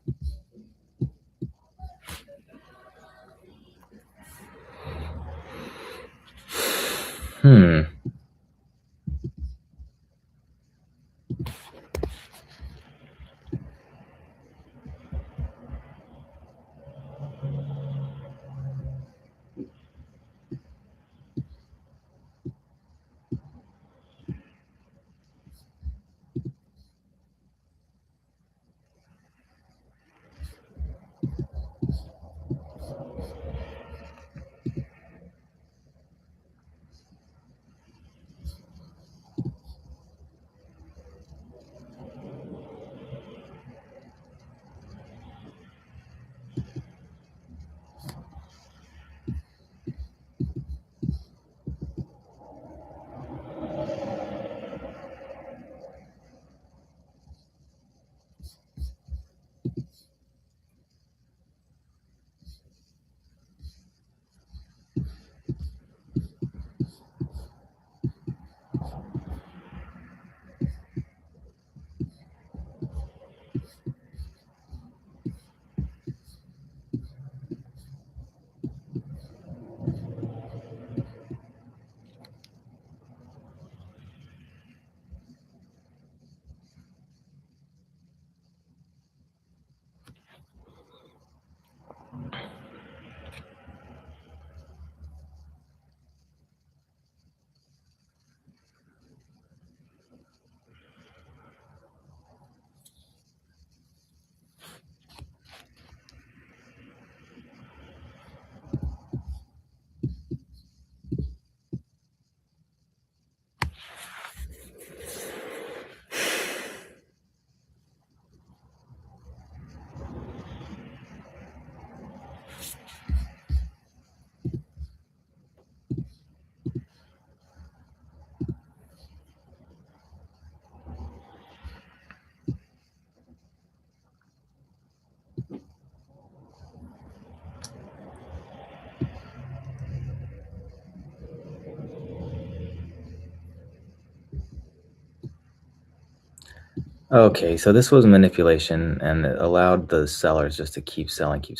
Okay, so this was manipulation, and it allowed the sellers just to keep selling. We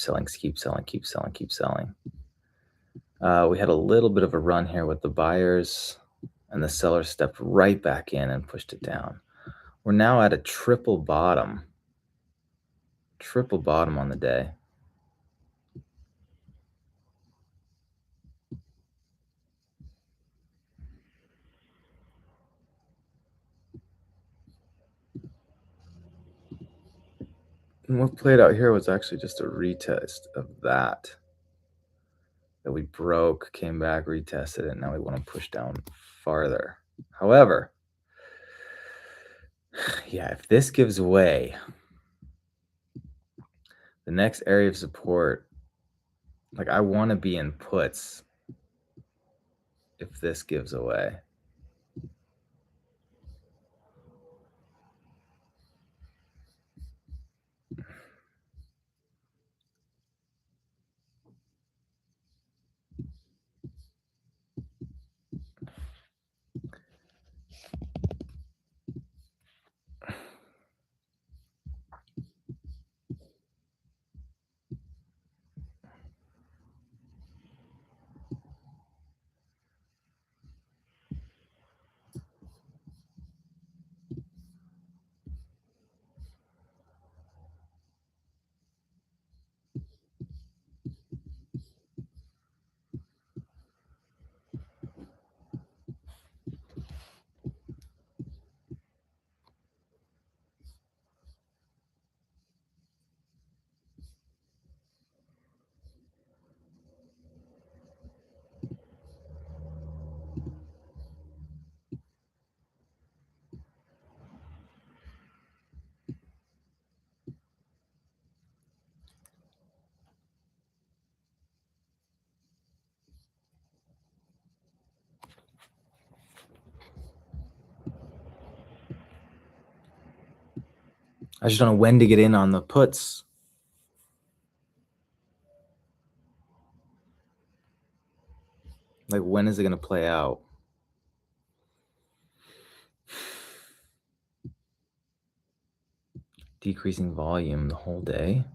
had a little bit of a run here with the buyers, and the sellers stepped right back in and pushed it down. We're now at a triple bottom on the day. And what played out here was actually just a retest of that. that we broke, came back, retested it. Now we want to push down farther. However, yeah, if this gives way, the next area of support, like I want to be in puts if this gives away. I just don't know when to get in on the puts. Like, when is it going to play out? Decreasing volume the whole day.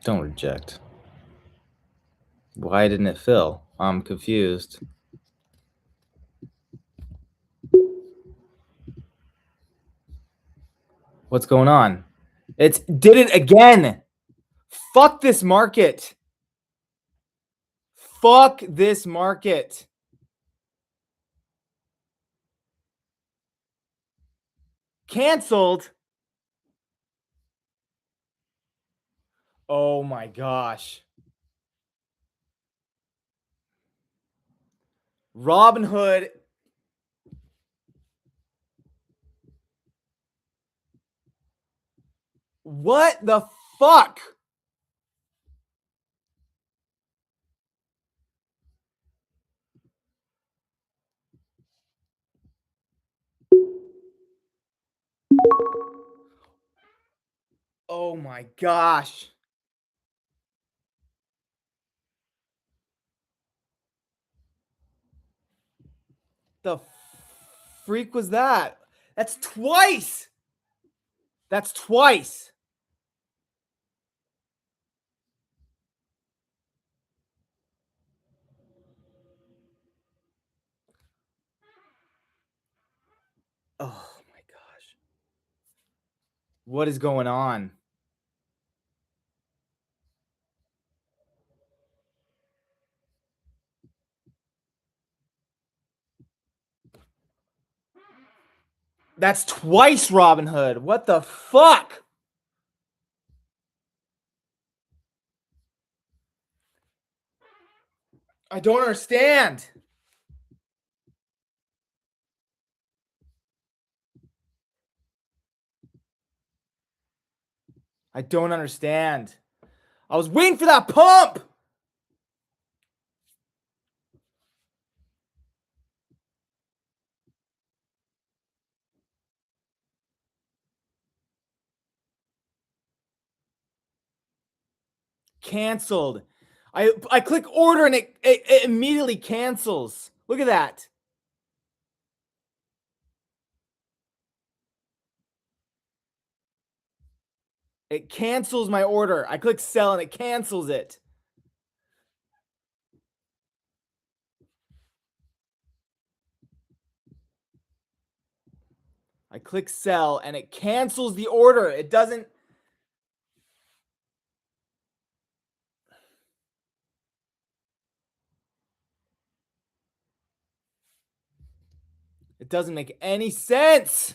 Don't reject. Why didn't it fill? I'm confused. What's going on? It did it again. Fuck this market. Fuck this market. Canceled. Oh my gosh. Robinhood. What the fuck? Oh my gosh. The freak was that? That's twice. That's twice. Oh my gosh. What is going on? That's twice Robinhood. What the fuck? I don't understand. I don't understand. I was waiting for that pump. Canceled. I click order and it immediately cancels. Look at that. It cancels my order. I click sell and it cancels it. I click sell and it cancels the order. It doesn't. It doesn't make any sense.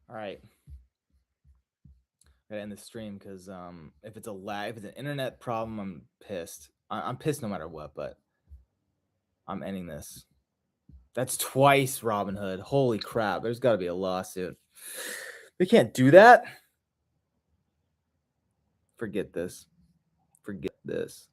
All right. Gotta end the stream because if it's if it's an internet problem, I'm pissed. I'm pissed no matter what, but I'm ending this. That's twice Robinhood. Holy crap. There's got to be a lawsuit. They can't do that. Forget this. Forget this.